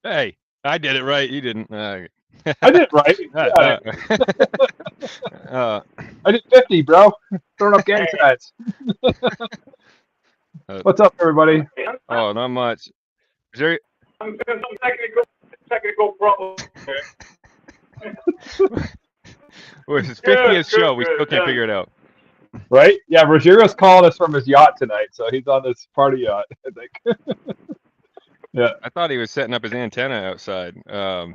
Hey, I did it right. You didn't. I did it right. I did 50, bro. Throwing up gang signs. What's up, everybody? Oh, not much. Is there... I'm some technical problems. Well, it's his 50th show. We still can't figure it out. Right? Yeah, Rogero's calling us from his yacht tonight, so he's on this party yacht, I think. Yeah. I thought he was setting up his antenna outside, trying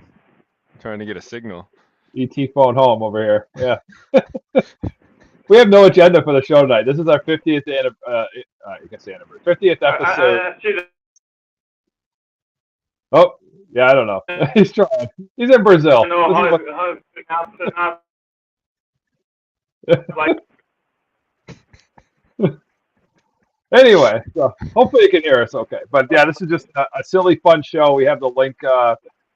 to get a signal. ET phone home over here. Yeah. We have no agenda for the show tonight. This is our 50th anniversary. 50th episode. Oh, yeah, I don't know. He's trying. He's in Brazil. Anyway, so hopefully you can hear us okay. But yeah, this is just a silly, fun show. We have the link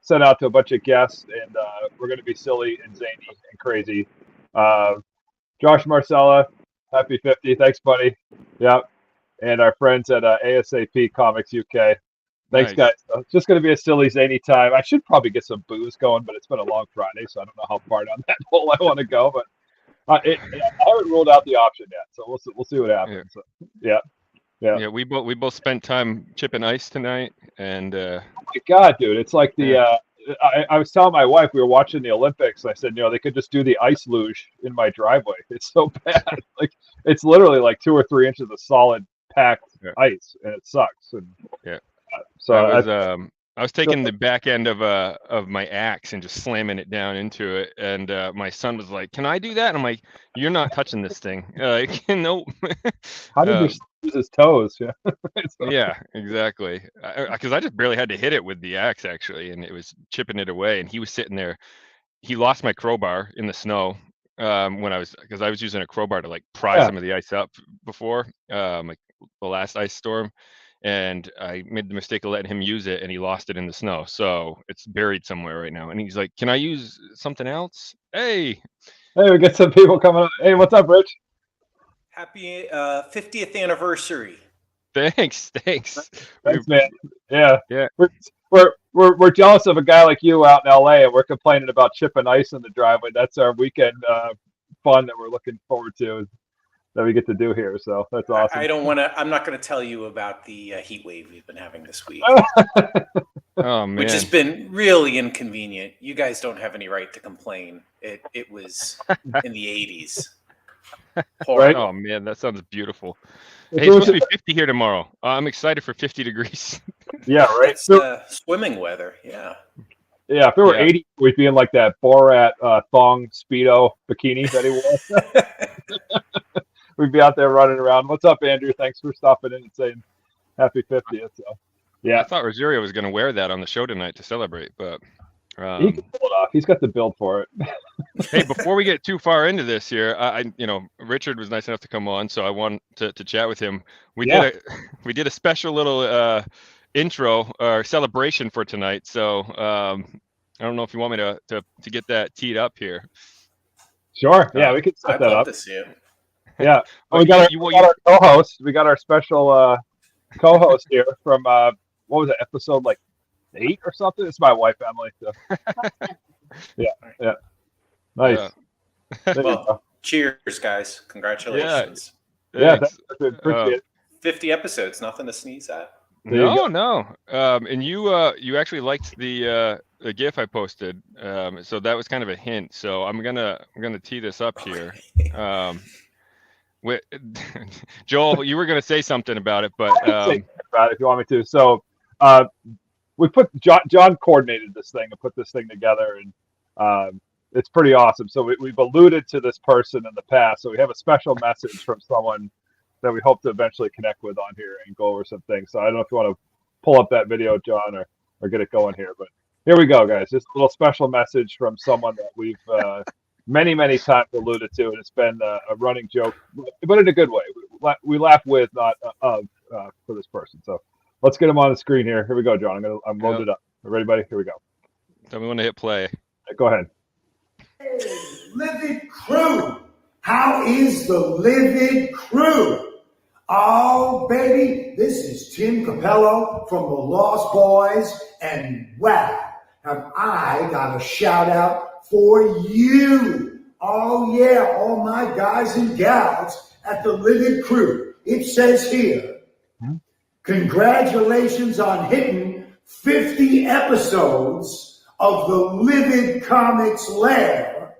sent out to a bunch of guests, and we're going to be silly and zany and crazy. Josh Marcella, happy 50. Thanks, buddy. Yep. And our friends at ASAP Comics UK. Thanks, guys. So it's just going to be a silly, zany time. I should probably get some booze going, but it's been a long Friday, so I don't know how far down that hole I want to go. But I haven't ruled out the option yet, so we'll see what happens. Yeah. Yeah, we both spent time chipping ice tonight, and oh my God, dude, it's like the I was telling my wife, we were watching the Olympics. I said, they could just do the ice luge in my driveway. It's so bad. Like it's literally like 2 or 3 inches of solid packed ice, and it sucks. And so I was taking the back end of my axe and just slamming it down into it, and my son was like, "Can I do that?" And I'm like, "You're not touching this thing." Like, nope. How did he use his toes? Yeah. Yeah, exactly. Because I just barely had to hit it with the axe actually, and it was chipping it away. And he was sitting there. He lost my crowbar in the snow because I was using a crowbar to like pry some of the ice up before like the last ice storm. And I made the mistake of letting him use it, and he lost it in the snow. So it's buried somewhere right now. And he's like, "Can I use something else?" Hey, we get some people coming up. Hey, what's up, Rich? Happy 50th anniversary. Thanks, man. Yeah. We're jealous of a guy like you out in LA, and we're complaining about chipping ice in the driveway. That's our weekend fun that we're looking forward to. That we get to do here, so that's awesome. I'm not going to tell you about the heat wave we've been having this week. Oh man, which has been really inconvenient. You guys don't have any right to complain. It was in the 80s. Right? Oh man, that sounds beautiful. Hey, it's supposed to be 50 here tomorrow. I'm excited for 50 degrees. Yeah, right. It's swimming weather. Yeah. Yeah, if it were 80, we'd be in like that Borat thong Speedo bikini that he wore. We'd be out there running around. What's up, Andrew? Thanks for stopping in and saying happy 50th. So, yeah. I thought Rogerio was going to wear that on the show tonight to celebrate, but he can pull it off. He's got the build for it. Hey, before we get too far into this here, Richard was nice enough to come on, so I wanted to chat with him. We did a special little intro or celebration for tonight. So I don't know if you want me to get that teed up here. Sure. Yeah, we could set that up. To see it. Yeah, we got our co-host. We got our special co-host here from what was it, episode like 8 or something? It's my wife, Emily. So. Yeah, nice. Well, cheers, guys! Congratulations. Yeah, appreciate it. 50 episodes, nothing to sneeze at. No. And you actually liked the GIF I posted, so that was kind of a hint. So I'm gonna tee this up here. Joel, you were going to say something about it, but say about it if you want me to. So we put John coordinated this thing and put this thing together, and it's pretty awesome. So we've alluded to this person in the past. So we have a special message from someone that we hope to eventually connect with on here and go over some things. So I don't know if you want to pull up that video, John, or get it going here, but here we go, guys. Just a little special message from someone that we've many times alluded to, and it's been a running joke, but in a good way. We laugh with, not of, for this person. So let's get him on the screen here. Here we go, John. I'm loaded up. Ready, buddy? Here we go. Tell me when to hit play. Go ahead. Hey, Livid crew! How is the Livid crew? Oh, baby, this is Tim Capello from the Lost Boys, and wow, have I got a shout out for you. Oh, yeah, all my guys and gals at the Livid crew. It says here, congratulations on hitting 50 episodes of the Livid Comics Lair,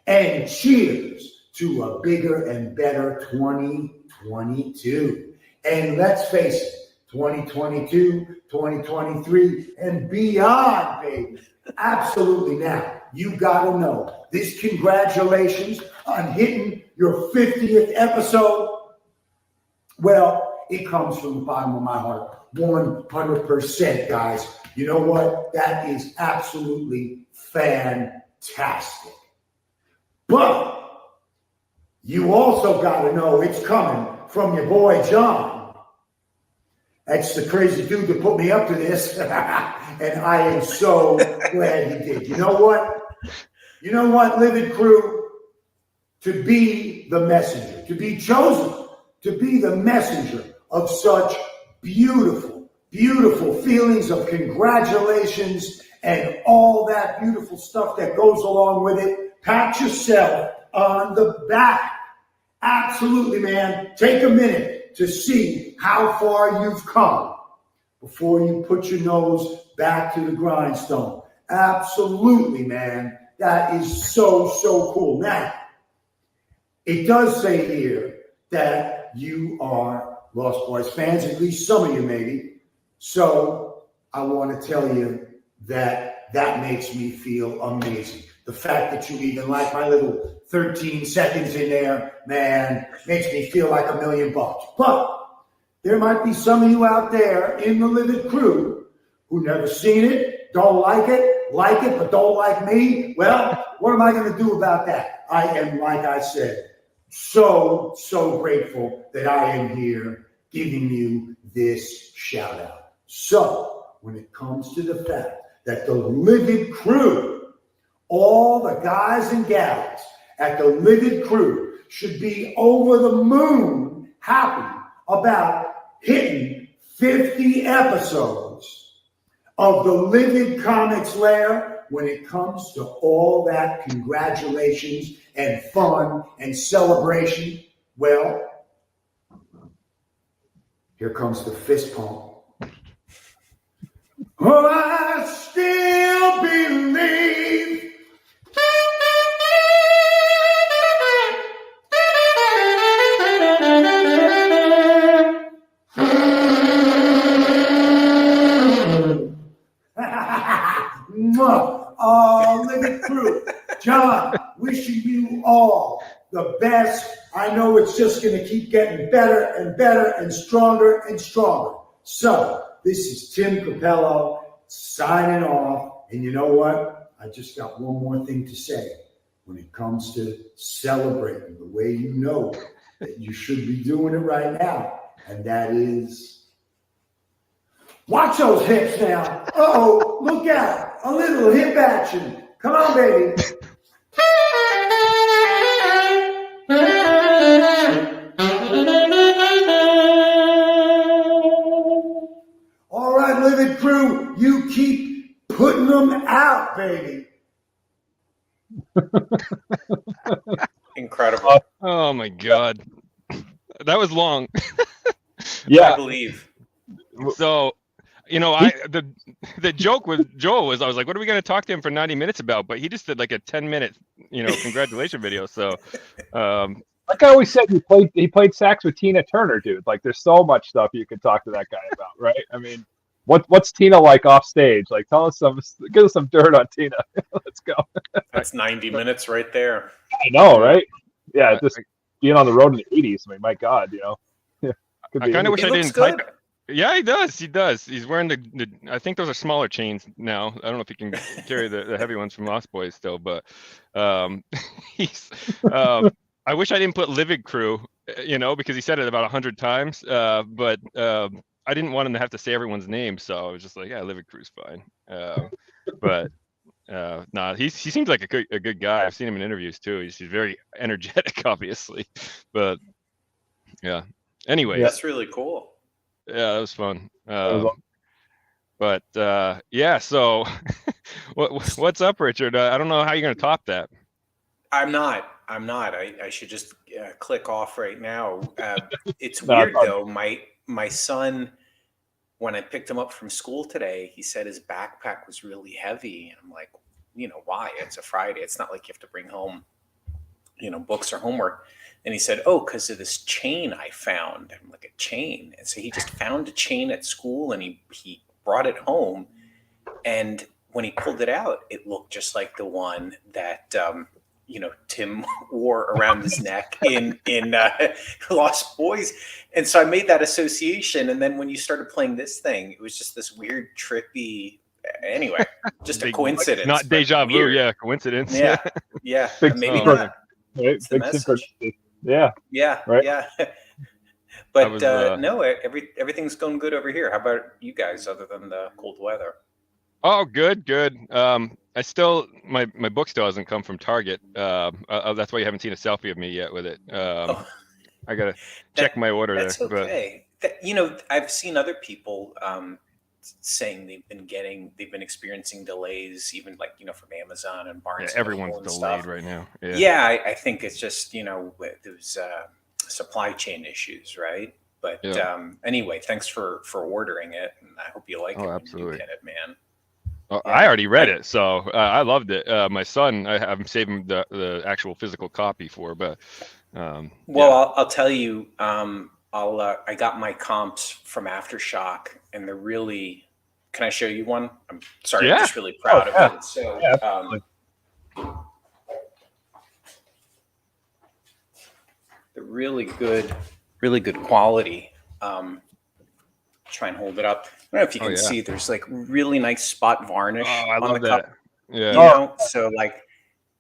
and cheers to a bigger and better 2022. And let's face it, 2022, 2023, and beyond, baby. Absolutely. Now, you gotta know, this congratulations on hitting your 50th episode, well, it comes from the bottom of my heart, 100%, guys. You know what? That is absolutely fantastic. But you also got to know it's coming from your boy, John. That's the crazy dude that put me up to this. And I am so glad he did. You know what? You know what, Livid crew? To be the messenger, to be chosen, to be the messenger of such beautiful, beautiful feelings of congratulations and all that beautiful stuff that goes along with it. Pat yourself on the back. Absolutely, man. Take a minute to see how far you've come before you put your nose back to the grindstone. Absolutely, man. That is so, so cool. Now, it does say here that you are Lost Boys fans, at least some of you maybe. So I want to tell you that makes me feel amazing. The fact that you even like my little 13 seconds in there, man, makes me feel like $1 million. But there might be some of you out there in the Livid crew who never seen it, don't like it, but don't like me. Well, what am I going to do about that? I am, like I said, so, so grateful that I am here giving you this shout out. So when it comes to the fact that the Livid crew, all the guys and gals at the Livid crew should be over the moon happy about hitting 50 episodes of the Livid Comics Lair. When it comes to all that congratulations and fun and celebration, well, here comes the fist pump. Oh, I still believe. Oh, Livid crew. John, wishing you all the best. I know it's just going to keep getting better and better and stronger and stronger. So, this is Tim Capello signing off. And you know what? I just got one more thing to say. When it comes to celebrating the way you know that you should be doing it right now, and that is, watch those hips now. Uh-oh, look out. A little hip action. Come on, baby. All right, Livid crew, you keep putting them out, baby. Incredible. Oh my God, that was long. Yeah. I believe. So, the joke with Joel was, I was like, what are we going to talk to him for 90 minutes about? But he just did like a 10-minute, congratulation video. So, like I always said, he played sax with Tina Turner, dude. Like, there's so much stuff you could talk to that guy about, right? I mean, what's Tina like off stage? Like, give us some dirt on Tina. Let's go. That's 90 minutes right there. I know, right? Yeah, just being on the road in the 80s. I mean, my God, Yeah, I kind of wish I didn't good. type it. Yeah, he does. He does. He's wearing the I think those are smaller chains now. I don't know if he can carry the heavy ones from Lost Boys still, but he's. I wish I didn't put Livid crew, because he said it about 100 times. But I didn't want him to have to say everyone's name, so I was just like, yeah, Livid crew's fine. But he seems like a good guy. I've seen him in interviews too. He's very energetic, obviously, but yeah. Anyway, That's really cool. yeah, that was fun. was But yeah, so what's up, Richard? I don't know how you're gonna top that. I'm not. I should just click off right now. It's No, weird it's all though. My son, when I picked him up from school today, he said his backpack was really heavy, and I'm like, why? It's a Friday. It's not like you have to bring home, books or homework. And he said, oh, because of this chain I found. I'm like, a chain? And so he just found a chain at school, and he brought it home. And when he pulled it out, it looked just like the one that Tim wore around his neck in Lost Boys. And so I made that association. And then when you started playing this thing, it was just this weird, trippy. Anyway, just a coincidence. Not deja vu, weird. yeah, coincidence. Yeah. Big Maybe synchro- not. right? It's the Big message. synchronicity. Yeah. Yeah. Right. Yeah. But was, no, everything's going good over here. How about you guys, other than the cold weather? Oh, good. I still my book still hasn't come from Target. That's why you haven't seen a selfie of me yet with it. I gotta check my order That's there. okay. I've seen other people saying they've been experiencing delays, even from Amazon and Barnes. But and everyone's Noble and delayed stuff. right now. Yeah, I think it's just there's supply chain issues, right? But anyway, thanks for ordering it, and I hope you like it. Absolutely. When you get it, man. Well, Yeah. I already read it, so I loved it. My son, I'm saving the actual physical copy for, but well, I'll tell you, I got my comps from Aftershock, and they're really. Can I show you one? I'm sorry, Yeah. I'm just really proud of it. So, Yeah, absolutely. they're really good quality. Try and hold it up. I don't know if you can see. There's like really nice spot varnish I on love the that. cup. Yeah. So like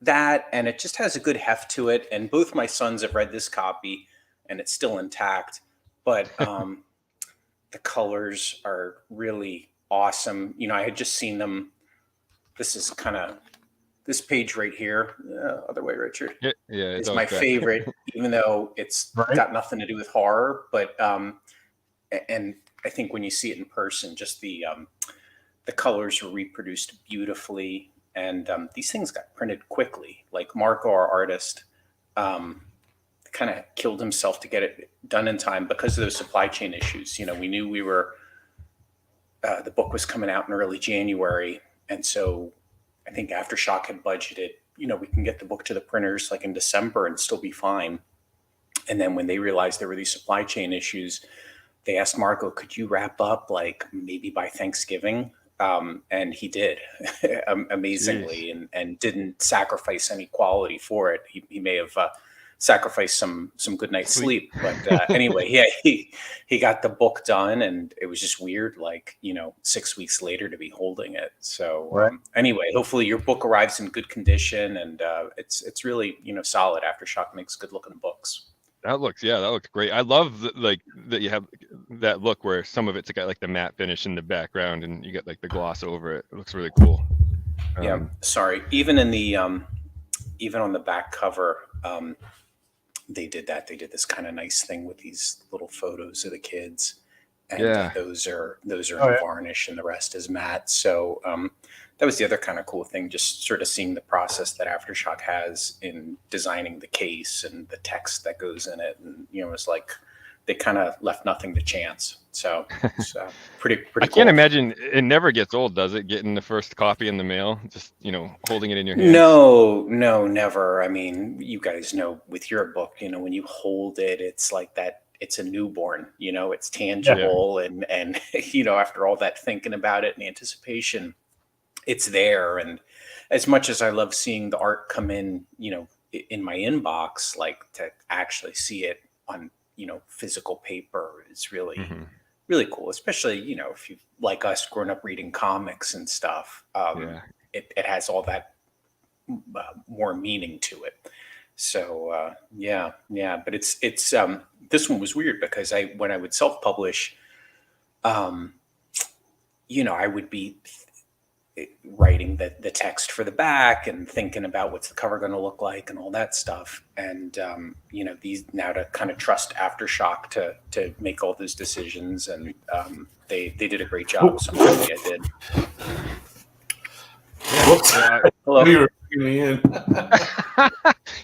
that, and it just has a good heft to it. And both my sons have read this copy, and it's still intact. But the colors are really awesome. I had just seen them. This is kind of this page right here. Other way, Richard. Yeah, it's my favorite, even though it's got nothing to do with horror. But and I think when you see it in person, just the colors were reproduced beautifully, and these things got printed quickly. Like Marco, our artist, kind of killed himself to get it done in time because of those supply chain issues. We knew the book was coming out in early January, and so I think Aftershock had budgeted. We can get the book to the printers like in December and still be fine. And then when they realized there were these supply chain issues, they asked Marco, could you wrap up like maybe by Thanksgiving? And he did amazingly, and didn't sacrifice any quality for it. He may have sacrificed some good night's sleep, but anyway, yeah, he got the book done, and it was just weird, like 6 weeks later to be holding it. So anyway, hopefully your book arrives in good condition, and it's really solid. Aftershock makes good looking books. That looks great. I love that you have that look where some of it's got like the matte finish in the background, and you get like the gloss over it. It looks really cool. Yeah, sorry. Even in the even on the back cover, they did that. They did this kind of nice thing with these little photos of the kids, and those are in varnish, and the rest is matte. So that was the other kind of cool thing, just sort of seeing the process that Aftershock has in designing the case and the text that goes in it. And, it's like they kind of left nothing to chance. So it's pretty cool. I can't imagine it never gets old, does it? Getting the first copy in the mail, just, holding it in your hands. No, never. I mean, you guys know with your book, when you hold it, it's like that. It's a newborn, it's tangible. And after all that thinking about it and anticipation, it's there. And as much as I love seeing the art come in, in my inbox, like to actually see it on, physical paper is really, really cool. Especially, if you like us growing up reading comics and stuff, it has all that more meaning to it. So, but it's this one was weird because when I would self-publish, I would be writing the text for the back and thinking about what's the cover going to look like and all that stuff. And, these now to kind of trust Aftershock to make all those decisions. And they did a great job. So I'm happy I did. Hello. You were bringing me in.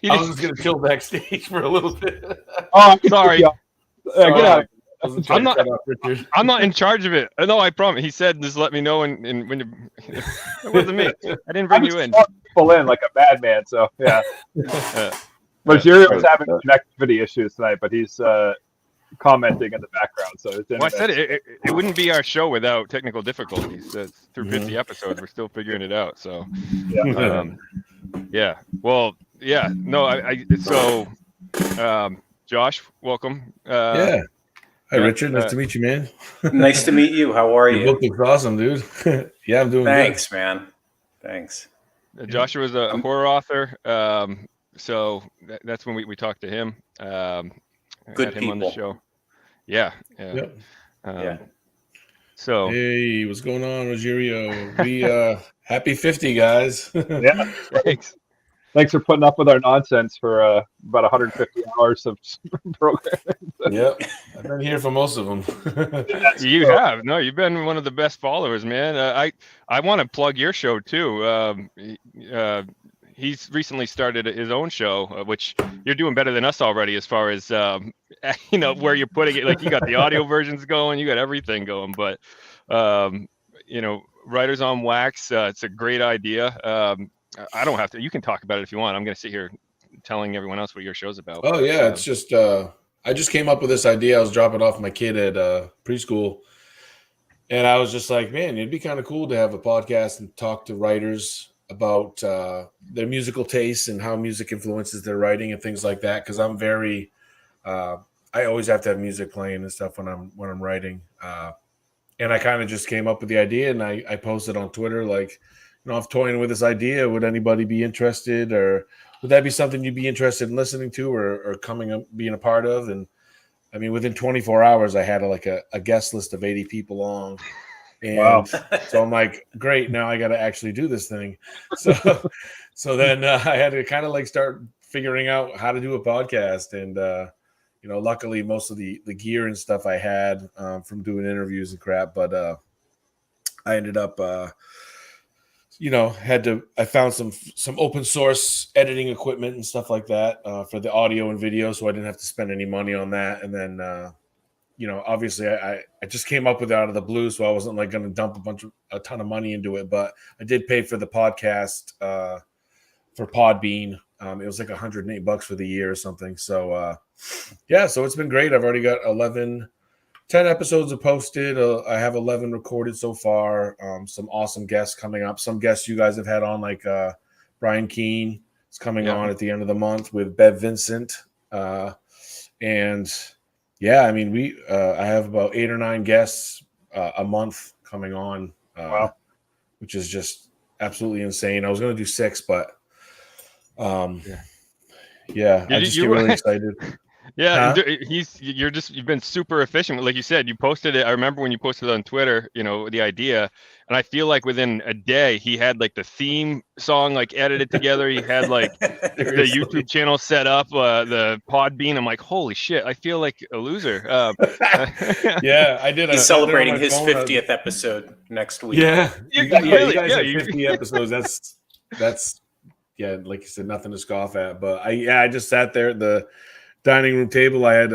You I was just going to chill backstage for a little bit. Oh, Sorry. Get out. I'm not in charge of it. No, I promise. He said, "Just let me know when you." It wasn't me. I didn't bring you in. People in like a madman. So yeah. But Jerry was having connectivity issues tonight, but he's commenting in the background. So it's I said it wouldn't be our show without technical difficulties. Through 50 episodes, we're still figuring it out. So yeah. Well, yeah. No, Josh, welcome. Yeah. Hi, Richard. Nice to meet you, man. Nice to meet you. How are you? Your book looks awesome, dude. Yeah, I'm doing Thanks, good. Man. Thanks. Joshua's a horror author. So that's when we talked to him. Good had him people on the show. Yeah. Yep. So hey, what's going on, Rogerio? We happy 50, guys. Yeah. Thanks for putting up with our nonsense for about 150 hours of programming. Yep, I've been here for most of them. You have. No, you've been one of the best followers, man. I want to plug your show too. He's recently started his own show, which you're doing better than us already as far as where you're putting it. Like, you got the audio versions going, you got everything going. But Writers on Wax, it's a great idea. I don't have to. You can talk about it if you want. I'm going to sit here telling everyone else what your show's about. Oh yeah, it's just I just came up with this idea. I was dropping off my kid at preschool, and I was just like, man, it'd be kind of cool to have a podcast and talk to writers about their musical tastes and how music influences their writing and things like that. Because I'm very, I always have to have music playing and stuff when I'm writing. And I kind of just came up with the idea, and I posted on Twitter like, I'm toying with this idea. Would anybody be interested, or would that be something you'd be interested in listening to, or coming up, being a part of? And I mean, within 24 hours, I had a guest list of 80 people on. And wow. So I'm like, great, now I got to actually do this thing. So then I had to kind of like start figuring out how to do a podcast. And, luckily most of the gear and stuff I had from doing interviews and crap, but I ended up, I found some open source editing equipment and stuff like that for the audio and video. So I didn't have to spend any money on that. And then, obviously I just came up with it out of the blue. So I wasn't like going to dump a ton of money into it, but I did pay for the podcast for Podbean. It was like $108 for the year or something. So, so it's been great. I've already got 10 episodes are posted. I have 11 recorded so far. Some awesome guests coming up. Some guests you guys have had on, like Brian Keene is coming on at the end of the month with Bev Vincent. I have about 8 or 9 guests a month coming on, which is just absolutely insane. I was going to do 6, but I just get really excited. Yeah, you've been super efficient. Like you said, you posted it. I remember when you posted it on Twitter, the idea, and I feel like within a day he had like the theme song like edited together. He had like the YouTube channel set up, the Podbean. I'm like, holy shit! I feel like a loser. Yeah, I did. He's celebrating his 50th episode next week. Yeah, you guys have 50 episodes. That's like you said, nothing to scoff at. But I just sat there at the dining room table. I had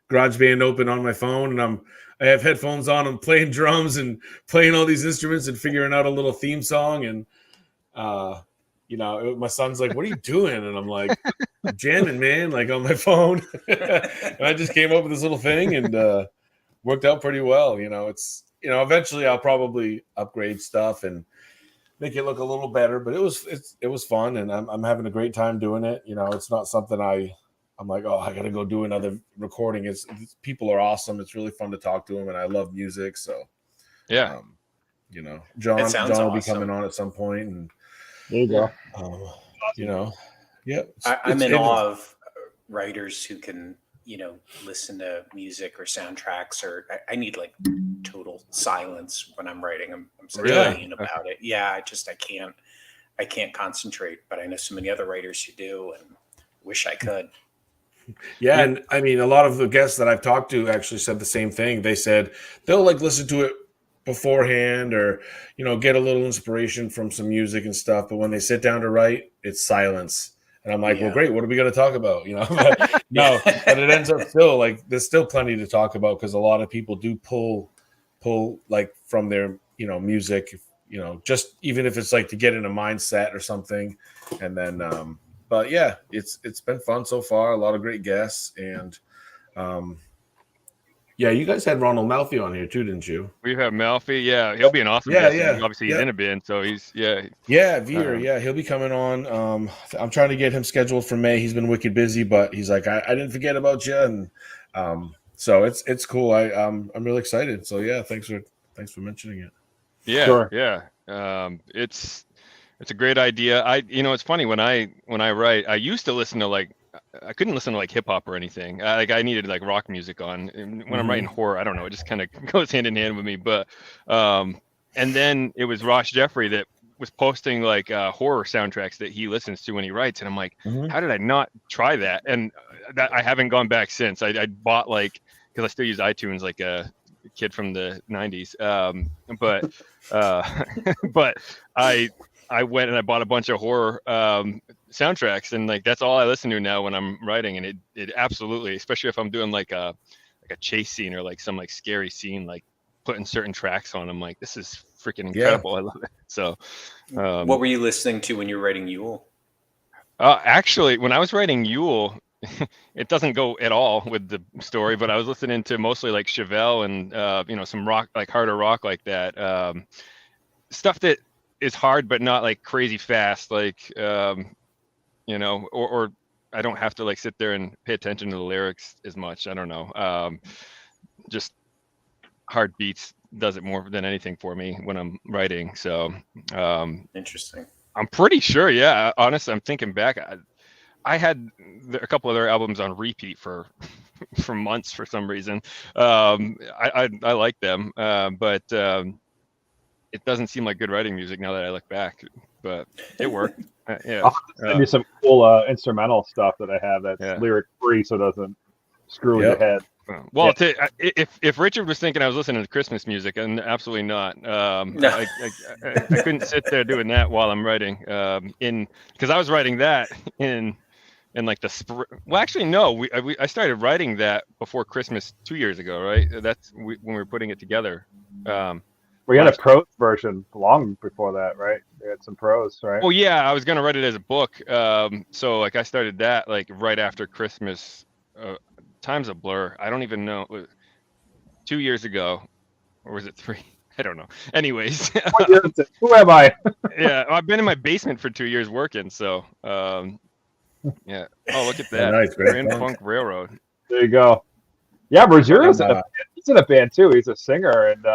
GarageBand open on my phone, and I have headphones on. I'm playing drums and playing all these instruments and figuring out a little theme song. And my son's like, "What are you doing?" And I'm like, "I'm jamming, man, like on my phone." And I just came up with this little thing, and worked out pretty well. It's eventually I'll probably upgrade stuff and make it look a little better. But it was fun, and I'm having a great time doing it. It's not something I'm like, oh, I got to go do another recording. People are awesome. It's really fun to talk to them, and I love music. So, yeah, John will be coming on at some point, and there you go. I'm in awe of writers who can, listen to music or soundtracks, or I need like total total silence when I'm writing. I'm such Really? a pain about it. Yeah, I can't concentrate, but I know so many other writers who do, and wish I could. Yeah, and I mean, a lot of the guests that I've talked to actually said the same thing. They said they'll like listen to it beforehand, or get a little inspiration from some music and stuff. But when they sit down to write, it's silence. And I'm like, well, great. What are we going to talk about? But, no, but it ends up still like there's still plenty to talk about because a lot of people do pull like from their music, just even if it's like to get in a mindset or something, and then. But yeah, it's been fun so far. A lot of great guests, and yeah, you guys had Ronald Malfi on here too, didn't you? We have Malfi. Yeah, he'll be an awesome guest. Yeah. Obviously, he's in a band, so he's Veer. He'll be coming on. I'm trying to get him scheduled for May. He's been wicked busy, but he's like, I didn't forget about you, and so it's cool. I'm really excited. So yeah, thanks for mentioning it. Yeah, Sure. yeah. It's a great idea. It's funny when I write, I used to listen to I couldn't listen to hip hop or anything. I needed rock music on. And when I'm writing horror, I don't know, it just kind of goes hand in hand with me. But and then it was Ross Jeffrey that was posting horror soundtracks that he listens to when he writes, and I'm like, how did I not try that? And that I haven't gone back since. I bought because I still use iTunes like a kid from the 90s. But I went and I bought a bunch of horror soundtracks, and that's all I listen to now when I'm writing. And it absolutely, especially if I'm doing a chase scene or some scary scene, putting certain tracks on, I'm like, this is freaking incredible. I love it. So what were you listening to when you were writing Yule? Actually, when I was writing Yule, it doesn't go at all with the story, but I was listening to mostly Chevelle and some rock, harder rock like that. Stuff that is hard but not crazy fast, or I don't have to sit there and pay attention to the lyrics as much. I don't know. Just hard beats does it more than anything for me when I'm writing. So Interesting. I'm pretty sure. Yeah, honestly, I'm thinking back. I had a couple of their albums on repeat for months for some reason. I like them, but it doesn't seem like good writing music now that I look back, but it worked. Yeah. I'll send you some cool instrumental stuff that I have that's lyric free, so it doesn't screw in your head. Well, if Richard was thinking I was listening to Christmas music, and absolutely not. No. I couldn't sit there doing that while I'm writing. Because I was writing that in the spring. Well, actually, no. I started writing that before Christmas 2 years ago, right? That's when we were putting it together. We had a prose version long before that, right? We had some prose, right? Oh yeah, I was gonna write it as a book. So I started that right after Christmas. Time's a blur. I don't even know. 2 years ago, or was it 3? I don't know. Anyways, who am I? Yeah, I've been in my basement for 2 years working. So yeah. Oh, look at that. Nice, Grand Funk Railroad. There you go. Yeah, Bergero's he's in a band too. He's a singer, and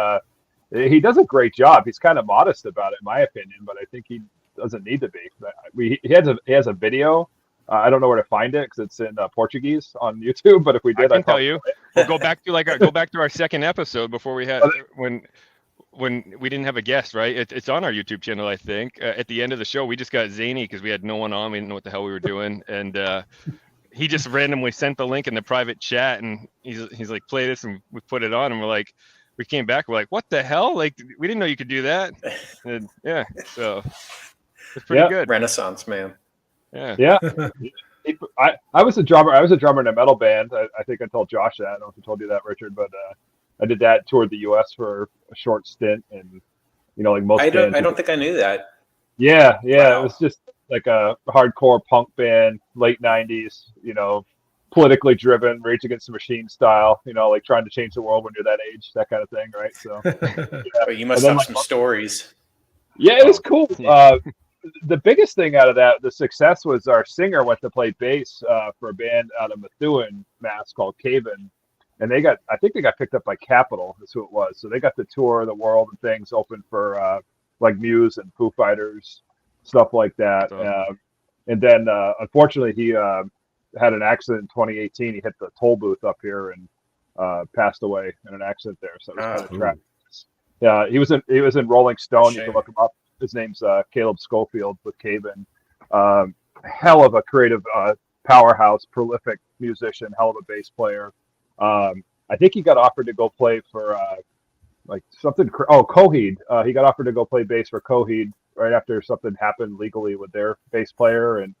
he does a great job. He's kind of modest about it, in my opinion, but I think he doesn't need to be. He has a video. I don't know where to find it because it's in Portuguese on YouTube. But if we did, I can tell you. We'll go back to our second episode before we had when we didn't have a guest, right? It's on our YouTube channel, I think. At the end of the show, we just got zany because we had no one on. We didn't know what the hell we were doing, and he just randomly sent the link in the private chat, and he's like, play this, and we put it on, and we're like. We came back. We're like, "What the hell? We didn't know you could do that." And, yeah, so it's pretty good. Renaissance man. Yeah. I was a drummer. I was a drummer in a metal band. I think I told Josh that. I don't know if I told you that, Richard, but I did that. Toured the U.S. for a short stint, and most. I don't think I knew that. Yeah. Wow. It was just a hardcore punk band, late '90s. Politically driven, Rage Against the Machine style, trying to change the world when you're that age, that kind of thing, right? So, But you must have some stories. Yeah, it was cool. The biggest thing out of that, the success was our singer went to play bass for a band out of Methuen, Mass called Caven, and I think they got picked up by Capitol. That's who it was. So they got to tour the world and things, open for Muse and Foo Fighters, stuff like that. And then unfortunately he had an accident in 2018. He hit the toll booth up here and passed away in an accident there. So it was kind of tragic. Yeah, he was in Rolling Stone. You Shame. can look him up. His name's Caleb Schofield with Caven. Hell of a creative powerhouse, prolific musician, hell of a bass player. I think he got offered to go play for like something. Coheed. He got offered to go play bass for Coheed right after something happened legally with their bass player, and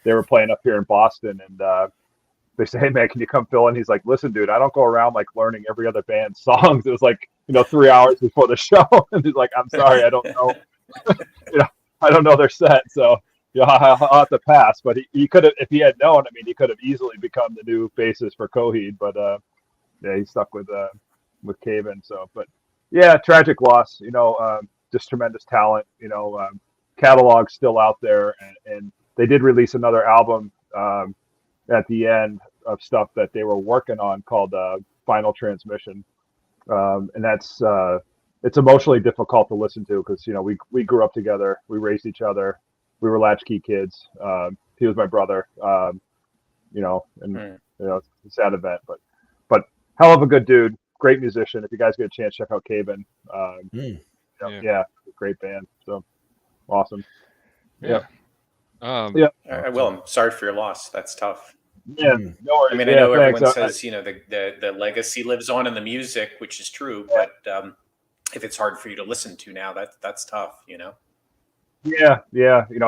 they were playing up here in Boston. And they say, "Hey man, can you come fill in?" He's like, "Listen, dude, I don't go around like learning every other band's songs." It was like 3 hours before the show, and he's like, "I'm sorry, I don't know. I don't know their set, so." I'll have to pass, but he could have, if he had known. I mean, he could have easily become the new bassist for Coheed, but yeah, he stuck with Caven. So, but yeah, tragic loss. Just tremendous talent. Catalog's still out there, and they did release another album at the end of stuff that they were working on called Final Transmission, and that's it's emotionally difficult to listen to because we grew up together, we raised each other. We were latchkey kids. He was my brother, and it's a sad event, but hell of a good dude, great musician. If you guys get a chance, check out Caven. Yeah, great band. So awesome. Yeah. Yeah. I will. I'm sorry for your loss. That's tough. Yeah. No worries. I mean, I know everyone says the legacy lives on in the music, which is true, but if it's hard for you to listen to now, that's tough. Yeah.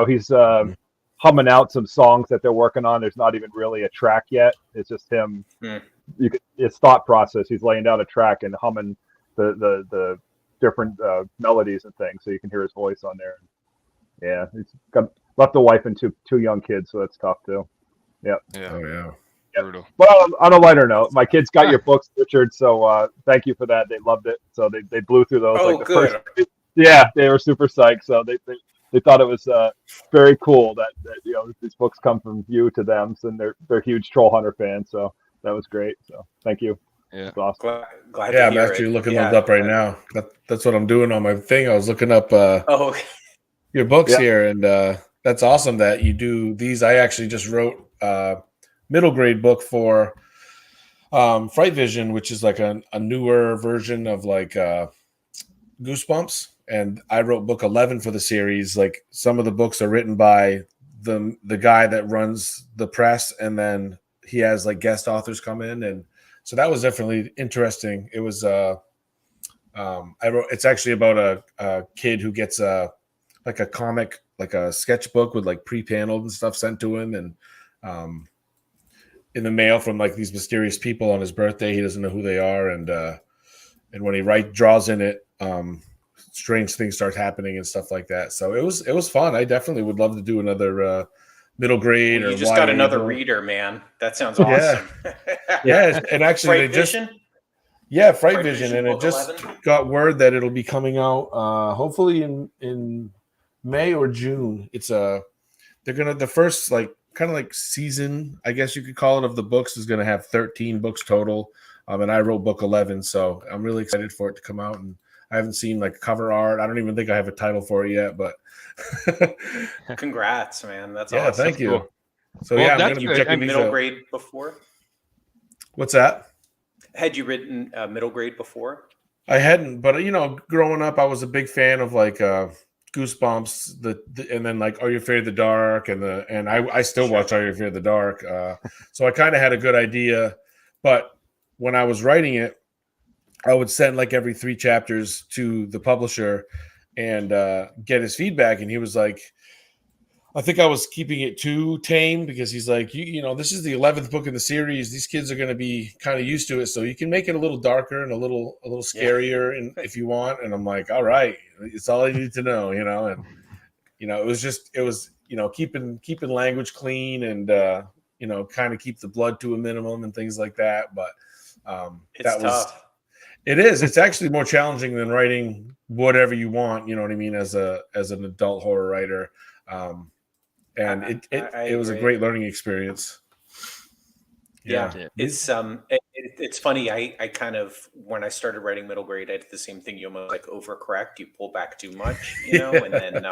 He's humming out some songs that they're working on. There's not even really a track yet. It's just him. It's thought process. He's laying down a track and humming the different melodies and things, so you can hear his voice on there. Yeah, he's left a wife and two young kids, so that's tough too. Yeah. Oh yeah. Brutal. Well, on a lighter note, my kids got your books, Richard. So thank you for that. They loved it. So they blew through those. Oh, good. Yeah, they were super psyched. So they thought it was very cool that these books come from you to them, and they're huge Troll Hunter fans. So that was great. So thank you. Yeah, that's awesome. Glad Yeah, to hear I'm actually it. looking those up right now. That's what I'm doing on my thing. I was looking up your books here, and that's awesome that you do these. I actually just wrote middle grade book for Fright Vision, which is like a newer version of like Goosebumps. And I wrote book 11 for the series. Like some of the books are written by the guy that runs the press, and then he has like guest authors come in, and so that was definitely interesting. It was I wrote. It's actually about a kid who gets like a comic, like a sketchbook with like pre-paneled and stuff sent to him, and in the mail from like these mysterious people on his birthday. He doesn't know who they are, and when he draws in it, strange things start happening and stuff like that. So it was fun. I definitely would love to do another middle grade. Well, you or just got another reader, man. That sounds awesome. Yeah, and actually Fright Vision? Fright Vision, and it just 11? got word that it'll be coming out hopefully in May or June. It's they're gonna the first like kind of like season, I guess you could call it, of the books is gonna have 13 books total. And I wrote book 11, so I'm really excited for it to come out. And I haven't seen like cover art. I don't even think I have a title for it yet, but congrats, man. That's yeah, awesome. thank you. Cool. So Well, yeah, I'm that's going to be good. checking these Middle out. grade before? What's that? Had you written middle grade before? I hadn't, but growing up, I was a big fan of like Goosebumps, and then like Are You Afraid of the Dark, and I still watch Are You Afraid of the Dark. So I kind of had a good idea, but when I was writing it, I would send like every 3 chapters to the publisher and get his feedback, and he was like, I think I was keeping it too tame, because he's like, this is the 11th book in the series. These kids are going to be kind of used to it, so you can make it a little darker and a little scarier, and if you want. And I'm like, all right, it's all I need to know, And it was keeping language clean, and kind of keep the blood to a minimum and things like that. But it's tough. It is. It's actually more challenging than writing whatever you want. You know what I mean? As an adult horror writer. And it was a great learning experience. Yeah. It's funny. I kind of, when I started writing middle grade, I did the same thing. You almost like overcorrect, you pull back too much, and then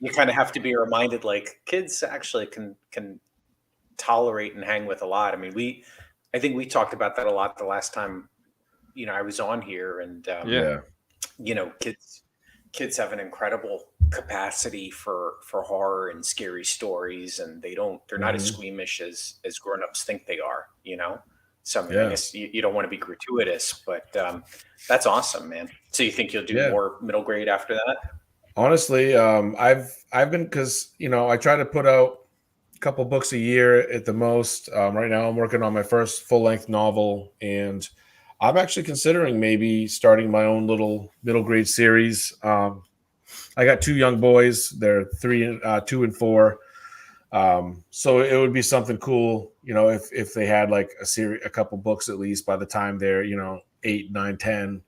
you kind of have to be reminded, like, kids actually can tolerate and hang with a lot. I mean, I think we talked about that a lot the last time, I was on here, and you know, kids have an incredible capacity for horror and scary stories, and they're not as squeamish as grown-ups think they are, you know. So I mean, I guess you don't want to be gratuitous, but that's awesome, man. So you think you'll do more middle grade after that? Honestly, I've been, because I try to put out a couple books a year at the most. Right now I'm working on my first full-length novel, and I'm actually considering maybe starting my own little middle grade series. I got 2 young boys. They're 2 and 4. So it would be something cool, if they had like a couple books at least by the time they're, 8, 9, 10,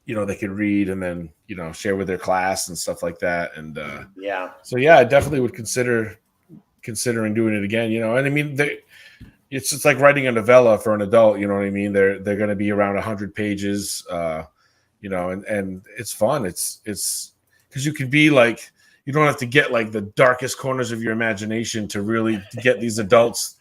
they could read and then, share with their class and stuff like that. And so I definitely would considering doing it again, and I mean, it's just like writing a novella for an adult, you know what I mean? They're going to be around 100 pages, and it's fun. It's because you can be like, you don't have to get like the darkest corners of your imagination to really get these adults,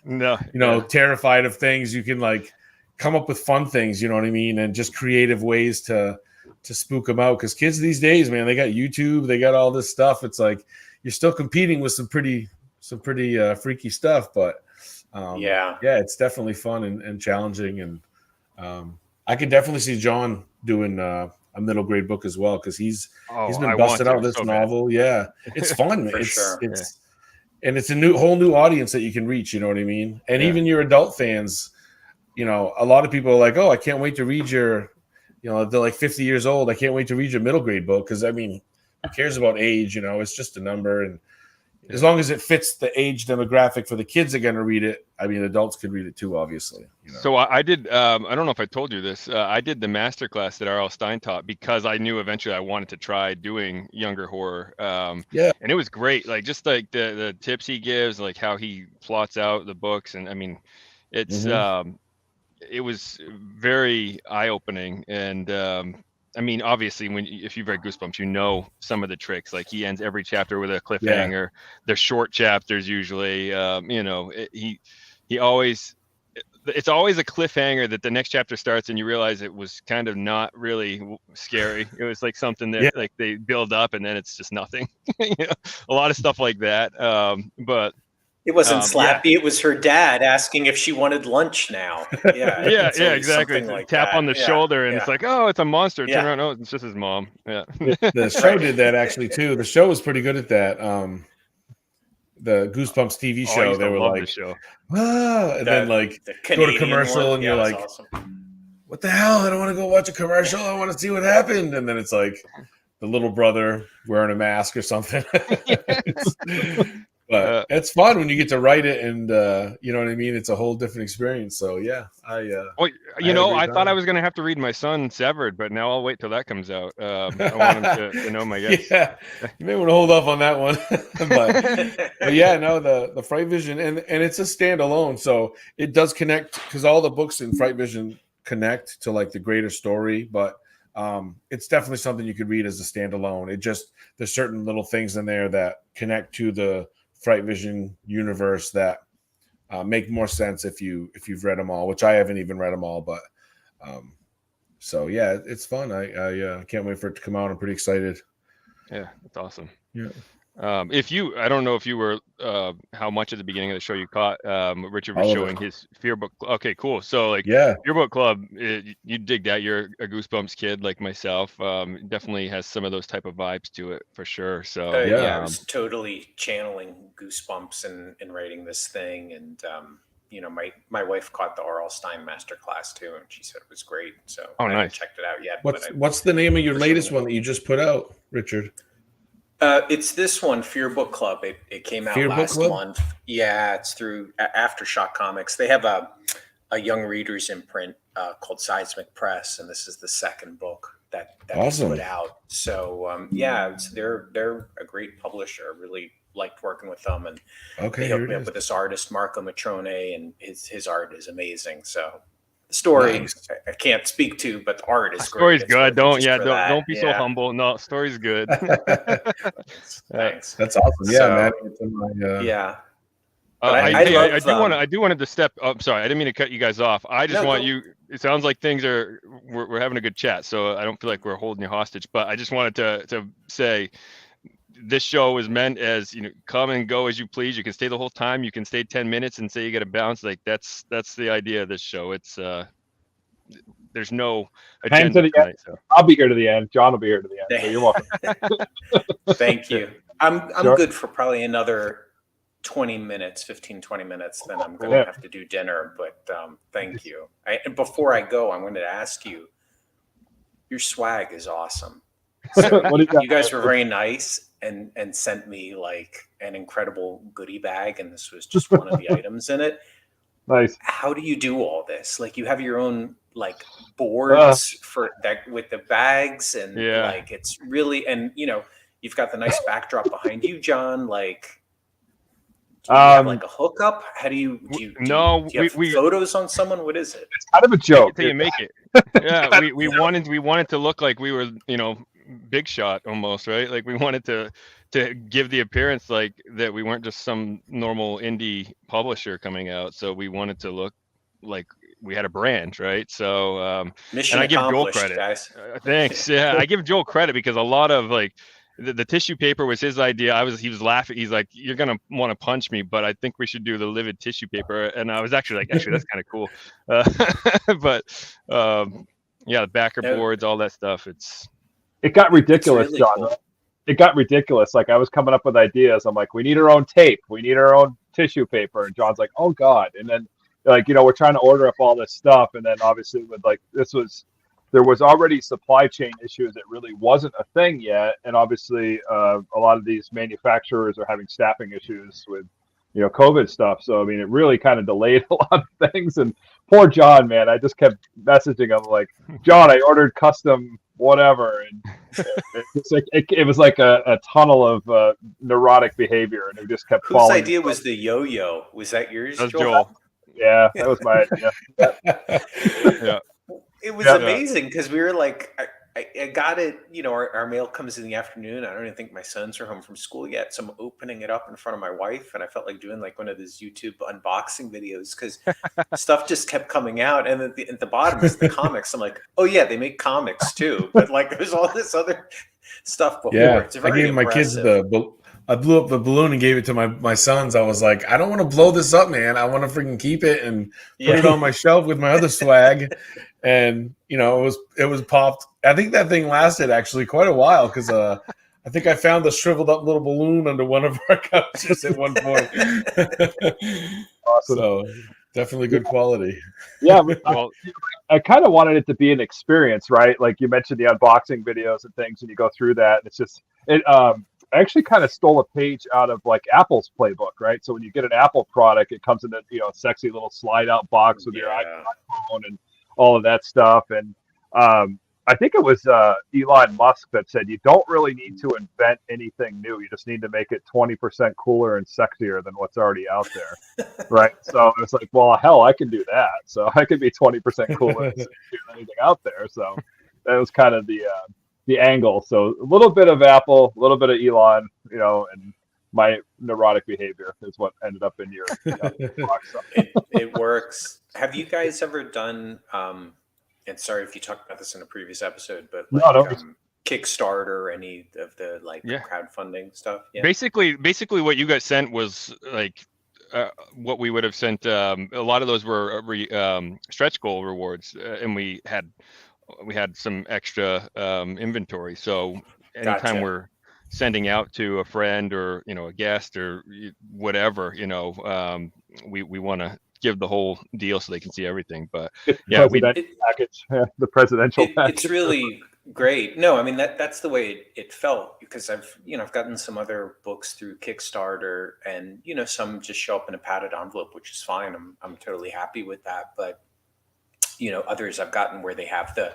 terrified of things. You can like come up with fun things, you know what I mean? And just creative ways to spook them out. Because kids these days, man, they got YouTube, they got all this stuff. It's like, you're still competing with some pretty freaky stuff, but it's definitely fun and challenging. And I could definitely see John doing a middle grade book as well, because he's been busted out this novel. Bad. Yeah, it's fun. And it's a whole new audience that you can reach. You know what I mean? And even your adult fans, a lot of people are like, "Oh, I can't wait to read your," they're like 50 years old. I can't wait to read your middle grade book, because I mean, who cares about age? It's just a number, and as long as it fits the age demographic for the kids that are going to read it, I mean, adults could read it too, obviously. So I did, I don't know if I told you this, I did the masterclass that R.L. Stine taught, because I knew eventually I wanted to try doing younger horror. And it was great. Like, just like the tips he gives, like how he plots out the books. And I mean, it's, it was very eye-opening. And, I mean, obviously, if you've read Goosebumps, some of the tricks. Like, he ends every chapter with a cliffhanger. They're short chapters usually. He always, it's always a cliffhanger that the next chapter starts and you realize it was kind of not really scary. It was like something that like they build up and then it's just nothing. A lot of stuff like that. But it wasn't Slappy. It was her dad asking if she wanted lunch now. Yeah, exactly. Like tap on the shoulder, and it's like, oh, it's a monster. Turn around, oh, it's just his mom. Yeah. The show did that actually too. The show was pretty good at that. The Goosebumps TV show, they were like, and then like go to commercial, and you're like, awesome. What the hell? I don't want to go watch a commercial. I want to see what happened. And then it's like the little brother wearing a mask or something. But it's fun when you get to write it, and you know what I mean? It's a whole different experience. So I thought I was going to have to read my son Severed, but now I'll wait till that comes out. I want him to know my guess. Yeah, you may want to hold off on that one. but yeah, no, the Fright Vision, and it's a standalone, so it does connect, because all the books in Fright Vision connect to like the greater story, but it's definitely something you could read as a standalone. There's certain little things in there that connect to the Fright Vision universe that make more sense if you've read them all, which I haven't even read them all, but so yeah, it's fun. I can't wait for it to come out. I'm pretty excited. Yeah, that's awesome. Yeah. I don't know if you were how much at the beginning of the show you caught Richard was showing his Fear Book. Okay, cool. So like, Fear Book Club, you dig that. You're a Goosebumps kid like myself. Definitely has some of those type of vibes to it for sure. So I was totally channeling Goosebumps in writing this thing, and my wife caught the R.L. Stine masterclass too, and she said it was great. So I haven't checked it out yet. What's the name of your latest one that you just put out, Richard? It's this one, Fear Book Club. It came out last month. Yeah, it's through Aftershock Comics. They have a young readers imprint called Seismic Press, and this is the second book that awesome. They put out. So they're a great publisher. I really liked working with them, and they hooked me up with this artist Marco Matrone, and his art is amazing. So the story I can't speak to, but the art is great. Story's good. Don't be so humble. No, story's good. Thanks. That's awesome. I do want to step up. Sorry, I didn't mean to cut you guys off. I just want you it sounds like things are we're having a good chat, so I don't feel like we're holding you hostage. But I just wanted to say this show is meant as, you know, come and go as you please. You can stay the whole time. You can stay 10 minutes and say you got to bounce. Like that's the idea of this show. It's there's no agenda tonight, so. I'll be here to the end. John will be here to the end. So you're welcome. Thank you. I'm Sure. good for probably another 20 minutes, 15, 20 minutes. Then I'm going to have to do dinner. But thank you. And before I go, I'm going to ask you, your swag is awesome. So you guys were very nice and sent me like an incredible goodie bag, and this was just one of the items in it. Nice. How do you do all this? Like, you have your own like boards for that with the bags, and like it's really, and you know, you've got the nice backdrop behind you, John. Like, do you have like a hookup? How do you have photos on someone? What is it? It's kind of a joke. Until you make it. Yeah, we wanted to look like we were, you know, big shot almost, right? Like we wanted to give the appearance like that we weren't just some normal indie publisher coming out. So we wanted to look like we had a brand, right? So mission and I give Joel accomplished, credit. guys. Thanks. Yeah, I give Joel credit because a lot of like the tissue paper was his idea. He was laughing. He's like, "You're gonna want to punch me, but I think we should do the Livid tissue paper." And I was actually like, "Actually, that's kind of cool." But yeah, the backer boards, all that stuff. It got ridiculous, really John. Cool. It got ridiculous. Like I was coming up with ideas. I'm like, we need our own tape. We need our own tissue paper. And John's like, oh God. And then like, you know, we're trying to order up all this stuff. And then obviously with like, there was already supply chain issues. It really wasn't a thing yet. And obviously a lot of these manufacturers are having staffing issues with, you know, COVID stuff. So, I mean, it really kind of delayed a lot of things. And poor John, man, I just kept messaging him like, John, I ordered custom whatever. And it was like a tunnel of neurotic behavior. And it just kept falling. Whose idea was the yo-yo? Was that yours, That was Joel? Yeah, that was my idea. Yeah. It was amazing because we were like, I got it, you know, our mail comes in the afternoon. I don't even think my sons are home from school yet. So I'm opening it up in front of my wife, and I felt like doing like one of those YouTube unboxing videos because stuff just kept coming out. And at the bottom is the comics. I'm like, oh yeah, they make comics too. But like there's all this other stuff before. Yeah, it's I gave my kids I blew up the balloon and gave it to my sons. I was like, I don't want to blow this up, man. I want to freaking keep it and put it on my shelf with my other swag. And you know, it was popped. I think that thing lasted actually quite a while because I think I found a shriveled up little balloon under one of our couches at one point. Awesome. So definitely good quality. Yeah, well, I kind of wanted it to be an experience, right? Like you mentioned the unboxing videos and things, and you go through that. And it's just I actually kind of stole a page out of like Apple's playbook, right? So when you get an Apple product, it comes in a, you know, sexy little slide out box with your iPhone and all of that stuff. And I think it was Elon Musk that said you don't really need to invent anything new. You just need to make it 20% cooler and sexier than what's already out there, right? So it's like, well, hell, I can do that. So I could be 20% cooler and sexier than anything out there. So that was kind of the angle. So a little bit of Apple, a little bit of Elon, you know, and my neurotic behavior is what ended up in your box. It works. Have you guys ever done and sorry if you talked about this in a previous episode, but like Kickstarter, any of the like crowdfunding stuff? Yeah. Basically what you guys sent was like what we would have sent. A lot of those were stretch goal rewards, and we had some extra inventory. So anytime we're sending out to a friend or, you know, a guest or whatever, you know, we want to give the whole deal so they can see everything. But yeah, the presidential package. It's really great. No, I mean that's the way it felt, because I've gotten some other books through Kickstarter, and you know, some just show up in a padded envelope, which is fine. I'm totally happy with that. But you know, others I've gotten where they have the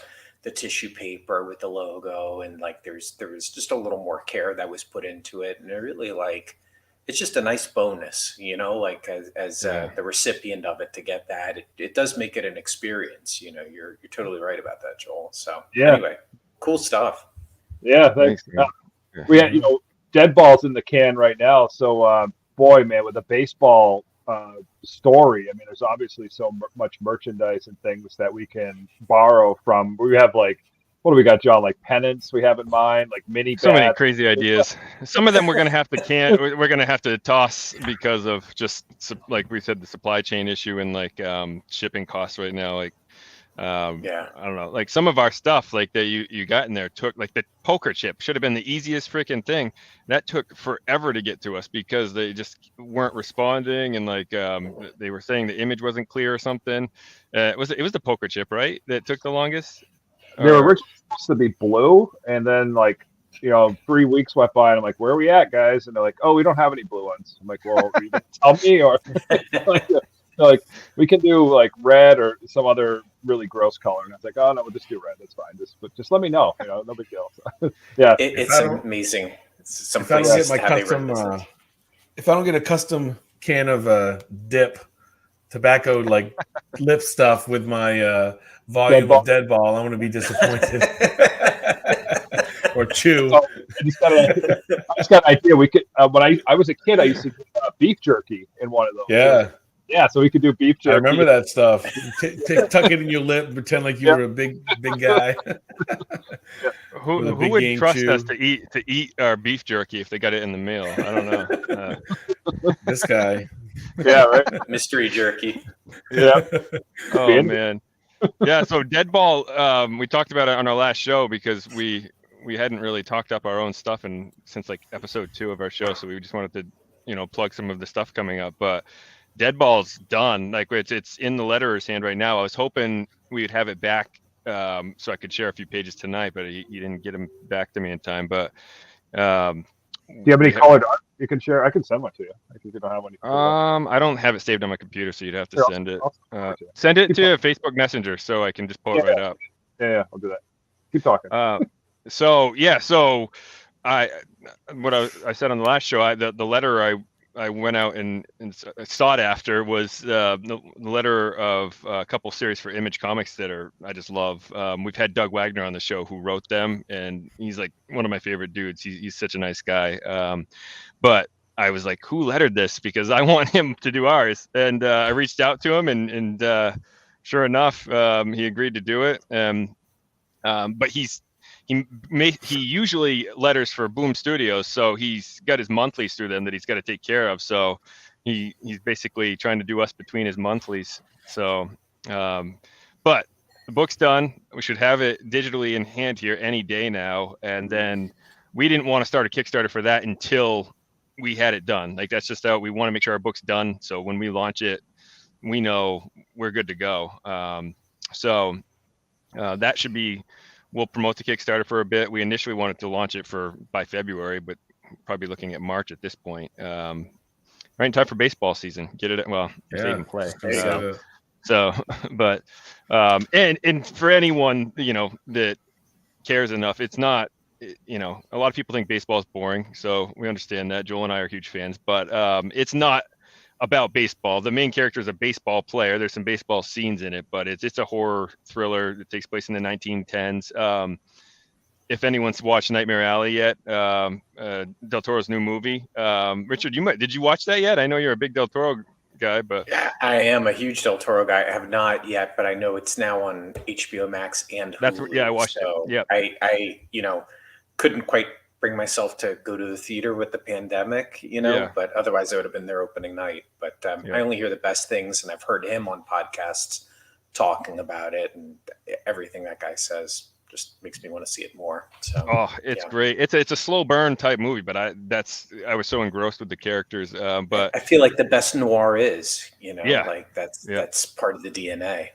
tissue paper with the logo, and like there was just a little more care that was put into it, and it really like, it's just a nice bonus, you know, like as the recipient of it to get that. It does make it an experience, you know. You're totally right about that, Joel. So anyway, cool stuff. Yeah, thanks. We had, you know, dead balls in the can right now. So boy, man, with a baseball story. I mean, there's obviously so much merchandise and things that we can borrow from. We have like, what do we got, John? Like pennants we have in mind, like mini So many bats. crazy ideas. Some of them we're gonna have to we're gonna have to toss because of just like we said, the supply chain issue and like shipping costs right now. Like I don't know, like some of our stuff like that you got in there took, like the poker chip should have been the easiest freaking thing. That took forever to get to us because they just weren't responding, and like they were saying the image wasn't clear or something. It was the poker chip, right, that took the longest? They were originally supposed to be blue, and then like 3 weeks went by, and I'm like, "Where are we at, guys?" And they're like, "Oh, we don't have any blue ones." I'm like, "Well, you can tell me," or like we can do like red or some other really gross color. And I was like, "Oh no, we'll just do red. That's fine. Just let me know. No big deal." So, yeah, It's amazing. Some if I don't get places my have custom, if I don't get a custom can of dip tobacco like lip stuff with my volume of Dead Ball, I'm going to be disappointed. Or chew. So I just got an idea. We could when I was a kid, I used to do beef jerky in one of those. Yeah, so we could do beef jerky. I remember that stuff. Tuck it in your lip, pretend like you were a big guy. Who would trust us to eat our beef jerky if they got it in the mail? I don't know. This guy. Yeah, right. Mystery jerky. Yeah. Oh man. Yeah. So Dead Ball, we talked about it on our last show because we hadn't really talked up our own stuff since like episode 2 of our show. So we just wanted to, plug some of the stuff coming up. But Dead Ball's done. Like it's in the letterer's hand right now. I was hoping we'd have it back so I could share a few pages tonight, but he didn't get them back to me in time. But do you have any colored art you can share? I can send one to you if you don't have any. I don't have it saved on my computer, so you'd have to send it. Send it to Facebook Messenger so I can just pull it right up. Yeah, I'll do that. Keep talking. So I said on the last show, the letter I went out and sought after was the letter of a couple series for Image Comics that I just love. We've had Doug Wagner on the show who wrote them, and he's like one of my favorite dudes. He's such a nice guy. But I was like, who lettered this? Because I want him to do ours. And I reached out to him, and sure enough, he agreed to do it. But he usually letters for Boom Studios, so he's got his monthlies through them that he's got to take care of. So he's basically trying to do us between his monthlies. So, but the book's done. We should have it digitally in hand here any day now. And then we didn't want to start a Kickstarter for that until we had it done. Like that's just out. We want to make sure our book's done, so when we launch it, we know we're good to go. So that should be. We'll promote the Kickstarter for a bit. We initially wanted to launch it by February, but probably looking at March at this point. Right in time for baseball season. Get it? Well, they even play. So, but and for anyone that cares enough, it's not. A lot of people think baseball is boring, so we understand that. Joel and I are huge fans, but it's not about baseball. The main character is a baseball player. There's some baseball scenes in it, but it's a horror thriller that takes place in the 1910s. If anyone's watched Nightmare Alley yet, Del Toro's new movie, Richard, did you watch that yet? I know you're a big Del Toro guy, but yeah, I am a huge Del Toro guy. I have not yet, but I know it's now on HBO Max and Hulu. I watched it. Yeah, I couldn't quite bring myself to go to the theater with the pandemic, but otherwise I would have been there opening night. But I only hear the best things, and I've heard him on podcasts talking about it, and everything that guy says just makes me want to see it more. So it's great. It's a slow burn type movie, but I was so engrossed with the characters. But I feel like the best noir is, like that's part of the DNA.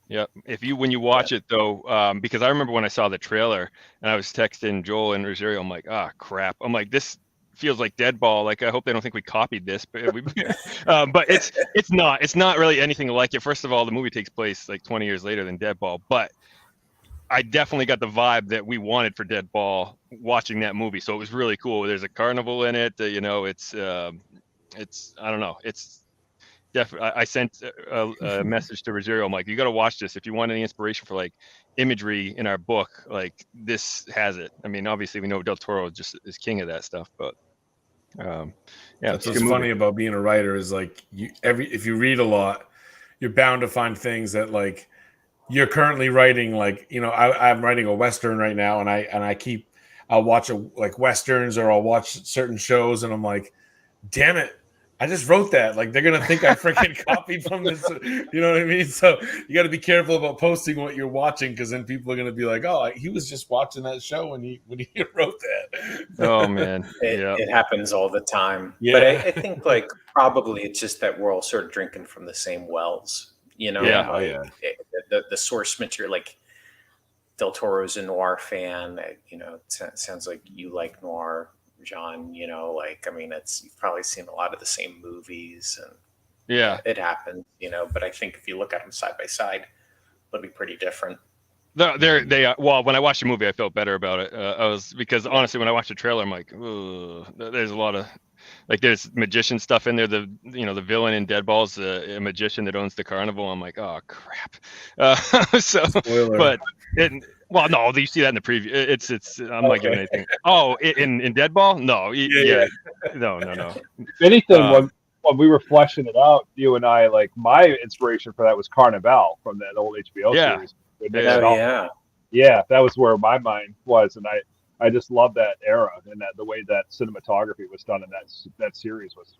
Yeah. When you watch it though, because I remember when I saw the trailer and I was texting Joel and Rogerio, I'm like, crap. I'm like, this feels like Dead Ball. Like, I hope they don't think we copied this, but but it's not really anything like it. First of all, the movie takes place like 20 years later than Dead Ball, but I definitely got the vibe that we wanted for Dead Ball watching that movie. So it was really cool. There's a carnival in it. It's I don't know. It's definitely. I sent a message to Rogerio. I'm like, you got to watch this if you want any inspiration for like imagery in our book. Like this has it. I mean, obviously we know Del Toro is king of that stuff, but Yeah, That's it's a what's good funny movie. about being a writer is like if you read a lot, you're bound to find things that like you're currently writing. Like, you know, I'm writing a Western right now, and I'll watch like Westerns, or I'll watch certain shows, and I'm like, damn it, I just wrote that. Like, they're gonna think I freaking copied from this. You know what I mean? So you got to be careful about posting what you're watching, because then people are gonna be like, oh, he was just watching that show when he wrote that. Oh man, yeah, It happens all the time. Yeah. But I think like probably it's just that we're all sort of drinking from the same wells. You know, Yeah. Oh, yeah. the source material, like Del Toro's a noir fan. You know, it sounds like you like noir, John. You know, like, I mean, you've probably seen a lot of the same movies, and yeah. it happens. You know, but I think if you look at them side by side, it'll be pretty different. Well, when I watched the movie, I felt better about it. Because honestly, when I watched the trailer, I'm like, ugh, there's a lot of like there's magician stuff in there. The villain in Deadball's a magician that owns the carnival. I'm like, oh crap. Spoiler. But well, no, you see that in the preview. It's I'm not giving anything. Oh, in Deadball? No, Yeah. no. If anything, when we were fleshing it out, you and I, like, my inspiration for that was Carnival from that old HBO series. Yeah, that was where my mind was, and I just love that era, and that the way that cinematography was done in that series was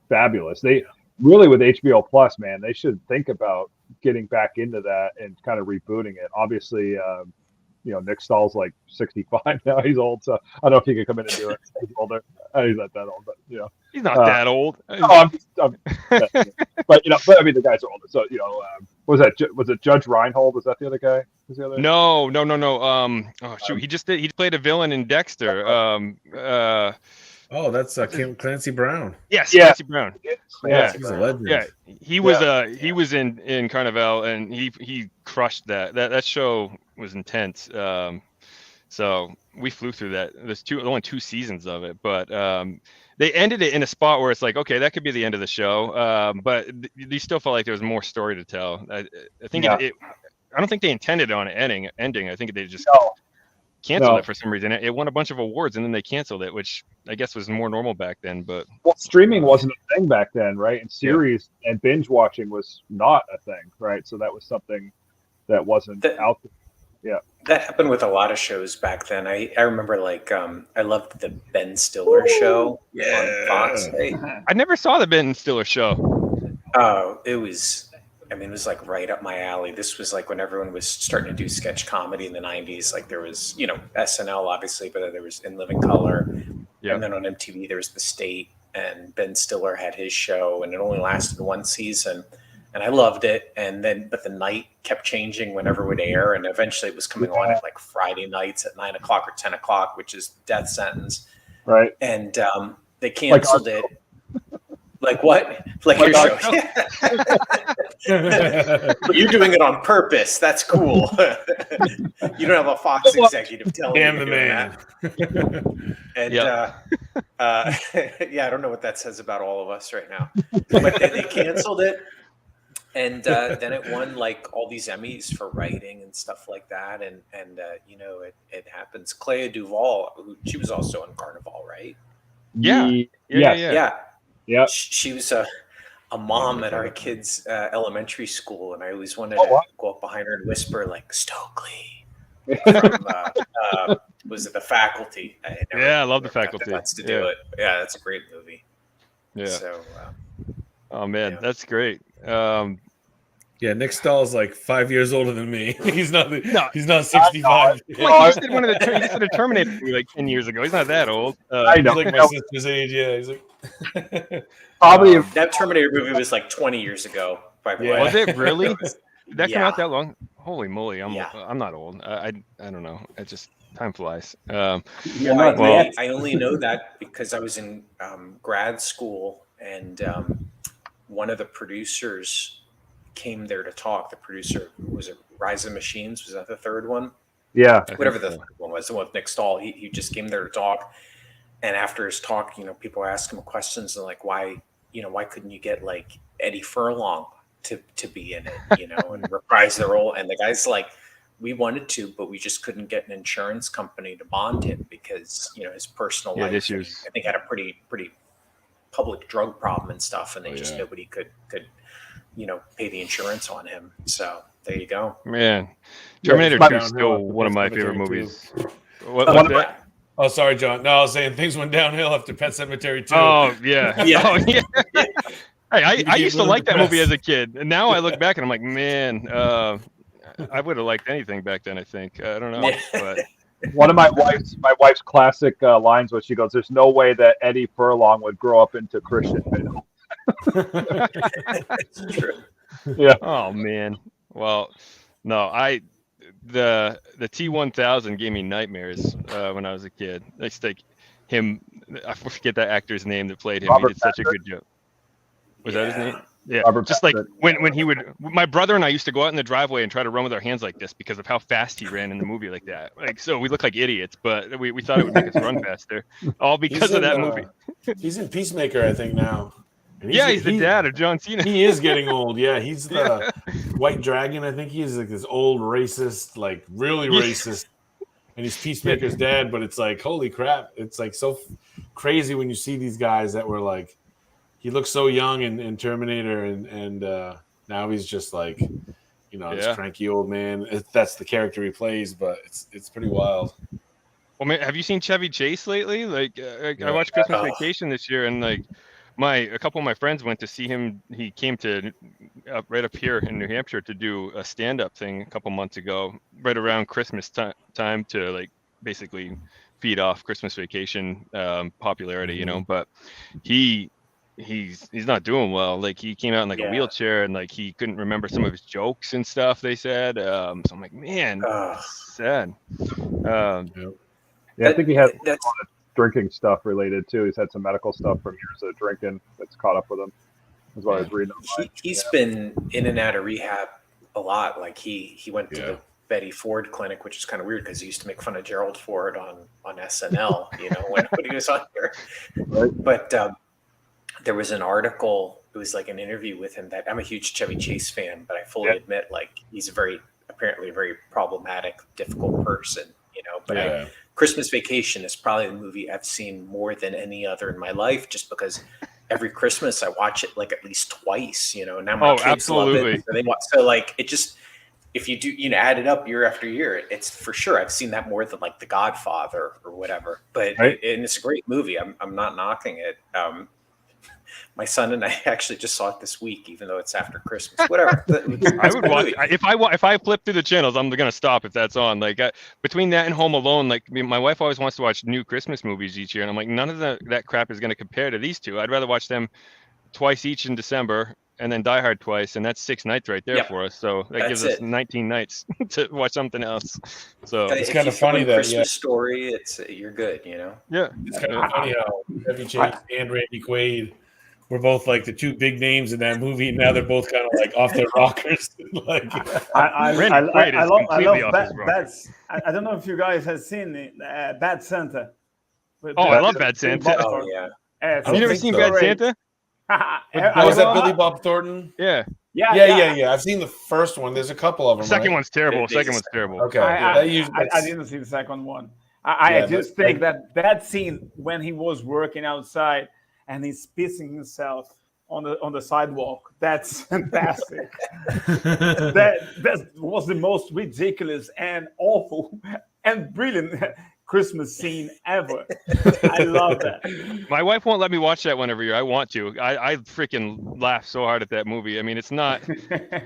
fabulous. They really, with HBO Plus, man, they should think about getting back into that and kind of rebooting it. Obviously, Nick Stahl's like 65 now; he's old, so I don't know if he could come in and do it. He's older. He's not that old, but he's not that old. No, but I mean, the guys are older. So was it Judge Reinhold? Was that the other guy? Was the other? No. Oh shoot, he played a villain in Dexter. Oh, that's Clancy Brown. Yes, Yeah. Clancy Brown. Yeah. He's a legend. Yeah, he was in Carnival, and he crushed that. That show was intense. So we flew through that. There's only 2 seasons of it, but they ended it in a spot where it's like, okay, that could be the end of the show. But you still felt like there was more story to tell. I think I don't think they intended on it ending. I think they just canceled it for some reason. It won a bunch of awards, and then they canceled it, which I guess was more normal back then. But streaming wasn't a thing back then, right? And series and binge watching was not a thing, right? So that was something that wasn't out there. Yeah, that happened with a lot of shows back then. I remember, like, I loved the Ben Stiller show on Fox. I never saw the Ben Stiller show. Oh, it was like right up my alley. This was like when everyone was starting to do sketch comedy in the 90s. Like, there was, SNL obviously, but there was In Living Color. Yeah. And then on MTV there was The State, and Ben Stiller had his show, and it only lasted 1 season. And I loved it. But the night kept changing whenever it would air. And eventually it was coming on at like Friday nights at 9 o'clock or 10 o'clock, which is death sentence. Right. And they canceled it. Like what? Like your show? You're doing it on purpose. That's cool. You don't have a Fox executive telling you to do that. And I don't know what that says about all of us right now. But they canceled it, and then it won like all these Emmys for writing and stuff like that. And it happens. Clea Duvall, she was also in Carnival, right? Yeah. Yeah, she was a mom at our kids' elementary school, and I always wanted to go up behind her and whisper, like, Stokely from was it The Faculty? I love The Faculty. That's to do it. Yeah, that's a great movie. Yeah. So, oh man, that's great. Nick Stahl's like 5 years older than me. He's not 65. He just did a Terminator movie like 10 years ago. He's not that old. I know. He's like my sister's age. Yeah, he's like probably that Terminator movie was like 20 years ago. By the way, was it really? Did that come out that long? Holy moly! I'm not old. I don't know. It just time flies. I only know that because I was in grad school, and one of the producers came there to talk. The producer, was it Rise of Machines? Was that the third one? Yeah. Whatever the third one was, the one with Nick Stahl. He just came there to talk. And after his talk, people asked him questions and like, why couldn't you get like Eddie Furlong to be in it, and reprise the role? And the guy's like, we wanted to, but we just couldn't get an insurance company to bond him because, his personal life, issues. I think, had a pretty public drug problem and stuff, and they nobody could pay the insurance on him. So there you go. Man, Terminator 2 is still one of my favorite movies. What's that? Oh, sorry, John. No, I was saying things went downhill after Pet Sematary 2. Oh, yeah. Oh, yeah. Hey, I used to like that movie as a kid, and now I look back and I'm like, man, I would have liked anything back then. I think I don't know, but one of my wife's classic lines was, she goes, "There's no way that Eddie Furlong would grow up into Christian Bale." It's true. Yeah. Oh man. Well, no, the T-1000 gave me nightmares when I was a kid. It's like him. I forget that actor's name that played him. Robert He did such a good job. Was that his name? Yeah. Robert Just Patrick. like when he would, my brother and I used to go out in the driveway and try to run with our hands like this because of how fast he ran in the movie like that. Like, so we look like idiots, but we thought it would make us run faster, all because of that movie. He's in Peacemaker, I think, now. And He's the dad of John Cena. He is getting old. Yeah, he's the White Dragon. I think he's like this old racist, like really racist. And he's Peacemaker's dad, but it's like, holy crap. It's like so crazy when you see these guys that were like, he looks so young in Terminator, and now he's just like, this cranky old man. That's the character he plays, but it's pretty wild. Well, man, have you seen Chevy Chase lately? Like, I watched Christmas Vacation this year, and like, a couple of my friends went to see him. He came to right up here in New Hampshire to do a stand-up thing a couple months ago, right around Christmas time to like basically feed off Christmas Vacation popularity, But he's not doing well. Like, he came out in like a wheelchair, and like he couldn't remember some of his jokes and stuff, they said. So I'm like, man, sad. I think he has a lot of drinking stuff related too. He's had some medical stuff from years of drinking that's caught up with him, as well as reading. He's been in and out of rehab a lot. Like he went to the Betty Ford clinic, which is kind of weird because he used to make fun of Gerald Ford on SNL, when he was on here. Right. But there was an article. It was like an interview with him. That I'm a huge Chevy Chase fan, but I fully admit, like, he's apparently a very problematic, difficult person. But Christmas Vacation is probably the movie I've seen more than any other in my life, just because every Christmas I watch it like at least twice. Now my kids love it. So like, it just, if you do, add it up year after year, it's for sure. I've seen that more than like The Godfather or whatever. But and it's a great movie. I'm not knocking it. My son and I actually just saw it this week, even though it's after Christmas. Whatever. I would watch if I flip through the channels. I'm gonna stop if that's on. Like, between that and Home Alone, like, my wife always wants to watch new Christmas movies each year, and I'm like, none of that crap is gonna compare to these two. I'd rather watch them twice each in December, and then Die Hard twice, and that's 6 nights right there for us. So that gives us 19 nights to watch something else. So it's kind of funny that Christmas Story. You're good. Yeah, it's kind of funny how Chevy Chase and Randy Quaid were both like the two big names in that movie, and now they're both kind of like off their rockers. Like, I love I don't know if you guys have seen Bad Santa. I love Bad Santa. Oh yeah. Have you never seen Bad Santa? Was that Billy Bob Thornton? Yeah. I've seen the first one. There's a couple of them. The second one's terrible. Okay. I didn't see the second one. I just think that scene when he was working outside and he's pissing himself on the sidewalk, that's fantastic. that was the most ridiculous and awful and brilliant Christmas scene ever. I love that. My wife won't let me watch that one every year. I want to. I freaking laugh so hard at that movie. I mean, it's not.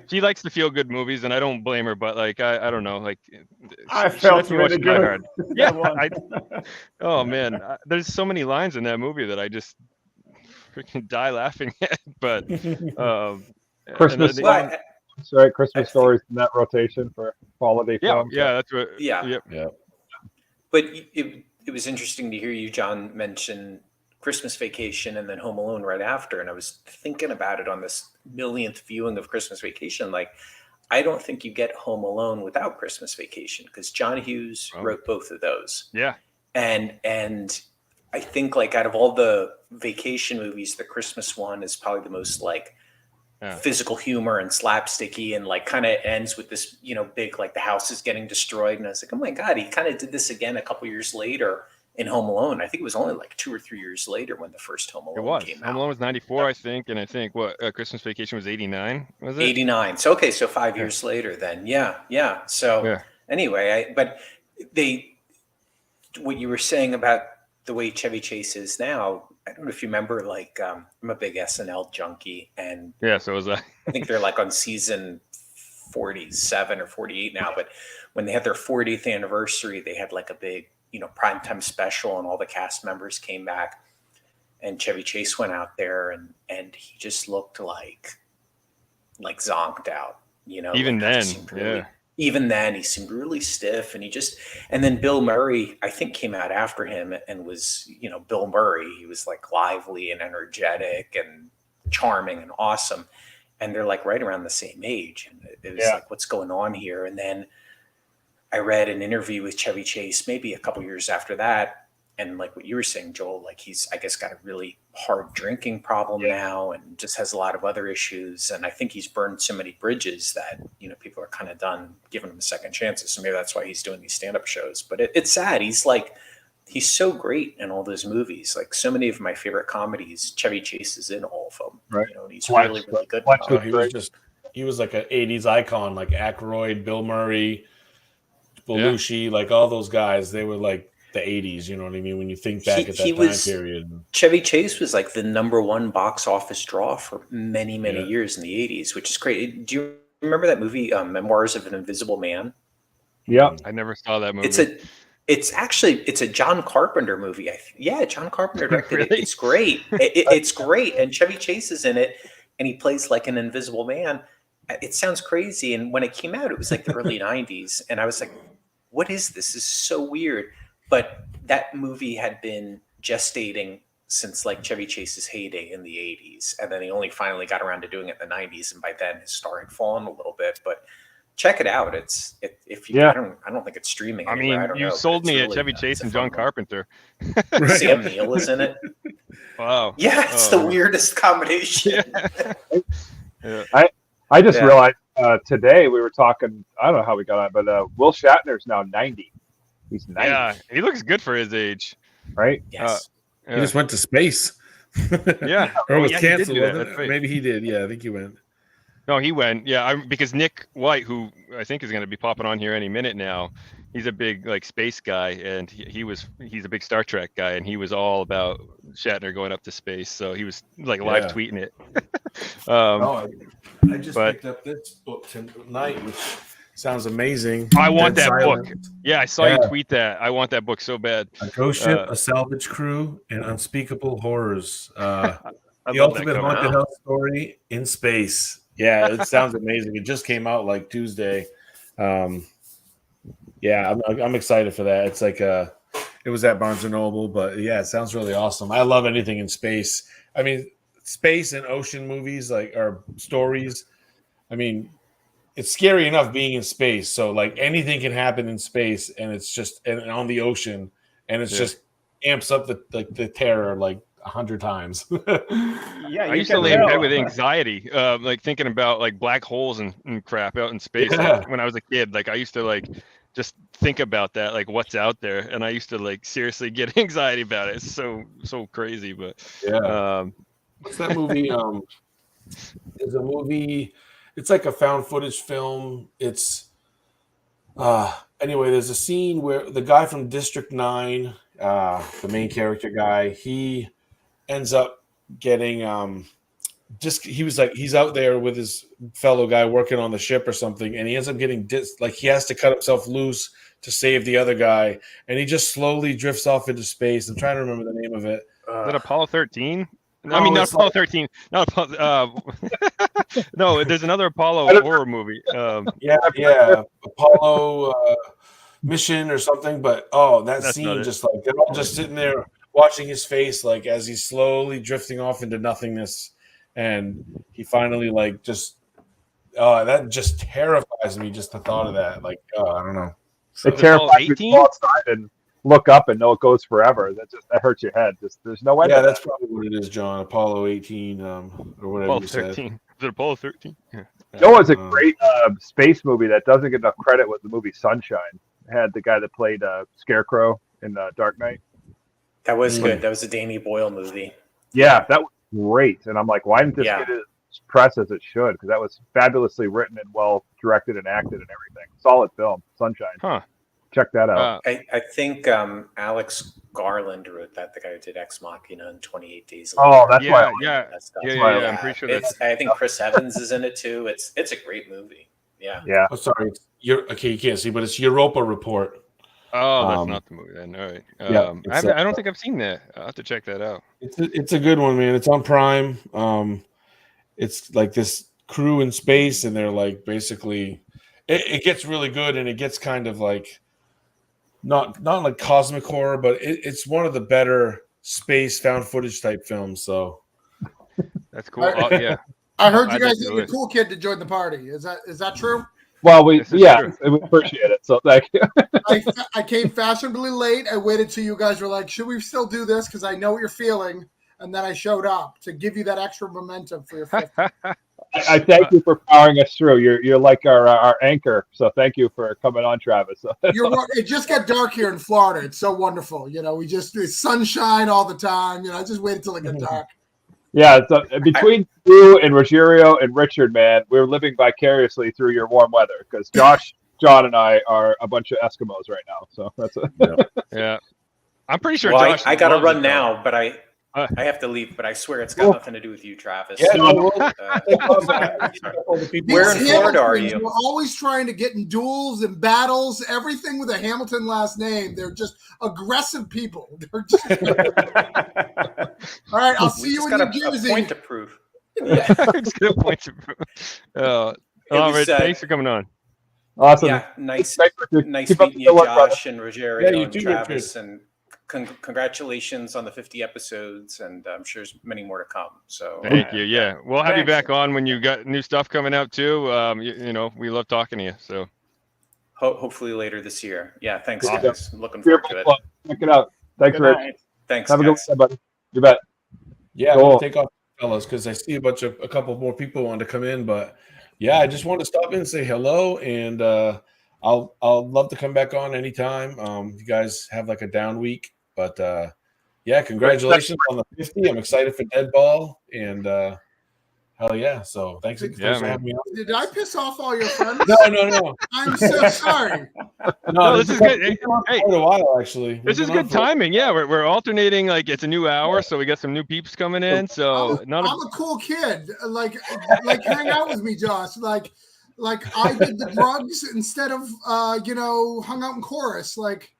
She likes to feel good movies, and I don't blame her. But like, I don't know. Like, I felt really good. Hard. Yeah. Oh man, there's so many lines in that movie that I just freaking die laughing at. But Christmas stories in that rotation for holiday films. Yeah, that's what. Yeah. But it was interesting to hear you, John, mention Christmas Vacation and then Home Alone right after. And I was thinking about it on this millionth viewing of Christmas Vacation. Like, I don't think you get Home Alone without Christmas Vacation, because John Hughes wrote both of those. Yeah. And I think, like, out of all the vacation movies, the Christmas one is probably the most like physical humor and slapsticky, and like kind of ends with this, big, like, the house is getting destroyed. And I was like, oh my God, he kind of did this again a couple years later in Home Alone. I think it was only like 2 or 3 years later when the first Home Alone came out. Home Alone was 94, I think, and I think Christmas Vacation was 89. Was it 89? So okay, so 5 years later then. Yeah. So anyway, but what you were saying about the way Chevy Chase is now, I don't know if you remember, like I'm a big SNL junkie, and so was I. I think they're like on season 47 or 48 now, but when they had their 40th anniversary, they had like a big, primetime special, and all the cast members came back, and Chevy Chase went out there, and he just looked like zonked out, Even then, even then he seemed really stiff, and then Bill Murray, I think, came out after him and was, Bill Murray, he was like lively and energetic and charming and awesome. And they're like right around the same age. And it was like, what's going on here? And then I read an interview with Chevy Chase maybe a couple years after that. And like what you were saying, Joel, like he's, I guess, got a really hard drinking problem now, and just has a lot of other issues. And I think he's burned so many bridges that, people are kind of done giving him a second chances. So maybe that's why he's doing these stand-up shows. But it's sad. He's so great in all those movies. Like so many of my favorite comedies, Chevy Chase is in all of them. Right. And he's really, really good. He was like an 80s icon, like Aykroyd, Bill Murray, Belushi, like all those guys. They were like the 80s, you know what I mean? When you think back at that time period. Chevy Chase was like the #1 box office draw for many, many years in the 80s, which is great. Do you remember that movie, Memoirs of an Invisible Man? Yeah. I never saw that movie. It's a John Carpenter movie. John Carpenter directed it. It's great. It's great. And Chevy Chase is in it, and he plays like an invisible man. It sounds crazy. And when it came out, it was like the early 90s. And I was like, what is this? This is so weird. But that movie had been gestating since like Chevy Chase's heyday in the 80s. And then he only finally got around to doing it in the 90s. And by then his star had fallen a little bit. But check it out. I don't think it's streaming anywhere. I mean, you sold me at Chevy Chase and John Carpenter. Sam Neill is in it. Wow. Yeah, it's the weirdest combination. I just realized today we were talking, I don't know how we got on, but Will Shatner's now 90. He's 90. Yeah, he looks good for his age. Right? Yes. He just went to space. Or was canceled, wasn't it? Maybe he did. Yeah, I think he went. No, he went. Yeah, because Nick White, who I think is going to be popping on here any minute now, he's a big like space guy, and he's a big Star Trek guy, and he was all about Shatner going up to space. So he was like live tweeting it. I just picked up this book tonight, which sounds amazing. I want that book. Yeah, I saw you tweet that. I want that book so bad. A ghost ship, a salvage crew, and unspeakable horrors. The ultimate haunted house story in space. Yeah, it sounds amazing. It just came out like Tuesday. I'm excited for that. It's like it was at Barnes and Noble, but yeah, it sounds really awesome. I love anything in space. I mean, space and ocean movies or stories. I mean, it's scary enough being in space. So like anything can happen in space, and it's just and on the ocean, and it's just amps up the terror like 100 times. I used to lay in bed with anxiety, like thinking about like black holes and crap out in space. Like, when I was a kid, like I used to like just think about that, like what's out there, and I used to like seriously get anxiety about it. It's so crazy, but what's that movie? There's a movie. It's like a found footage film. It's anyway. There's a scene where the guy from District 9, the main character guy, he ends up getting he's out there with his fellow guy working on the ship or something, and he ends up getting he has to cut himself loose to save the other guy, and he just slowly drifts off into space. I'm trying to remember the name of it. Is that Apollo 13? I mean, not Apollo 13. Not Apollo, no, there's another Apollo horror movie. Apollo mission or something. But that scene, just like they're all just sitting there watching his face, like as he's slowly drifting off into nothingness, and he finally like just that just terrifies me. Just the thought of that, like I don't know. It terrifies me to go outside and look up and know it goes forever. That hurts your head. There's no way. Yeah, that's probably what it is, John. Apollo 18 or whatever. Apollo you 13. said. Is it Apollo 13? Yeah. You know what's a great space movie that doesn't get enough credit was the movie Sunshine. It had the guy that played Scarecrow in Dark Knight. That was good. That was a Danny Boyle movie. Yeah, that was great. And I'm like, why didn't this get as press as it should? Because that was fabulously written and well directed and acted and everything. Solid film. Sunshine. Huh. Check that out. I think Alex Garland wrote that, the guy who did Ex Machina and 28 Days Later. Oh, that's why. Yeah. I'm pretty sure that's. I think Chris Evans is in it too. It's a great movie. Yeah. Yeah. Oh, sorry. Okay, you can't see, but it's Europa Report. Oh, that's not the movie then. All right. I don't think I've seen that. I'll have to check that out. It's a good one, man. It's on Prime. It's like this crew in space, and they're like basically, it gets really good, and it gets kind of like not like cosmic horror, but it's one of the better space found footage type films. So that's cool. Yeah. I heard you guys need a cool kid to join the party. Is that true? Well, we appreciate it. So thank you. I came fashionably late. I waited till you guys were like, should we still do this? Because I know what you're feeling. And then I showed up to give you that extra momentum for your 50th. I thank you for powering us through. You're like our anchor. So thank you for coming on, Travis. It just got dark here in Florida. It's so wonderful. It's sunshine all the time. I just waited till it got dark. Yeah, so between you and Ruggiero and Richard, man, we're living vicariously through your warm weather because Josh, John, and I are a bunch of Eskimos right now. So that's yeah. I'm pretty sure. Well, Josh I got to run now, but I have to leave. But I swear it's got nothing to do with you, Travis. Yeah, where in Florida are you? We're always trying to get in duels and battles. Everything with a Hamilton last name. They're just aggressive people. They're just... All right, I'll see you in New Jersey. A point to prove. It's got a point to prove. All right, thanks for coming on. Awesome. Yeah, nice meeting you, Josh and Ruggiero and Travis, and congratulations on the 50 episodes, and I'm sure there's many more to come. So thank you. Yeah, we'll have you back on when you got new stuff coming out too. We love talking to you. So hopefully later this year. Yeah, thanks guys. I'm looking forward to it. Check it out. Thanks, Rich. Thanks. Have a good one, buddy. You bet. Yeah, I'm gonna take off, fellas, because I see a couple more people want to come in, but yeah, I just want to stop in and say hello, and I'll love to come back on anytime. You guys have like a down week, but yeah, congratulations on the 50. I'm excited for Dead Ball, and hell yeah! So thanks for having me on. Did I piss off all your friends? No. I'm so sorry. No, this is good. Hey, quite a while actually. This is good timing. Yeah, we're alternating. Like it's a new hour, so we got some new peeps coming in. So I'm a cool kid. Like hang out with me, Josh. Like I did the drugs instead of hung out in chorus. Like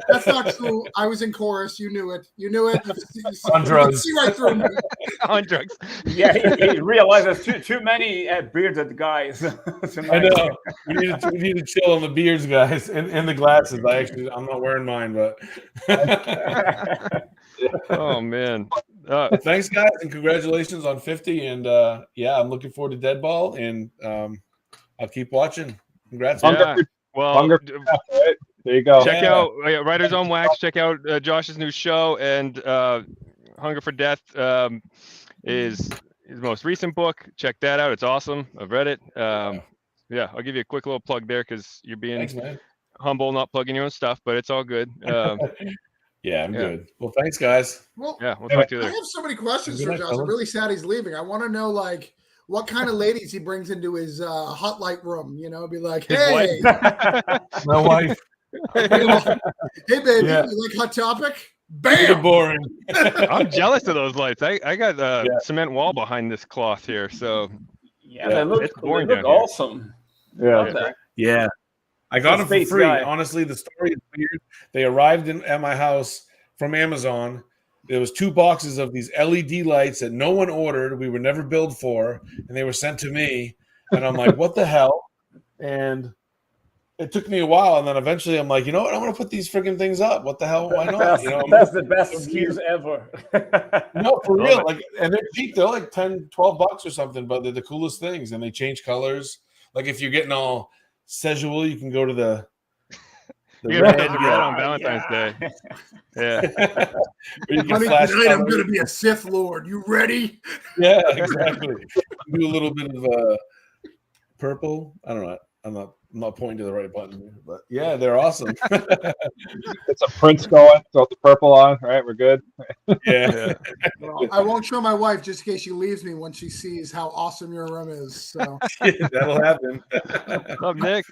that's not true. I was in chorus. You knew it. On drugs. See right through me. On drugs. Yeah, he realized there's too many bearded guys. I know. We need to chill on the beards, guys, and the glasses. I'm not wearing mine, but. Oh man! Thanks, guys, and congratulations on 50. And I'm looking forward to Dead Ball, and I'll keep watching. Congrats. Yeah. Well, there you go. Check out Writers on Wax. Check out Josh's new show, and Hunger for Death is his most recent book. Check that out. It's awesome. I've read it. I'll give you a quick little plug there because you're being humble, not plugging your own stuff, but it's all good. Yeah, I'm good. Well, thanks, guys. Well, we'll talk to you later. I have so many questions for Josh. I'm really sad he's leaving. I want to know, what kind of ladies he brings into his hot light room. Be like, hey, my wife. Hey, baby, you like Hot Topic? Bam! Boring. I'm jealous of those lights. I got a cement wall behind this cloth here, so they look awesome. Yeah. I got them for free. Honestly, the story is weird. They arrived at my house from Amazon. There was 2 boxes of these LED lights that no one ordered. We were never billed for, and they were sent to me. And I'm like, what the hell? And it took me a while, and then eventually I'm like, you know what? I'm going to put these freaking things up. What the hell? Why not? That's the best excuse ever. No, for real. And they're cheap. They're like $10, $12 or something, but they're the coolest things, and they change colors. Like if you're getting all sexual, you can go to the you're gonna get that on Valentine's Day. Yeah. Tonight I'm gonna be a Sith Lord. You ready? Yeah, exactly. Do a little bit of purple. I don't know. I'm I'm not pointing to the right button here, but yeah, they're awesome. It's a Prince going. Throw the purple on. Right, we're good. Yeah. Well, I won't show my wife just in case she leaves me when she sees how awesome your room is. So That'll happen. What's up, Nick?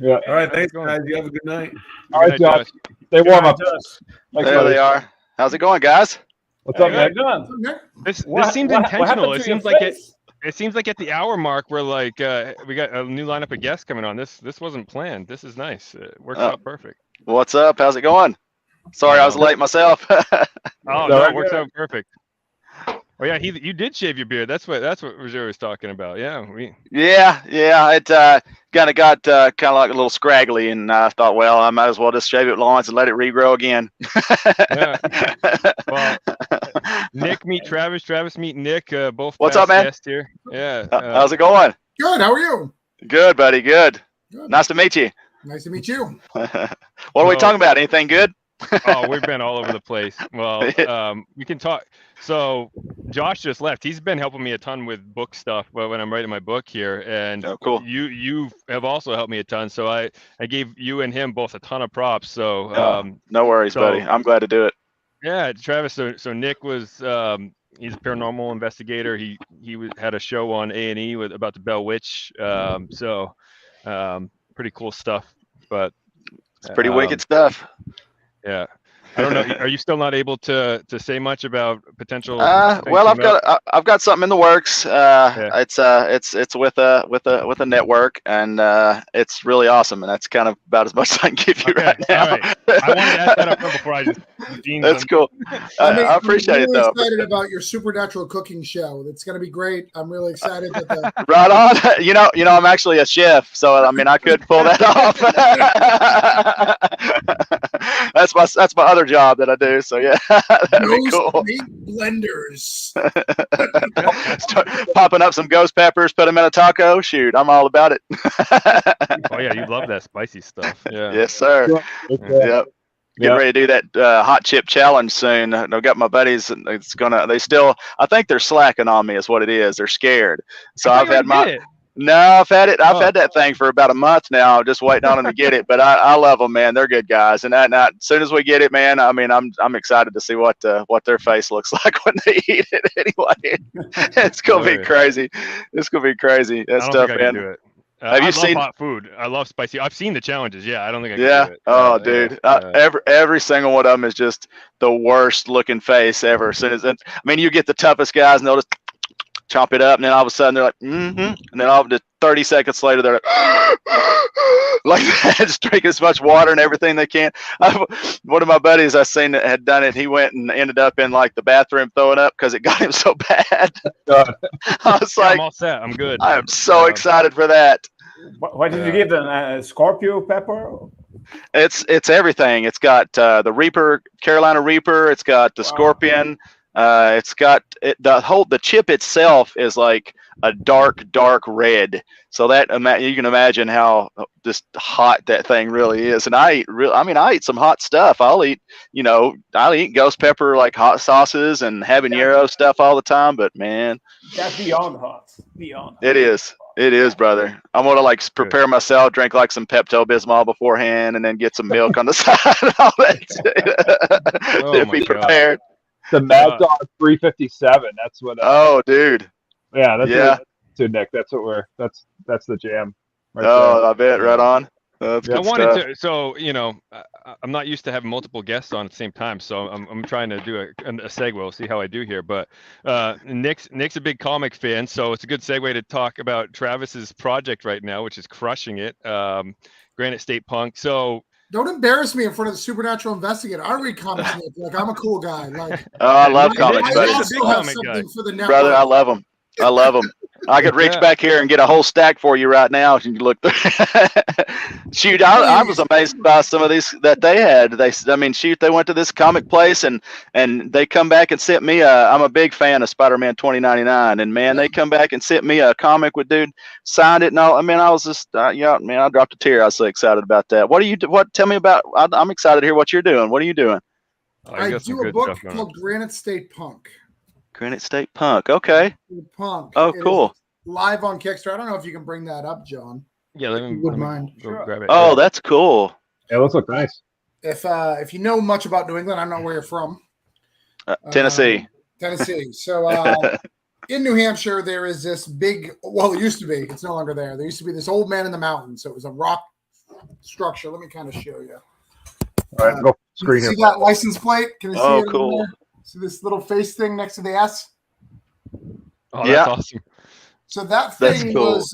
Yeah. All right, thanks, guys. You have a good night. All right, Josh. Stay warm up. Thanks, There buddy. they are. How's it going, guys? What's up, Hey, Nick? good. This What- seems what intentional. happened It to your seems like face? it seems like at the hour mark we're like we got a new lineup of guests coming on. This wasn't planned. This is nice. It works out perfect. What's up? How's it going? Sorry, I was late myself. Oh no, it works out perfect. Oh yeah, you did shave your beard. That's what Roger was talking about. Yeah, yeah. It kind of got kind of like a little scraggly, and I thought, well, I might as well just shave it once and let it regrow again. Yeah. Well, Nick meet Travis. Travis meet Nick. Both. What's past up, man? guests here. Yeah. How's it going? good. How are you? Good, buddy. Good. Good. Nice to meet you. Nice to meet you. What are we talking about? Anything good? Oh, we've been all over the place. Well, we can talk. So Josh just left. He's been helping me a ton with book stuff when I'm writing my book here, and Oh, cool. you have also helped me a ton. So I gave you and him both a ton of props. So No worries, buddy. I'm glad to do it. yeah, Travis. So Nick was he's a paranormal investigator. He had a show on A&E about the Bell Witch. Pretty cool stuff. But It's pretty wicked stuff. yeah. I don't know. Are you still not able to say much about potential? Well, I've got something in the works. It's with a network, and it's really awesome, and that's kind of about as much as I can give you right now. All right. I wanted to ask that up front before I just. That's cool. I appreciate I'm really it though. excited about your supernatural cooking show. It's going to be great. I'm really excited that the Right on. You know, I'm actually a chef, so I mean, I could pull that off. That's my other job that I do. So yeah, that'd be cool. meat blenders. Start popping up some ghost peppers, put them in a taco. Shoot, I'm all about it. Oh yeah, you love that spicy stuff. Yeah. Yes, sir. Yep. Get ready to do that hot chip challenge soon. I've got my buddies. I think they're slacking on me is what it is. They're scared. So I've had I've had that thing for about a month now, just waiting on them to get it. But I love them, man. They're good guys. And as soon as we get it, man, I mean, I'm excited to see what their face looks like when they eat it. Anyway, it's gonna be crazy. It's gonna be crazy. That stuff, man. Can do it. Have you seen hot food? I love spicy. I've seen the challenges. Yeah, I don't think I can do it. Oh, dude. Every single one of them is just the worst looking face ever. As soon as I mean, you get the toughest guys, and they'll just chop it up, and then all of a sudden they're like, and then all of 30 seconds later they're like that, just drinking as much water and everything they can. One of my buddies I seen that had done it, he went and ended up in like the bathroom throwing up because it got him so bad. I was like, I'm all set. I'm good. I am so excited for that. What did you give them? Scorpio pepper? It's everything. It's got the Reaper, Carolina Reaper. It's got the Scorpion. It's got the chip itself is like a dark red. So that you can imagine how just hot that thing really is. And I eat some hot stuff. I'll eat ghost pepper, like hot sauces and habanero stuff all the time. But man, that's beyond hot. Beyond. It is. It is, brother. I'm gonna like prepare myself, drink like some Pepto-Bismol beforehand, and then get some milk on the side and all that. Be prepared. The Mad Dog 357. That's what. Oh, dude. Yeah. To Nick. That's what that's the jam. Right there. I bet. Right on. That's good stuff. So I'm not used to having multiple guests on at the same time, so I'm trying to do a segue. We'll see how I do here. But Nick's a big comic fan, so it's a good segue to talk about Travis's project right now, which is crushing it. Granite State Punk. So don't embarrass me in front of the supernatural investigator. I read comics, Nick. Like I'm a cool guy. Like I love comics, buddy. Brother, I love them. I love them. I could reach back here and get a whole stack for you right now if you look through. Shoot, I was amazed by some of these that they had. They went to this comic place and they come back and sent me I'm a big fan of Spider-Man 2099, and man, they come back and sent me a comic with dude signed it and all. I mean, I was just I dropped a tear. I was so excited about that. Tell me about. I'm excited to hear what you're doing. What are you doing? I do a book called Granite State Punk. Granite State Punk. Okay. Punk. Oh, cool. Live on Kickstarter. I don't know if you can bring that up, John. Yeah, let me wouldn't mind. go Sure. grab it. Oh, Yeah. that's cool. Yeah, those look nice. If you know much about New England, I don't know where you're from. Tennessee. Tennessee. So in New Hampshire, there is this big. Well, it used to be. It's no longer there. There used to be this old man in the mountains. So it was a rock structure. Let me kind of show you. All right, go screen See here. that license plate? Can you see it? Cool. There? See this little face thing next to the S? Oh, Yeah. that's awesome. So that That's thing cool. was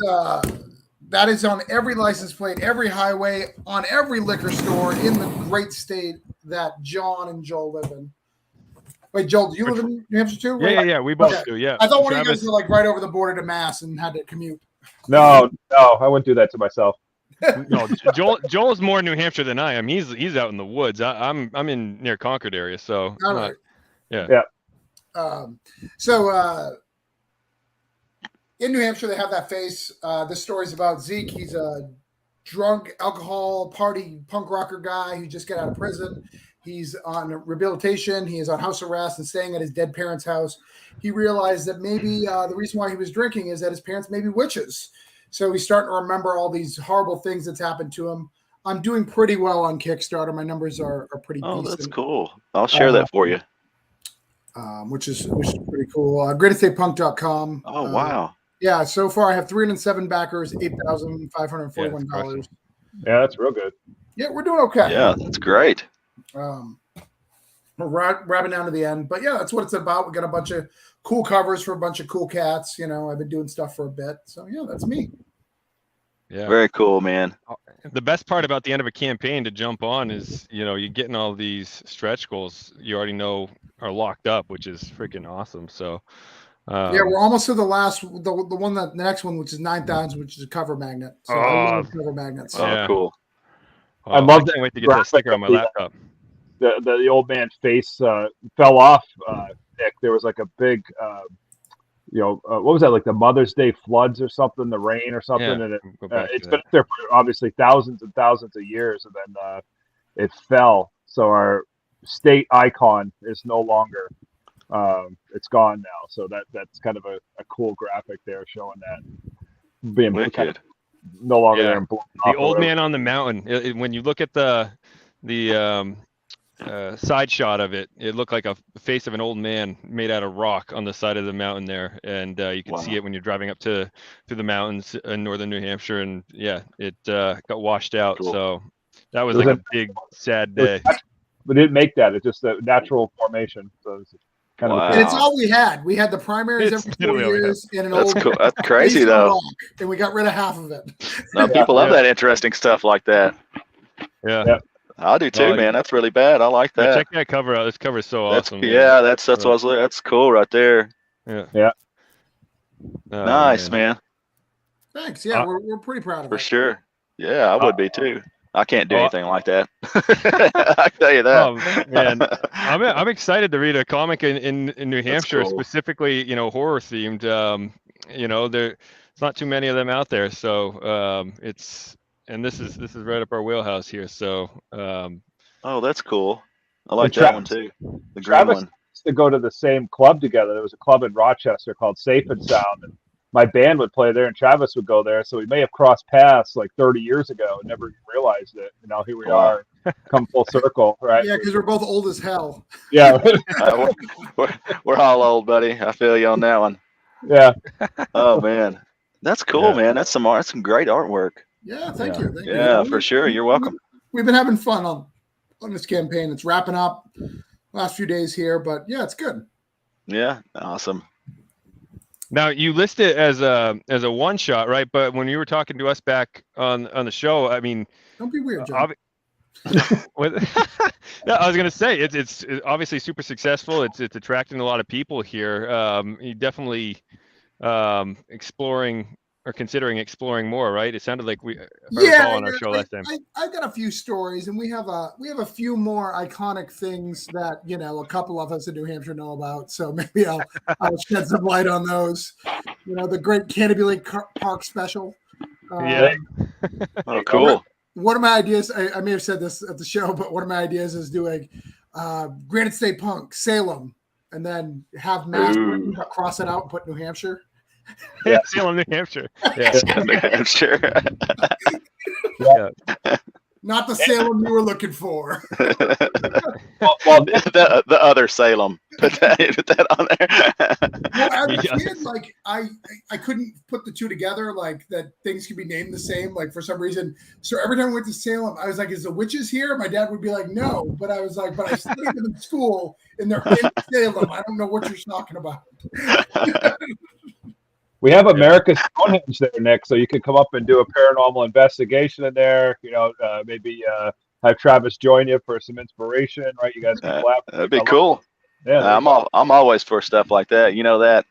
that is on every license plate, every highway, on every liquor store in the great state that John and Joel live in. Wait, Joel, do you live in New Hampshire too? Yeah. We both Okay. do. Yeah. I thought one of you Travis- guys were like right over the border to Mass and had to commute. No, I wouldn't do that to myself. No, Joel's more New Hampshire than I am. He's out in the woods. I'm in near Concord area. So All right. yeah. In New Hampshire, they have that face. This story's about Zeke. He's a drunk, alcohol, party, punk rocker guy who just got out of prison. He's on rehabilitation. He is on house arrest and staying at his dead parents' house. He realized that maybe the reason why he was drinking is that his parents may be witches. So he's starting to remember all these horrible things that's happened to him. I'm doing pretty well on Kickstarter. My numbers are pretty Oh, decent. that's cool. I'll share that for you. Which is pretty cool. GreatEstatePunk.com. Oh, wow. Yeah, so far I have 307 backers, $8,541. Yeah, that's real good. Yeah, we're doing okay. Yeah, that's great. We're wrapping down to the end, but yeah, that's what it's about. We got a bunch of cool covers for a bunch of cool cats. You know, I've been doing stuff for a bit, so yeah, that's me. Yeah. Very cool, man. The best part about the end of a campaign to jump on is, you're getting all these stretch goals you already know are locked up, which is freaking awesome. So yeah, we're almost to the last, the next one, which is 9,000, which is a cover magnet. So I love cover magnets. Oh, cool. I love can't wait to get that sticker on my laptop. The old man's face fell off. Nick, there was like a big, what was that? Like the Mother's Day floods or something, the rain or something, and it's been there for obviously thousands and thousands of years, and then it fell. So our state icon is no longer. It's gone now. So that's kind of a cool graphic there showing that being kind of no longer there. And the old man on the mountain. When you look at the side shot of it, it looked like a face of an old man made out of rock on the side of the mountain there, and you can see it when you're driving up through the mountains in northern New Hampshire, and it got washed out. Cool. So that was like a big sad day. We didn't make that. It's just a natural formation. So it's kind of and it's all we had. We had the primaries every 4 years in an That's old. cool. That's crazy though. Rock, and we got rid of half of it. No, people love that interesting stuff like that. Yeah. I do too, man. That's really bad. I like that. Check that cover out. This cover is so awesome. Yeah, that's what I was. That's cool right there. Yeah. Nice, man. Thanks. Yeah, we're pretty proud of it. For sure. Yeah, I would be too. I can't do anything like that. I can tell you that. Oh man, I'm excited to read a comic in New Hampshire, specifically, horror themed. There's not too many of them out there, so this is right up our wheelhouse here. So oh, that's cool. I like that one too. The green Travis one. used to go to the same club together. There was a club in Rochester called Safe and Sound, and my band would play there, and Travis would go there. So we may have crossed paths like 30 years ago and never realized it. And now here we are, come full circle, right? Yeah, because we're both old as hell. Yeah, we're all old, buddy. I feel you on that one. Yeah. Oh man, that's cool, man. That's some great artwork. Yeah, thank you. Yeah, for sure. You're welcome. We've been having fun on this campaign. It's wrapping up last few days here, but yeah, it's good. Yeah, awesome. Now you list it as a one shot, right? But when you were talking to us back on the show, I mean, don't be weird, John. No, I was gonna say it's obviously super successful. It's attracting a lot of people here. You definitely exploring or considering exploring more, right? It sounded like we on our show last time. I've got a few stories, and we have a few more iconic things that a couple of us in New Hampshire know about. So maybe I'll shed some light on those. The Great Canopy Lake Park Special. Yeah. Oh, cool. One of my ideas, I may have said this at the show, but one of my ideas is doing Granite State Punk, Salem, and then have Mass cross it out and put New Hampshire. Yeah, Salem, New Hampshire. Yeah. New Hampshire. Yeah. Not the Salem you were looking for. Well, the other Salem. Put that on there. Well, as a Yes. kid, like I couldn't put the two together, like that things could be named the same, like for some reason. So every time I went to Salem, I was like, "Is the witches here?" My dad would be like, "No," but I was like, "But I studied them in school, and they're in Salem. I don't know what you're talking about." We have America's Stonehenge there, Nick, so you can come up and do a paranormal investigation in there. You know, maybe have Travis join you for some inspiration, right? You guys can collab. That'd be cool. Yeah, I'm always for stuff like that. You know that.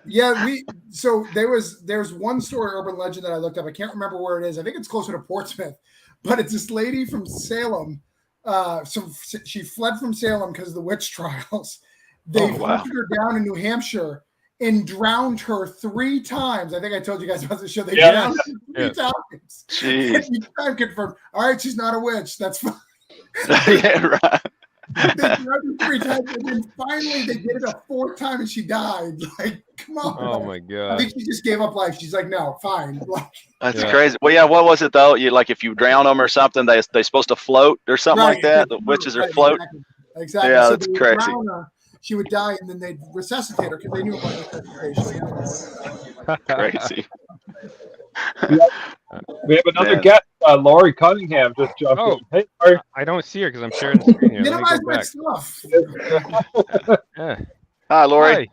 Yeah. So there's one story, urban legend, that I looked up. I can't remember where it is. I think it's closer to Portsmouth, but it's this lady from Salem. So she fled from Salem because of the witch trials. They hunted her down in New Hampshire and drowned her 3 times. I think I told you guys about the show. They drowned her 3 times. Jeez. Each time confirmed. All right, she's not a witch. That's fine. Yeah, right. They drowned her 3 times, and then finally they did it a 4th time, and she died. Like, come on. Oh my I god. think she just gave up life. She's like, no, fine. Like, That's crazy. Well, yeah. What was it though? You like if you drown them or something, they're supposed to float or something like that. The witches are float. Exactly. Yeah, So that's they would crazy. drown her, she would die, and then they'd resuscitate her because they knew about resuscitation. Crazy. we have another Man. guest, Lori Cunningham, just jumped in. Hey, Lori. I don't see her because I'm sharing the screen here. Let me Minimize go my back. stuff. Yeah. Hi, Lori.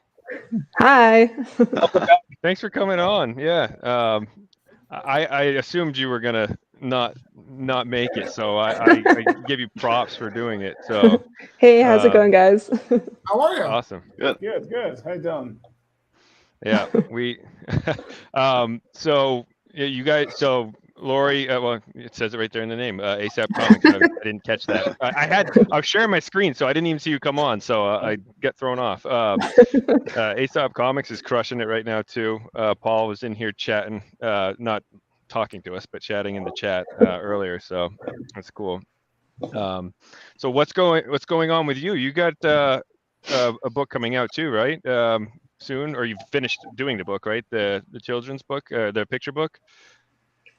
Hi. Hi. Thanks for coming on. Yeah. I assumed you were gonna not make it, so I give you props for doing it. So Hey, how's it going, guys? How are you? awesome. Good. How you doing? Yeah, we so yeah, you guys, so Lori, well, it says it right there in the name, ASAP Comics. I didn't catch that. I was sharing my screen, so I didn't even see you come on, so I got thrown off. ASAP Comics is crushing it right now too. Paul was in here chatting, not talking to us, but chatting in the chat earlier, so that's cool. So what's going on with you? You got a book coming out too, right? Soon, or you've finished doing the book, right? The children's book, the picture book.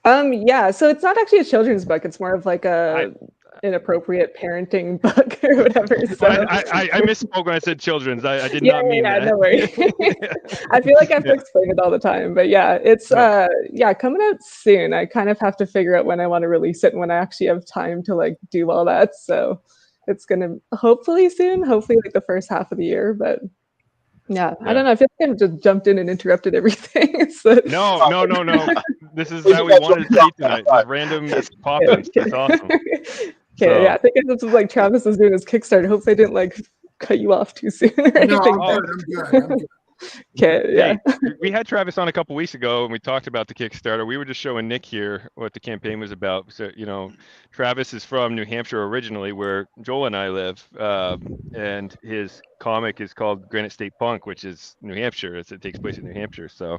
Yeah, so it's not actually a children's book. It's more of like a inappropriate parenting book or whatever. So I misspoke when I said children's. I did not mean that. No worries. I feel like I have to explain it all the time, but yeah, it's coming out soon. I kind of have to figure out when I want to release it and when I actually have time to like do all that. So it's gonna hopefully soon, hopefully like the first half of the year, but. Yeah, I don't know. I feel like I just jumped in and interrupted everything. So. No. This is how we wanted to see tonight. Just random pop-ins. That's awesome. Okay, yeah, I think this was like Travis was doing his Kickstarter. Hopefully I didn't like cut you off too soon or anything. No, I'm good. Okay, yeah. Hey, we had Travis on a couple weeks ago and we talked about the Kickstarter. We were just showing Nick here what the campaign was about. So, Travis is from New Hampshire originally, where Joel and I live. And his comic is called Granite State Punk, which is New Hampshire. It takes place in New Hampshire. So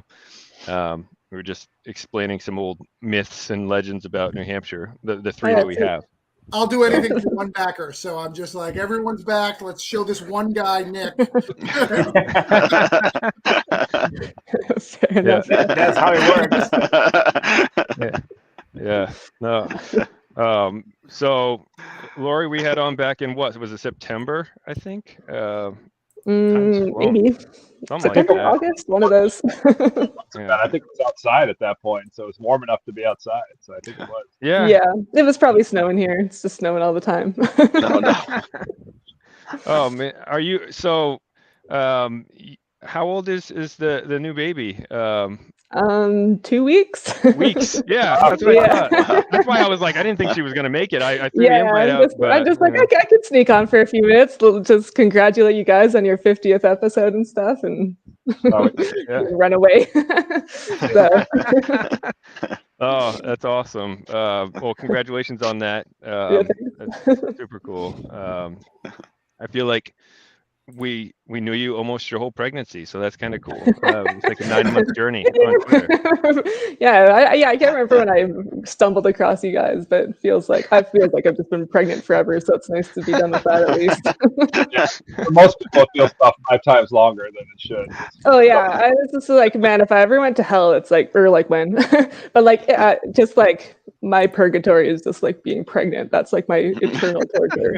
we were just explaining some old myths and legends about New Hampshire, the 3 that we have. I'll do anything for one backer. So I'm just like, everyone's back. Let's show this one guy, Nick. Fair enough. That's how it works. Yeah. No. So Lori, we had on back in was it September, I think? Maybe. Something September, like that. August, one of those. Yeah. I think it was outside at that point, so it's warm enough to be outside. So I think it was. Yeah. Yeah, it was probably snowing here. It's just snowing all the time. No. Oh man, are you so? How old is the new baby? 2 weeks. Weeks. Yeah, that's what I thought. That's why I was like, I didn't think she was gonna make it. I threw the invite out. I'm just like, I could sneak on for a few minutes, just congratulate you guys on your 50th episode and stuff, and run away. So. Oh, that's awesome. Well, congratulations on that. That's super cool. I feel like we knew you almost your whole pregnancy, so that's kind of cool. It's like a 9-month journey on Twitter. I can't remember when I stumbled across you guys, but it feels like I've just been pregnant forever, so it's nice to be done with that at least. Yeah, for most people, it feels about 5 times longer than it should. Oh yeah, I was just like, man, if I ever went to hell, it's like, or like when, but like, just like my purgatory is just like being pregnant. That's like my eternal torture.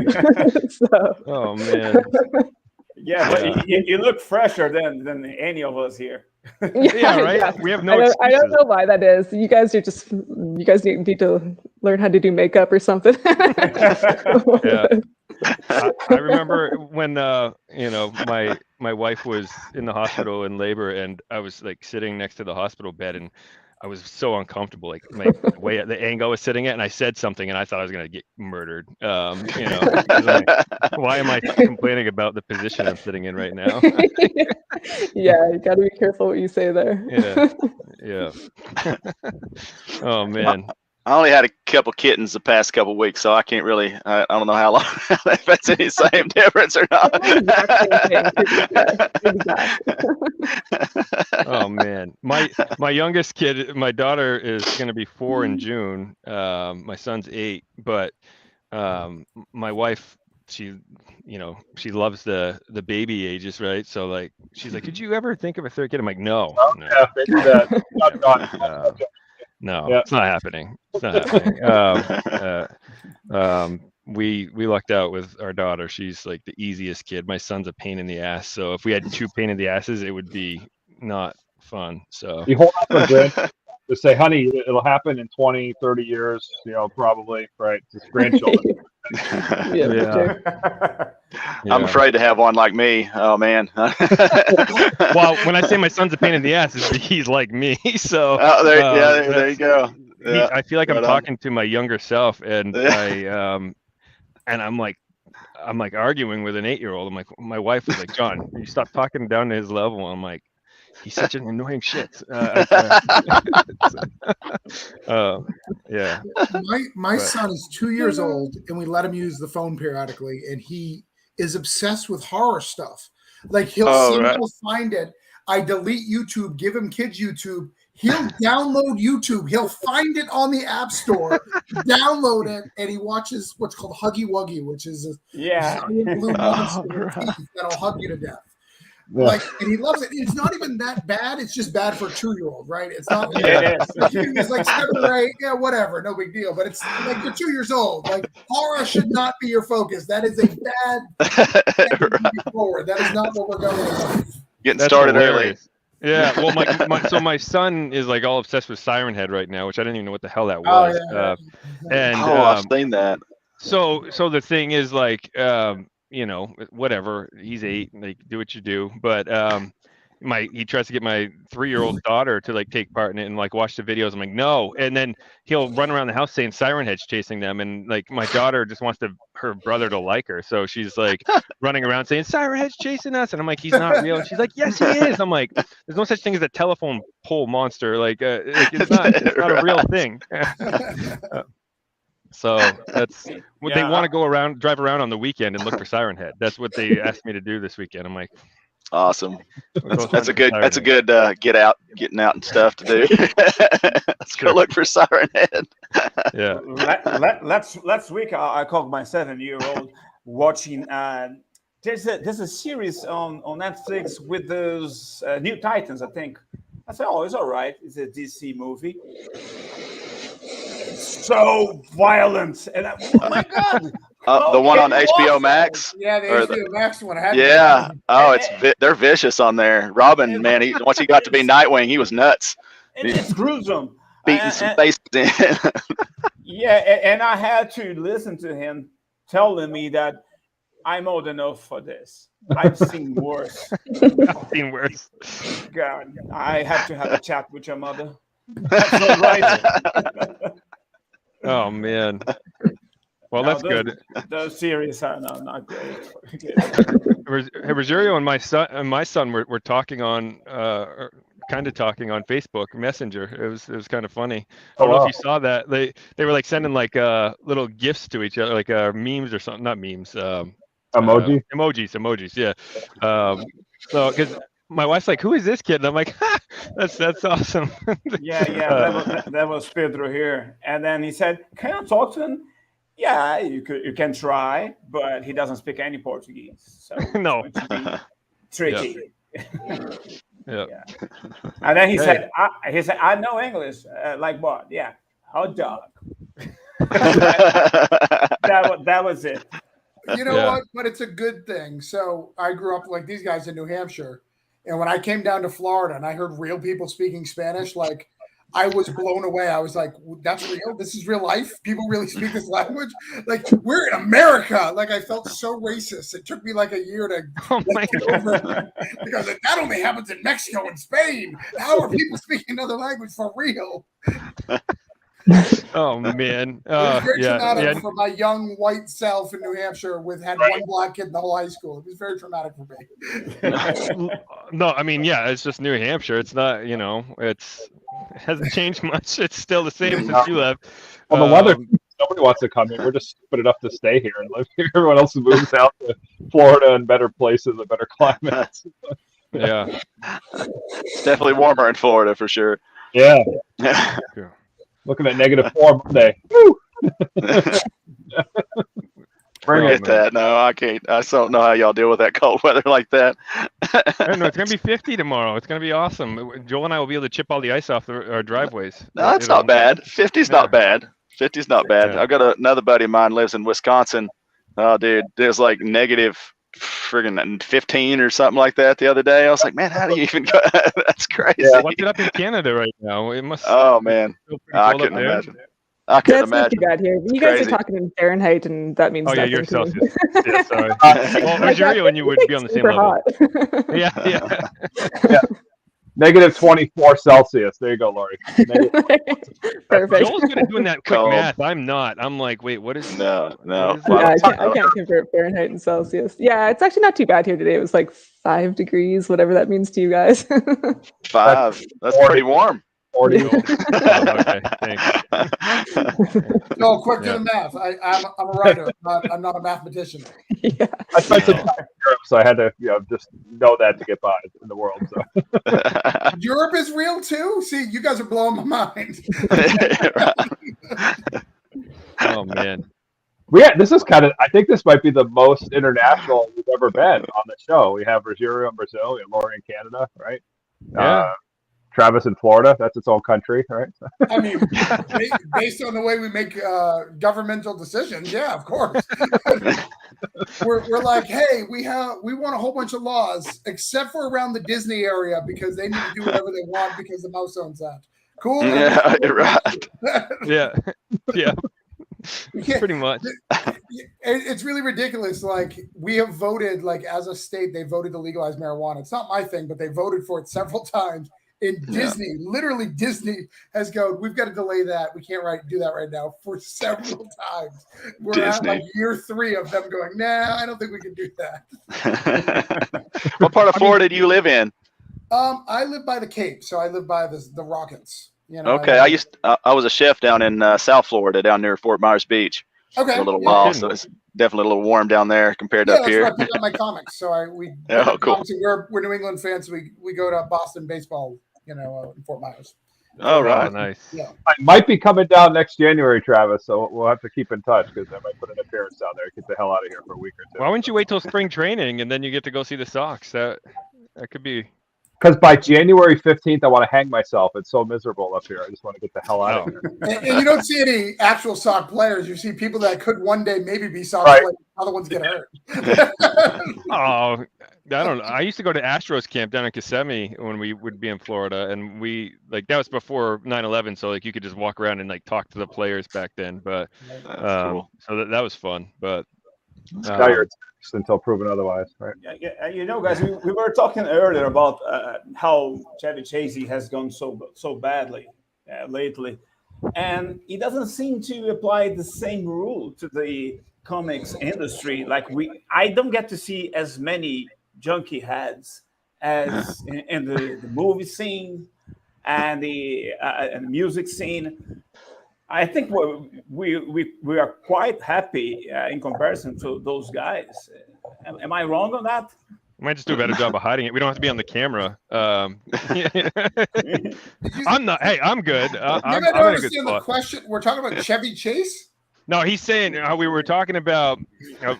So. Oh man. Yeah, but you look fresher than any of us here. Yeah, right. Yeah. We have no excuses. I don't know why that is. You guys need to learn how to do makeup or something. Yeah. I remember when my wife was in the hospital in labor, and I was like sitting next to the hospital bed, and I was so uncomfortable, like the way the angle I was sitting at, and I said something, and I thought I was gonna get murdered. Like, why am I complaining about the position I'm sitting in right now? Yeah, you got to be careful what you say there. Yeah. Oh man. I only had a couple kittens the past couple weeks, so I can't really. I don't know how long if that's any same difference or not. Oh man, my youngest kid, my daughter is going to be 4 in June. My son's 8, but my wife, she loves the baby ages, right? So like, she's like, "Did you ever think of a 3rd kid?" I'm like, "No." Yeah, maybe that. No, Yeah. It's not happening. It's not happening. We lucked out with our daughter. She's like the easiest kid. My son's a pain in the ass. So if we had 2 pain in the asses, it would be not fun. So You hold on to a to say, honey, it'll happen in 20, 30 years, probably, right? It's grandchildren. Yeah. I'm afraid to have one like me. Oh man. Well, when I say my son's a pain in the ass, he's like me. So there you go. Yeah. I feel like I'm talking to my younger self, and I'm like arguing with an 8-year-old. I'm like, my wife was like, "John, you stop talking down to his level." I'm like, he's such an annoying shit. Yeah. My son is 2 years old, and we let him use the phone periodically, and he is obsessed with horror stuff. Like he'll find it. I delete YouTube, give him kids YouTube. He'll download YouTube. He'll find it on the App Store, download it, and he watches what's called Huggy Wuggy, which is a giant blue monster with teeth that'll hug you to death. Yeah. Like, and he loves it. It's not even that bad. It's just bad for a 2-year-old, right? It's not. It's like 7 or 8. Yeah, whatever, no big deal. But it's like you're 2 years old. Like horror should not be your focus. That is a bad moving forward. That is not what we're going with. Getting started early. Yeah, well, my son is like all obsessed with Siren Head right now, which I didn't even know what the hell that was. I've seen that. So the thing is like, whatever. He's 8, like do what you do. But he tries to get my 3-year-old daughter to like take part in it and like watch the videos. I'm like, no. And then he'll run around the house saying Siren Head's chasing them, and like my daughter just wants her brother to like her, so she's like running around saying Siren Head's chasing us, and I'm like, he's not real. And she's like, yes, he is. I'm like, there's no such thing as a telephone pole monster. Like it's not a real thing. So that's what they want to drive around on the weekend and look for Siren Head. That's what they asked me to do this weekend. I'm like, awesome. That's a good getting out and stuff to do. Let's go look for Siren Head. Yeah. Last week I caught my 7-year-old watching. There's a series on Netflix with those New Titans, I think. I said, oh, it's all right. It's a DC movie. So violent, and oh my god! The one on HBO Max. Yeah, the HBO Max one. They're vicious on there. Robin, man, once he got to be Nightwing, he was nuts. It's gruesome. Beating some faces in. Yeah, and I had to listen to him telling me that I'm old enough for this. I've seen worse. I've seen worse. God, I have to have a chat with your mother. That's not right. Oh man. Well, that's good. Those series are not great. Rogerio and my son were talking on kind of talking on Facebook Messenger. It was kind of funny. I don't know if you saw that. They were like sending like little gifts to each other, like memes or something. Not memes. emojis. Yeah. So because my wife's like, "Who is this kid?" And I'm like, ha, "That's awesome." That was Pedro here, and then he said, "Can I talk to him?" Yeah, you can try, but he doesn't speak any Portuguese, so no, it's going to be tricky. Yeah. And then he said, "I know English, like what? Yeah, hot dog." that was it. You know what? But it's a good thing. So I grew up like these guys in New Hampshire, and when I came down to Florida and I heard real people speaking Spanish, like I was blown away. I was like, "That's real. This is real life. People really speak this language. Like we're in America." Like I felt so racist. It took me like a year to get over because that only happens in Mexico and Spain. How are people speaking another language for real? Oh man, it was very traumatic for my young white self in New Hampshire had one black kid in the whole high school. It was very traumatic for me. No, I mean, it's just New Hampshire. It's not, it hasn't changed much. It's still the same since you left. Well, the weather, nobody wants to come here. We're just stupid enough to stay here and live here. Everyone else moves out to Florida and better places and better climates. Yeah. It's definitely warmer in Florida for sure. Yeah. Looking at -4 Monday. Woo! Bring it. That. No, I can't. I don't know how y'all deal with that cold weather like that. I don't know. It's going to be 50 tomorrow. It's going to be awesome. Joel and I will be able to chip all the ice off our driveways. No, that's not bad. 50's not bad. 50's not bad. I've got another buddy of mine lives in Wisconsin. Oh, dude, there's like negative friggin' 15 or something like that the other day. I was like, man, how do you even go? That's crazy. Yeah, what's it up in Canada right now? It must. Oh man, I couldn't imagine. I couldn't That's imagine. not too bad here. You guys are talking in Fahrenheit, and that means nothing. You're to me. Celsius. Yeah, sorry. Well, Rogerio and you would be on the same level. Yeah. -24 Celsius. There you go, Laurie. Perfect. Joel's good at doing that quick math. I'm not. I'm like, wait, what is? No. I can't convert Fahrenheit and Celsius. Yeah, it's actually not too bad here today. It was like 5 degrees, whatever that means to you guys. 5. That's pretty warm. 40. Okay, thanks. No, quick to the math. I'm a writer. I'm not a mathematician. Yeah. I spent some time in Europe, so I had to just know that to get by in the world. So Europe is real too? See, you guys are blowing my mind. Oh man. This is I think this might be the most international we've ever been on the show. We have Rogerio in Brazil, we have Laurie in Canada, right? Yeah. Travis in Florida, that's its own country, right? I mean, based on the way we make governmental decisions, yeah, of course. we're like, hey, we want a whole bunch of laws, except for around the Disney area because they need to do whatever they want because the mouse owns that. Cool. Yeah, you're right. Yeah. Pretty much. It's really ridiculous. Like we have voted, like as a state, they voted to legalize marijuana. It's not my thing, but they voted for it several times. In Disney, literally Disney has gone, we've got to delay that. We can't do that right now for several times. We're at like year 3 of them going, nah, I don't think we can do that. What part of Florida do you live in? I live by the Cape, so I live by the Rockets. Okay, I was a chef down in South Florida, down near Fort Myers Beach. Okay. For a little while, so it's definitely a little warm down there compared to up here. Yeah, that's where I pick up my comics. So cool. We're New England fans. So we go to Boston baseball, in Fort Myers. Oh, right. Nice. Yeah. I might be coming down next January, Travis, so we'll have to keep in touch because I might put an appearance down there. Get the hell out of here for a week or two. Why wouldn't you wait till spring training and then you get to go see the Sox? That could be. Because by January 15th, I want to hang myself. It's so miserable up here. I just want to get the hell out of here. And you don't see any actual sock players. You see people that could one day maybe be sock players. Other ones get hurt. Oh, I don't know. I used to go to Astros camp down in Kissimmee when we would be in Florida, and that was before 9/11, so you could just walk around and talk to the players back then. But cool. So that was fun. But now you're until proven otherwise, right? Yeah, guys, we were talking earlier about how Chevy Chase has gone so badly lately, and he doesn't seem to apply the same rule to the comics industry. I don't get to see as many junkie heads as in the movie scene and the music scene. I think we are quite happy in comparison to those guys. Am I wrong on that? We might just do a better job of hiding it. We don't have to be on the camera. I'm not. Hey, I'm good. You I'm don't in a good understand the spot. question. We're talking about Chevy Chase. No, he's saying we were talking about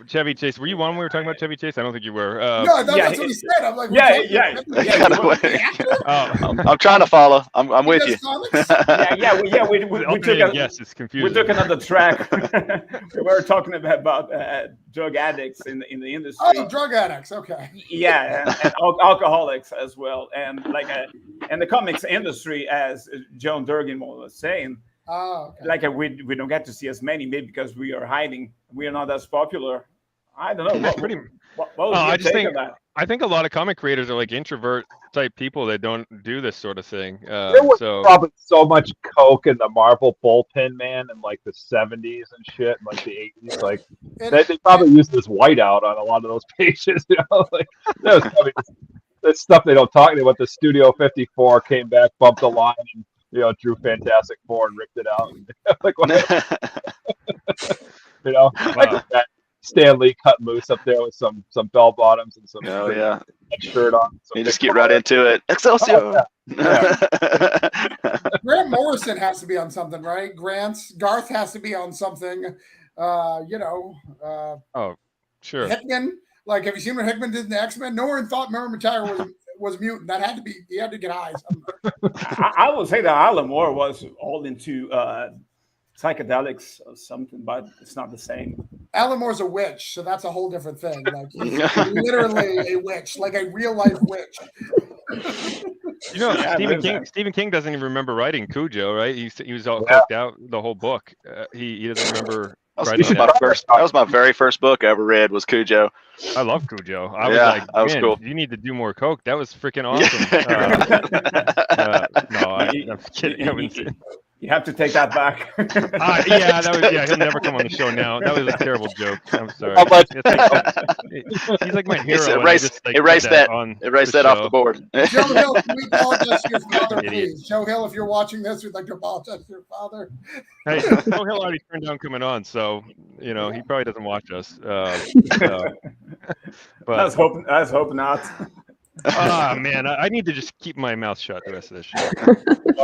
Chevy Chase. Were you on when we were talking about Chevy Chase? I don't think you were. No, I thought that's what he said. I'm like, I'm trying to follow. I'm with you. We took yes, it's confusing. We took another track. We were talking about drug addicts in the industry. Oh, drug addicts. Okay. Yeah, and alcoholics as well, and and the comics industry, as John Durgan was saying. Oh, okay. Like we don't get to see as many, maybe because we are hiding. We are not as popular. I don't know. I think a lot of comic creators are like introvert type people that don't do this sort of thing. There was probably so much coke in the Marvel bullpen, man, in like the 70s and shit, and like the 80s. Like they probably used this whiteout on a lot of those pages. You know, like that was probably that's stuff they don't talk about. The Studio 54 came back, bumped the line, and drew Fantastic Four and ripped it out. Like, I just got Stan Lee cut loose up there with some bell bottoms and some shirt on. You just get right into it. Excelsior. Oh, yeah. Grant Morrison has to be on something, right? Garth has to be on something. Oh, sure. Hickman. Like, have you seen what Hickman did in the X-Men? No one thought Mary McTaggart was mutant. That had to be. He had to get high. I would say that Alan Moore was all into psychedelics or something, but it's not the same. Alan Moore's a witch, so that's a whole different thing. Like, he's literally a witch, like a real life witch. Stephen King doesn't even remember writing Cujo, right? He was all coked out the whole book. He doesn't remember. That was my very first book I ever read was Cujo. I love Cujo. I was like, that was cool. You need to do more coke. That was freaking awesome. I'm kidding. You have to take that back. He'll never come on the show now. That was a terrible joke. I'm sorry. He's like my hero. Erase that off the board. Joe Hill, can we apologize to your father, please? Joe Hill, if you're watching this, we'd like to apologize to your father. Hey, Joe Hill already turned down coming on, so he probably doesn't watch us. But I was hoping not. Oh man, I need to just keep my mouth shut the rest of this show.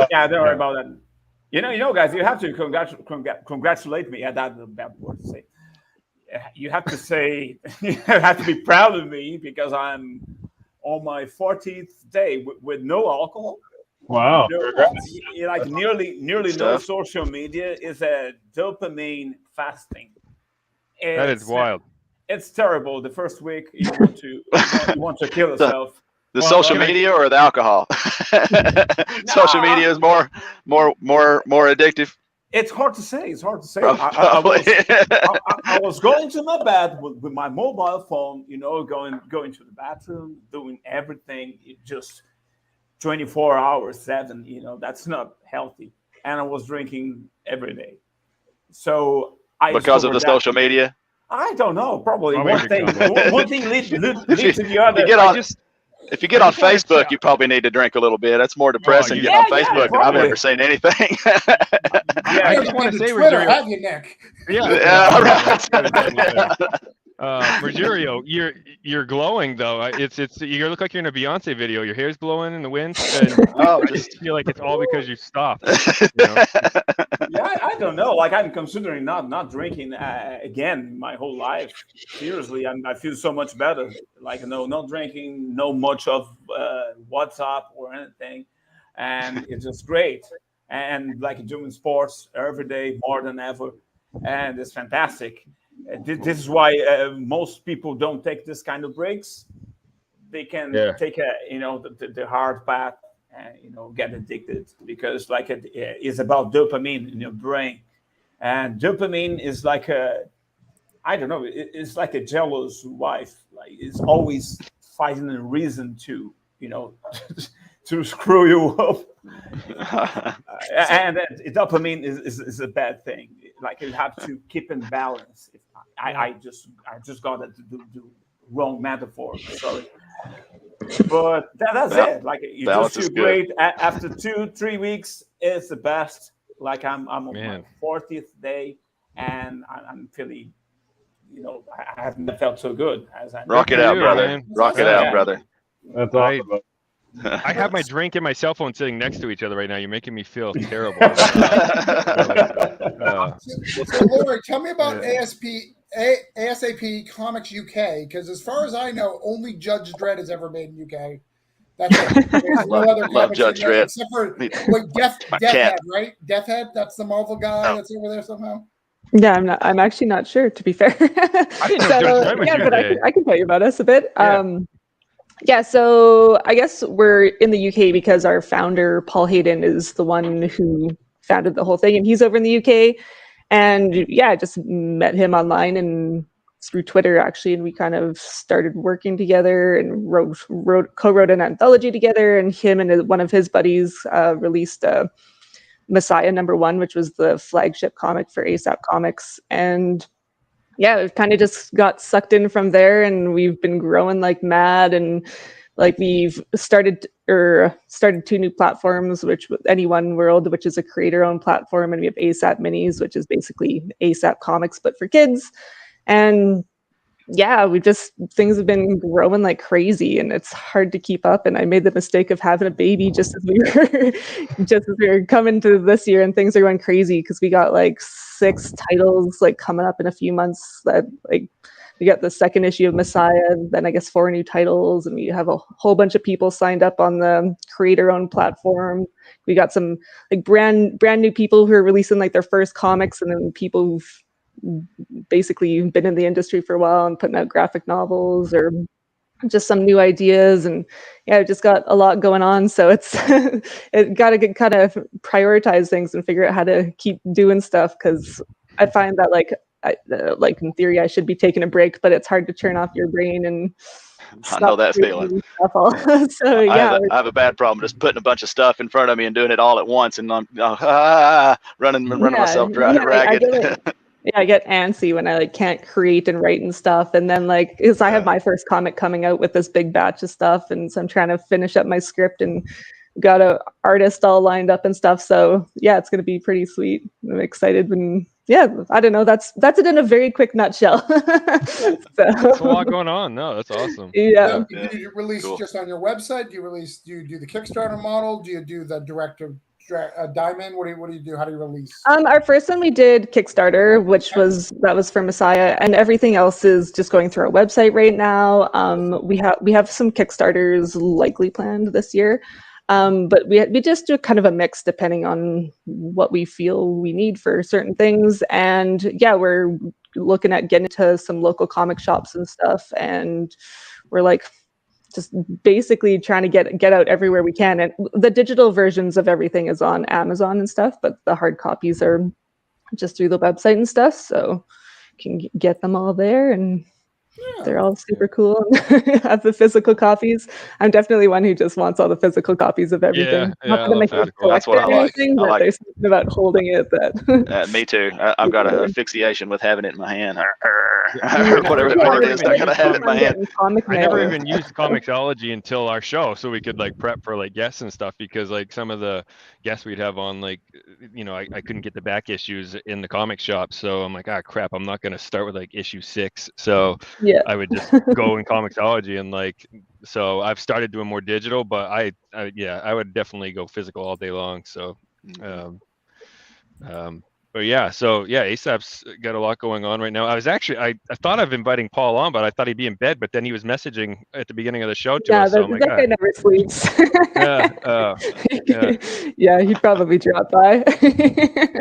Yeah, don't worry about that. You know, guys, you have to congratulate me. That's a bad word to say. You have to say, you have to be proud of me because I'm on my 40th day with no alcohol. Wow. Like nearly no social media. Is a dopamine fasting. That is wild. It's terrible. The first week you want to kill yourself. The social media or the alcohol? Social media is more addictive. It's hard to say. I was going to my bed with my mobile phone, going to the bathroom, doing everything, just 24 hours, 7. That's not healthy. And I was drinking every day. So because of the social media. I don't know. Probably one thing leads to the other. If you get on Facebook, you probably need to drink a little bit. That's more depressing getting on Facebook than I've ever seen anything. I just want to say, Twitter, have you, Nick? Rogerio, you're glowing though. You look like you're in a Beyonce video. Your hair's blowing in the wind. And I just feel like it's all because you stopped. Yeah, I don't know. Like I'm considering not drinking again my whole life. Seriously, I feel so much better. Like no drinking, no much of WhatsApp or anything, and it's just great. And like doing sports every day more than ever, and it's fantastic. This is why most people don't take this kind of breaks. They can take the hard path and get addicted because like it is about dopamine in your brain, and dopamine is like it's like a jealous wife. Like it's always finding a reason to to screw you up. And dopamine is a bad thing. Like you have to keep in balance. I just got to do wrong metaphor. Sorry, but that's it. Like you just feel great after 2-3 weeks. It's the best. Like I'm on my 40th day, and I'm feeling I haven't felt so good as I rock it out, brother. Rock it out, brother. That's awesome. I have my drink and my cell phone sitting next to each other right now. You're making me feel terrible. So, Laura, tell me about ASAP Comics UK, because as far as I know, only Judge Dredd has ever made in UK. That's it. There's no other love Judge Dredd. Except for Deathhead, right? Deathhead, that's the Marvel guy that's over there somehow. Yeah, I'm actually not sure, to be fair. I didn't know Judge Dredd was your day. I can tell you about us a bit. Yeah, so I guess we're in the UK because our founder, Paul Hayden, is the one who founded the whole thing, and he's over in the UK. And yeah, I just met him online and through Twitter, actually, and we kind of started working together and co-wrote an anthology together, and him and one of his buddies released Messiah #1, which was the flagship comic for ASAP Comics. And yeah, it kind of just got sucked in from there, and we've been growing like mad. And like we've started 2 new platforms, which Anyone World, which is a creator-owned platform, and we have ASAP Minis, which is basically ASAP Comics but for kids. And yeah, things have been growing like crazy, and it's hard to keep up. And I made the mistake of having a baby just as we were coming to this year, and things are going crazy because we got like 6 titles like coming up in a few months. That like we got the 2nd issue of Messiah, and then I guess 4 new titles, and we have a whole bunch of people signed up on the creator-owned platform. We got some like brand new people who are releasing like their first comics, and then people who've basically been in the industry for a while and putting out graphic novels or just some new ideas. And yeah, I've just got a lot going on, so it's it got to kind of prioritize things and figure out how to keep doing stuff, because I find that like in theory I should be taking a break, but it's hard to turn off your brain and I know that feeling. So yeah, I have a bad problem just putting a bunch of stuff in front of me and doing it all at once, and I'm running myself ragged. I get antsy when I like can't create and write and stuff. And then like, because I have my first comic coming out with this big batch of stuff, and so I'm trying to finish up my script and got a artist all lined up and stuff. So yeah, it's gonna be pretty sweet. I'm excited. And yeah, I don't know. That's it in a very quick nutshell. That's a lot going on. No, that's awesome. Yeah. Do you release just on your website? Do you do the Kickstarter model? Do you do the direct Diamond? What do you do? How do you release? Our first one we did Kickstarter, which was for Messiah, and everything else is just going through our website right now. We have some Kickstarters likely planned this year, but we just do kind of a mix depending on what we feel we need for certain things. And yeah, we're looking at getting to some local comic shops and stuff, and we're like just basically trying to get out everywhere we can. And the digital versions of everything is on Amazon and stuff, but the hard copies are just through the website and stuff. So you can get them all there, and they're all super cool. Have the physical copies. I'm definitely one who just wants all the physical copies of everything. That's what I like. But there's something about holding it that. Me too. I've got a fixation with having it in my hand. whatever it is, I gotta have it in my hand. I never even used Comixology until our show, so we could like prep for like guests and stuff, because like some of the guests we'd have on, like, you know, I couldn't get the back issues in the comic shop, so I'm like, crap, I'm not gonna start with like issue 6. So yeah, I would just go in Comixology, and like, so I've started doing more digital, but I would definitely go physical all day long. So but yeah, so yeah, ASAP's got a lot going on right now. I was actually, I thought of inviting Paul on, but I thought he'd be in bed, but then he was messaging at the beginning of the show to us. So that guy never sleeps. Yeah, yeah, he'd probably drop by.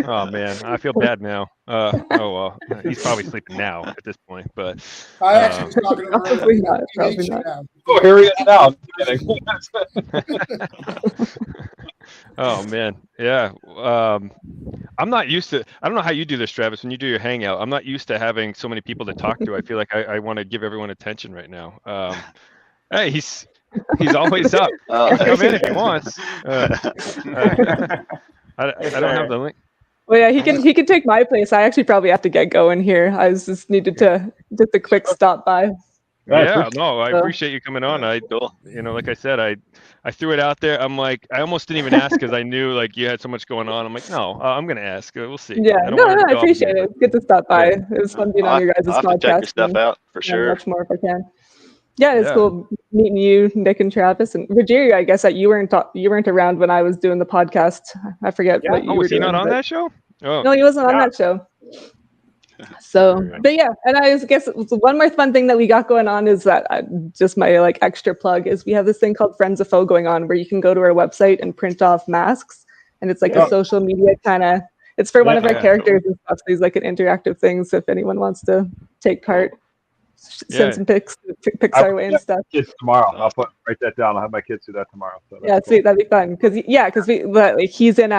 Oh man, I feel bad now. Oh well, he's probably sleeping now at this point, but I actually was talking to probably not. Probably not. Oh, here he is now. I'm kidding. Oh man, yeah. I'm not used to. I don't know how you do this, Travis. When you do your hangout, I'm not used to having so many people to talk to. I feel like I want to give everyone attention right now. Hey, he's always up. Come in if he wants. I don't have the link. Well, yeah, he can take my place. I actually probably have to get going here. I was just needed to quick stop by. Yeah, no, I appreciate you coming on. Like I said, I threw it out there. I'm like, I almost didn't even ask because I knew like you had so much going on. I'm like, no, I'm gonna ask. We'll see. Yeah, I appreciate it. It's good to stop by. It was fun being on your guys' I'll have to podcast. check your stuff out for sure. Much more if I can. Yeah, it's cool meeting you, Nick and Travis, and Rogerio. I guess that you weren't around when I was doing the podcast. I forget what you were was he doing. not on that show? Oh. No, he wasn't on that show. So, but yeah, and I guess one more fun thing that we got going on is that just my like extra plug is we have this thing called Friends of Foe going on where you can go to our website and print off masks, and it's like a social media kind of. It's for one of our characters and stuff. So it's like an interactive thing. So if anyone wants to take part, send some pics our way and stuff. Kids tomorrow. I'll write that down. I'll have my kids do that tomorrow. So sweet. That'd be fun because he's in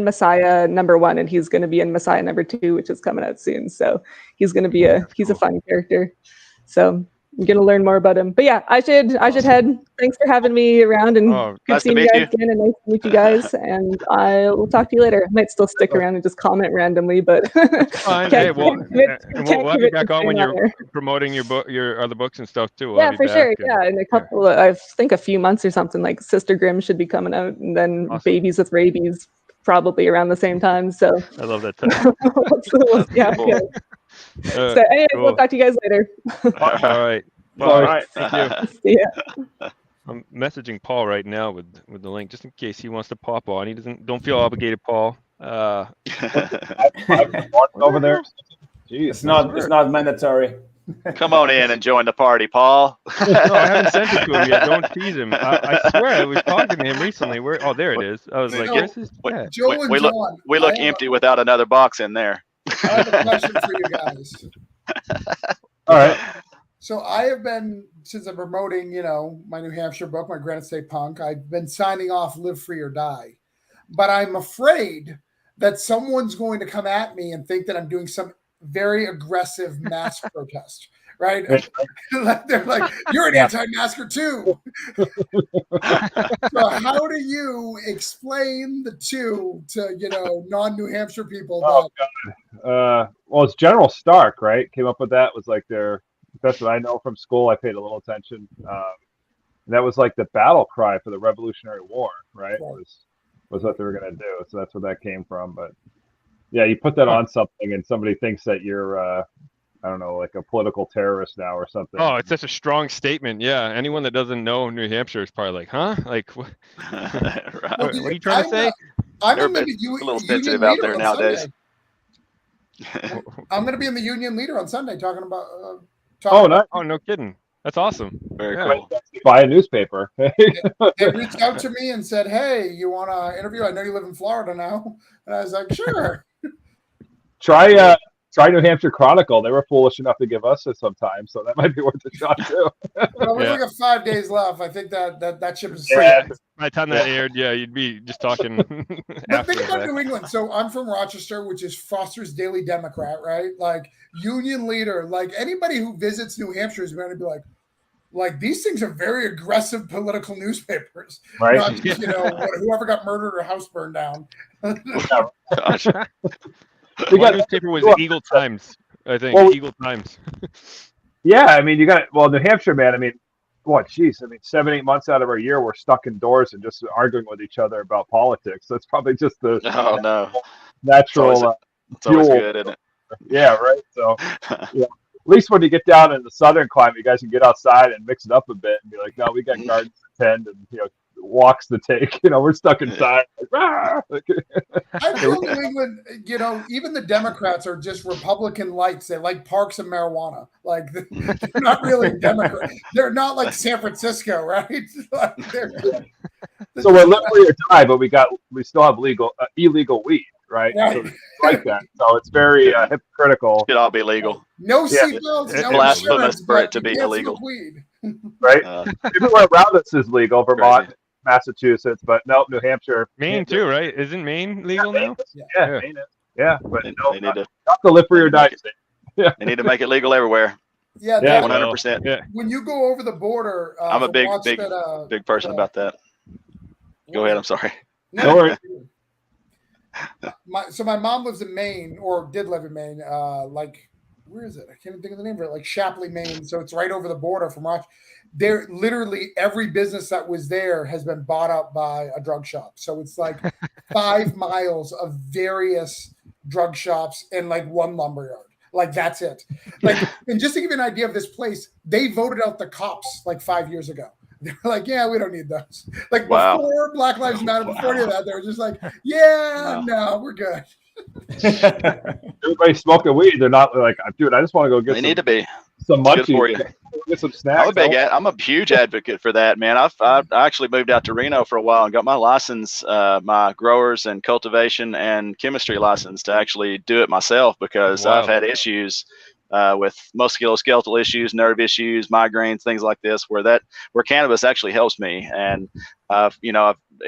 Messiah #1 and he's going to be in Messiah #2, which is coming out soon. So he's going to be a fun character. So I'm going to learn more about him. But yeah, I should head. Thanks for having me around and good nice seeing you guys again and nice to meet you guys. And I will talk to you later. I might still stick around and just comment randomly, but fine. Hey, we'll have you back on when you're promoting your other books and stuff too. Yeah, for sure. Yeah, in a couple, I think a few months or something. Like Sister Grimm should be coming out, and then Babies with Rabies probably around the same time. So I love that title. So anyway, we'll talk to you guys later. All right. All right. Thank you. See ya. I'm messaging Paul right now with the link just in case he wants to pop on. Don't feel obligated, Paul. Over there. Jeez, it's not mandatory. Come on in and join the party, Paul. No, I haven't sent it to him yet. Don't tease him. I swear I was talking to him recently. There it is. I was like, where's his cat? We look empty without another box in there. I have a question for you guys. All right. So I have been, since I'm promoting, my New Hampshire book, my Granite State Punk, I've been signing off Live Free or Die. But I'm afraid that someone's going to come at me and think that I'm doing some very aggressive mask protest, right? They're like, you're an anti-masker too. So how do you explain the two to, non-New Hampshire people? God. Well, it's General Stark, right? Came up with that. Was like that's what I know from school. I paid a little attention. That was like the battle cry for the Revolutionary War, right? Was what they were going to do. So that's where that came from. But yeah, you put that on something and somebody thinks that you're, I don't know, like a political terrorist now or something. Oh, it's such a strong statement. Yeah. Anyone that doesn't know New Hampshire is probably like, huh? Like, what, what are you trying to say? I'm a little sensitive out there nowadays. I'm going to be in the Union Leader on Sunday talking about. Nice. Oh, no kidding. That's awesome. Very cool. Buy a newspaper. They reached out to me and said, "Hey, you want to interview? I know you live in Florida now." And I was like, "Sure." Try New Hampshire Chronicle. They were foolish enough to give us it sometimes, so that might be worth a shot too. Well, we only got 5 days left. I think that ship is. Yeah. By the time that aired, you'd be just talking. But think about New England. So I'm from Rochester, which is Foster's Daily Democrat, right? Like Union Leader. Like anybody who visits New Hampshire is going to be like these things are very aggressive political newspapers, right? Not just, whoever got murdered or house burned down. Gosh. One newspaper was Eagle Times, I think. Well, Eagle Times. Yeah, I mean, New Hampshire, man. I mean, 7-8 months out of our year, we're stuck indoors and just arguing with each other about politics. So it's probably just the natural it's always good, isn't it? Yeah, right. So, yeah. At least when you get down in the southern climate, you guys can get outside and mix it up a bit and be like, no, we got gardens to tend and walks to take. We're stuck inside. I feel New England, even the Democrats are just Republican lights. They like parks and marijuana. Like they're not really Democrats. They're not like San Francisco, right? So we're Live Free or Die, but we still have illegal weed, right? Right. So like that. So it's very hypocritical. It all be legal. No seatbelts. It's no blasphemous for it to be illegal. Right? Everywhere around us is legal. Vermont. Crazy. Massachusetts, but no, New Hampshire. Maine too, right? Isn't Maine legal now? Yeah, Maine is. Yeah, but they need to Live Free or Die. Yeah. They need to make it legal everywhere. Yeah, 100%. Yeah. When you go over the border, I'm a big person about that. Go ahead. I'm sorry. No worries. My mom lives in Maine, or did live in Maine, where is it? I can't even think of the name of it. Like Shapley, Maine. So it's right over the border from Rochester. There, literally every business that was there has been bought up by a drug shop. So it's like 5 miles of various drug shops and like one lumberyard. Like that's it. Like, and just to give you an idea of this place, they voted out the cops like 5 years ago. They're like, yeah, we don't need those. Like before Black Lives Matter, before any of that, they were just like, yeah, no, we're good. Everybody's smoking weed. They're not like, dude, I just want to go get They need to be some good for you. munchies, get some snacks. I'm a huge advocate for that, man. I actually moved out to Reno for a while and got my license, my growers and cultivation and chemistry license to actually do it myself because I've had issues with musculoskeletal issues, nerve issues, migraines, things like this, where cannabis actually helps me. And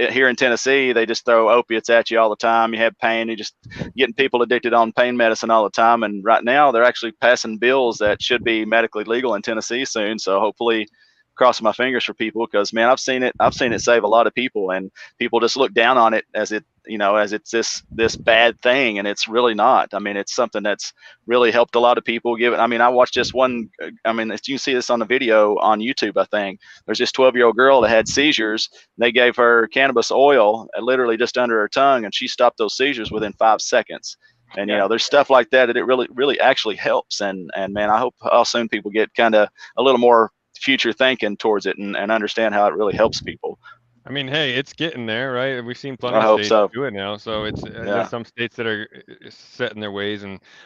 here in Tennessee, they just throw opiates at you all the time. You have pain, you're just getting people addicted on pain medicine all the time. And right now, they're actually passing bills that should be medically legal in Tennessee soon. So hopefully, crossing my fingers for people, because man, I've seen it save a lot of people, and people just look down on it as it's this bad thing, and it's really not. I mean, it's something that's really helped a lot of people. I watched this one, you can see this on the video on YouTube, I think. There's this 12-year-old girl that had seizures. They gave her cannabis oil literally just under her tongue, and she stopped those seizures within 5 seconds. And there's stuff like that it really, really actually helps. And man, I hope how soon people get kind of a little more future thinking towards it and understand how it really helps people. I mean, hey, it's getting there, right? We've seen plenty of states do it now. So it's there's some states that are set in their ways.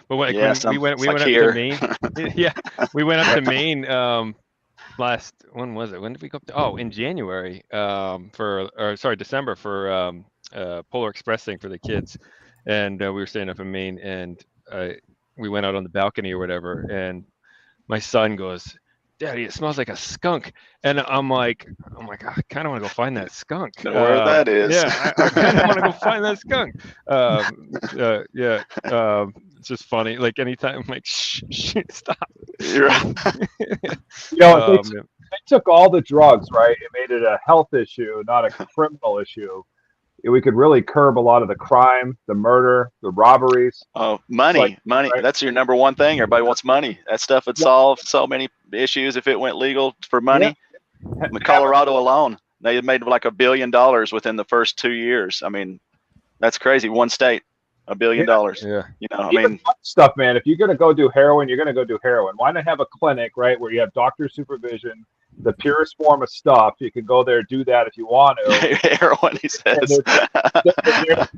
But when we went up to Maine. We went up to Maine when was it? When did we go up to? Oh, in January December for Polar Express thing for the kids. And we were staying up in Maine, and we went out on the balcony or whatever, and my son goes, "Daddy, it smells like a skunk." And I'm like, oh my God, I kind of want to go find that skunk. Know where that is. Yeah, I kind of want to go find that skunk. It's just funny. Like anytime I'm like, shh, stop. They took all the drugs, right? It made it a health issue, not a criminal issue. We could really curb a lot of the crime, the murder, the robberies. Oh, money. Right? That's your number one thing. Everybody wants money. That stuff would solve so many issues if it went legal for money. Yeah. In Colorado alone, they had made like $1 billion within the first 2 years. I mean, that's crazy. One state, $1 billion. Yeah. Stuff, man. If you're going to go do heroin, you're going to go do heroin. Why not have a clinic, right, where you have doctor supervision, the purest form of stuff? You can go there, do that if you want to. Heroin, he says. If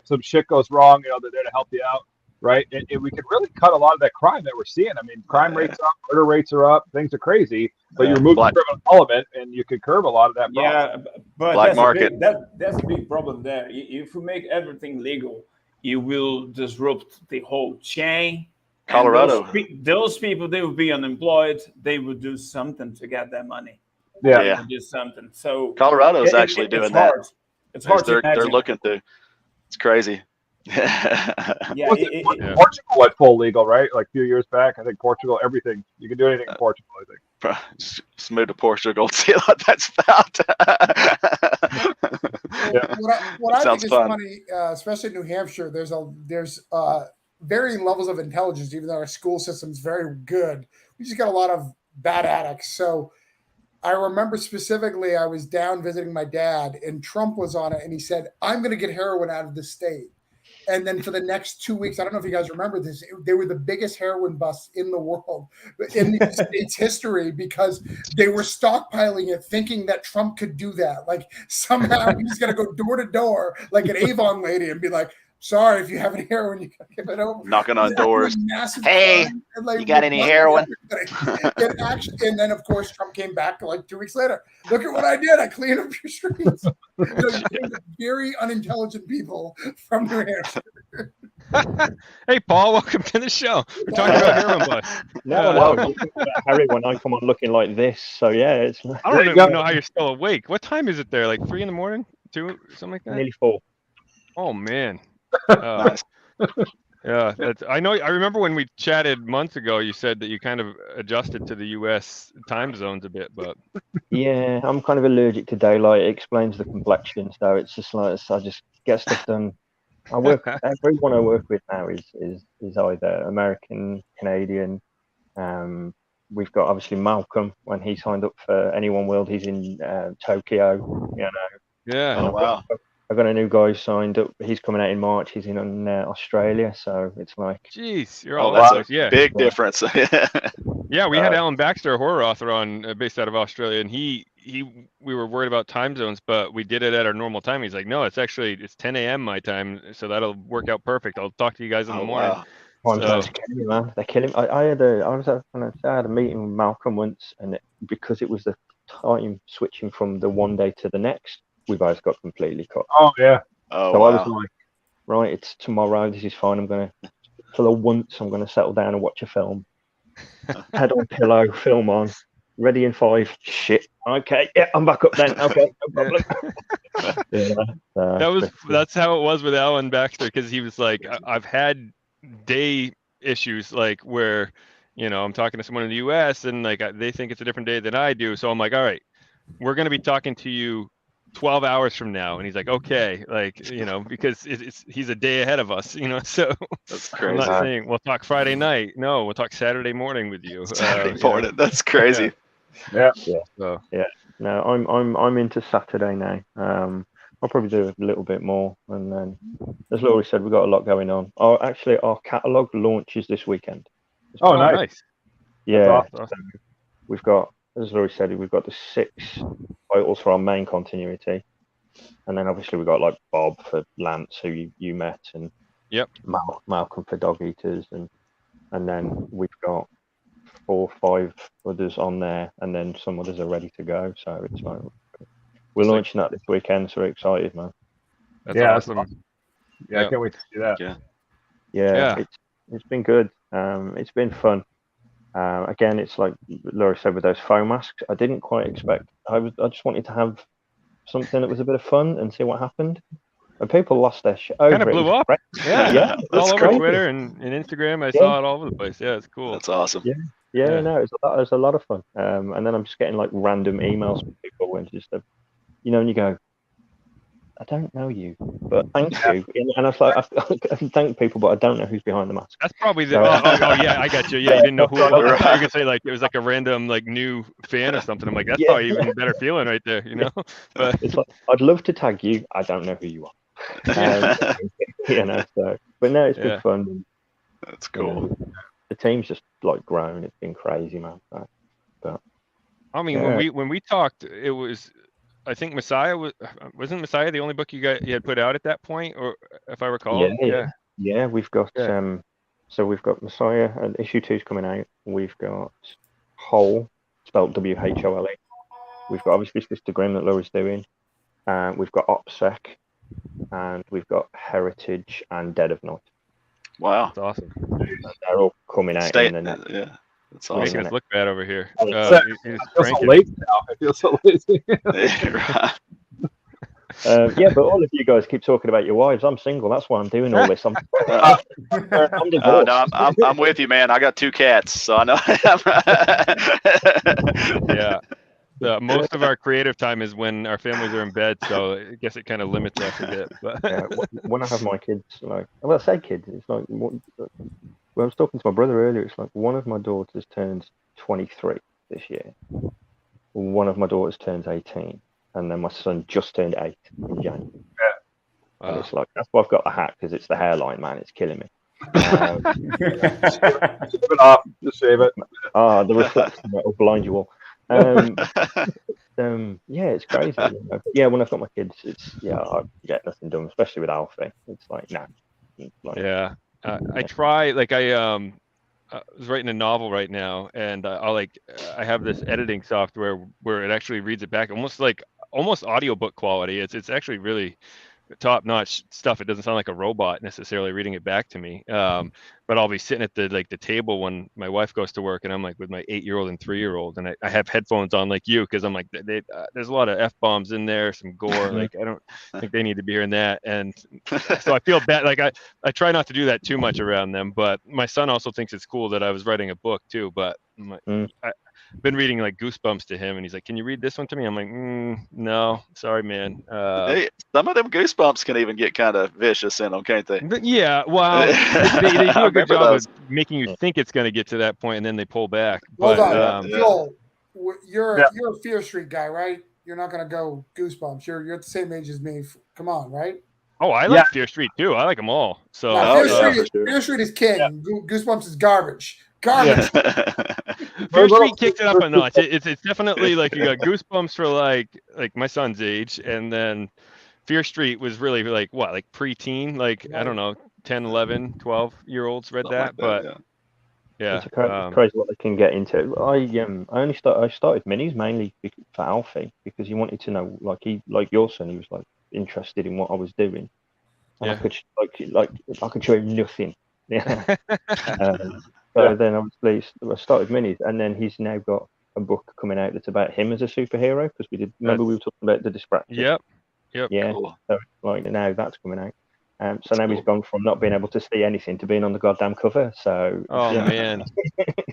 some shit goes wrong, they're there to help you out, right? And we could really cut a lot of that crime that we're seeing. I mean, crime rates are up, murder rates are up, things are crazy, but you're removing the criminal element, and you could curb a lot of that problem. Yeah, but black market. That's a big problem there. If you make everything legal, you will disrupt the whole chain. Colorado. Those people, they will be unemployed. They will do something to get that money. Yeah. They will do something. So Colorado is actually doing that. It's hard to imagine. They're looking to. It's crazy. Portugal went full legal, right? Like a few years back. I think Portugal, everything. You can do anything in Portugal, I think. Just move to Portugal, see what that's about. What I think is funny, especially in New Hampshire, there's varying levels of intelligence, even though our school system's very good. We just got a lot of bad addicts. So I remember specifically, I was down visiting my dad, and Trump was on it, and he said, "I'm going to get heroin out of the state." And then for the next 2 weeks, I don't know if you guys remember this, they were the biggest heroin busts in the world, in the state's history, because they were stockpiling it, thinking that Trump could do that. Like somehow he's going to go door to door like an Avon lady and be like, "Sorry, if you have any heroin, you gotta give it over." Knocking on doors. Hey, you got any heroin? And then, of course, Trump came back like 2 weeks later. "Look at what I did. I cleaned up your streets." Very unintelligent people from New Hampshire. Hey, Paul, welcome to the show. We're talking about heroin busts. No, heroin. I come on looking like this. So yeah, it's. I don't even know how you're still awake. What time is it there? Like 3 a.m, 2, something like that. Nearly 4. Oh man. Yeah, I know. I remember when we chatted months ago, you said that you kind of adjusted to the U.S. time zones a bit, but yeah, I'm kind of allergic to daylight. It explains the complexion, so it's just like I just get stuff done Everyone I work with now is either American, Canadian. We've got obviously Malcolm when he signed up for Anyone World. He's in Tokyo. You know. Yeah. Oh wow. I've got a new guy signed up. He's coming out in March. He's in Australia, so it's like, jeez, you're all wow, yeah, big difference. Yeah, we had Alan Baxter, a horror author, on based out of Australia, and we were worried about time zones, but we did it at our normal time. He's like, no, it's 10 a.m. my time, so that'll work out perfect. I'll talk to you guys in the morning. Wow. They're killing, man. They're killing. I had a meeting with Malcolm once, and because it was the time switching from the one day to the next, we both got completely cut. Oh yeah. Oh so wow. I was like, right, it's tomorrow. This is fine. I'm gonna settle down and watch a film. Head on pillow, film on, ready in 5. Shit. Okay, yeah, I'm back up then. Okay, no problem. That's how it was with Alan Baxter, because he was like, I've had day issues, like where, I'm talking to someone in the US and like they think it's a different day than I do. So I'm like, all right, we're gonna be talking to you 12 hours from now, and he's like, okay, like, because he's a day ahead of us, so that's crazy. I'm not saying we'll talk Friday night. No, we'll talk Saturday morning with you. Saturday morning. That's crazy. Yeah. So, yeah. No, I'm into Saturday now. I'll probably do a little bit more, and then, as Laurie said, we've got a lot going on. Actually, our catalog launches this weekend. Oh, nice. Yeah. Awesome. We've got, as Laurie said, we've got the 6 titles for our main continuity, and then obviously we've got like Bob for Lance, who you met, and Malcolm for Dog Eaters, and then we've got 4 or 5 others on there, and then some others are ready to go. So it's like we're launching that this weekend, so we're excited, man. That's awesome. Yeah, I can't wait to see that. Yeah. It's been good. It's been fun. Again, it's like Laura said with those foam masks. I didn't quite expect. I just wanted to have something that was a bit of fun and see what happened. And people lost their shit over it. Kind of blew up. Yeah, all over Twitter and Instagram. I saw it all over the place. Yeah, it's cool. That's awesome. Yeah. No, it was a lot of fun. And then I'm just getting like random emails from people when just, and you go, I don't know you, but thank you. And I was like, I thank people, but I don't know who's behind the mask. That's probably the. Yeah, I got you. Yeah, you didn't know who it was. You could say like it was like a random like new fan or something. I'm like, that's probably even better feeling right there, But it's like, I'd love to tag you. I don't know who you are. So, but no, it's been fun. That's cool. The team's just like grown. It's been crazy, man. But I mean, when we talked, it was. I think Messiah wasn't Messiah the only book you had put out at that point, or if I recall. Yeah. We've got so we've got Messiah, and issue 2's coming out. We've got Whole, spelled WHOLE. We've got obviously Sister Grimm that Laura's doing. We've got OPSEC, and we've got Heritage and Dead of Night. Wow, that's awesome. And they're all coming out. That's awesome. Making us look bad over here. I feel so lazy now. I feel so lazy. But all of you guys keep talking about your wives. I'm single. That's why I'm doing all this. I'm no, I'm with you, man. I got 2 cats, so I know. Most of our creative time is when our families are in bed, so I guess it kind of limits us a bit. But when I have my kids, I say kids, it's like when I was talking to my brother earlier, it's like one of my daughters turns 23 this year. One of my daughters turns 18, and then my son just turned 8 in January. Yeah. And it's like, that's why I've got the hat, because it's the hairline, man. It's killing me. Shave it off. Just shave it. The reflection will blind you all. It's crazy. When I've got my kids, I get nothing done, especially with Alfie. It's like, I try, like I was writing a novel right now, and I have this editing software where it actually reads it back almost audiobook quality. It's actually really top-notch stuff. It doesn't sound like a robot necessarily reading it back to me. But I'll be sitting at the table when my wife goes to work, and I'm like with my 8-year-old and 3-year-old, and I have headphones on like you, because I'm like, there's a lot of F-bombs in there, some gore. Like I don't think they need to be hearing that, and so I feel bad. Like I try not to do that too much around them, but my son also thinks it's cool that I was writing a book too. But been reading like Goosebumps to him, and he's like, "Can you read this one to me?" I'm like, "No, sorry, man." Hey, some of them Goosebumps can even get kind of vicious in them, can't they? Yeah, well, they do a good job of making you think it's going to get to that point, and then they pull back. Hold But on, Joel, you're a Fear Street guy, right? You're not going to go Goosebumps. You're at the same age as me. Come on, right? Oh, I like Fear Street too. I like them all. So Fear Street is king. Yeah. Goosebumps is garbage. Garbage. Fear Street kicked it up a notch. It's definitely like you got Goosebumps for like my son's age, and then Fear Street was really like what, like preteen, like I don't know, 10, 11, 12-year-olds read that, but yeah, it's crazy what they can get into. I started minis mainly for Alfie because he wanted to know, like your son, he was like interested in what I was doing, and I could I could show him nothing. Yeah. So then obviously I started minis, and then he's now got a book coming out that's about him as a superhero, because we were talking about the Dyspraxia. Yep. Yeah. Cool. So now that's coming out. So now he's gone from not being able to see anything to being on the goddamn cover. So man,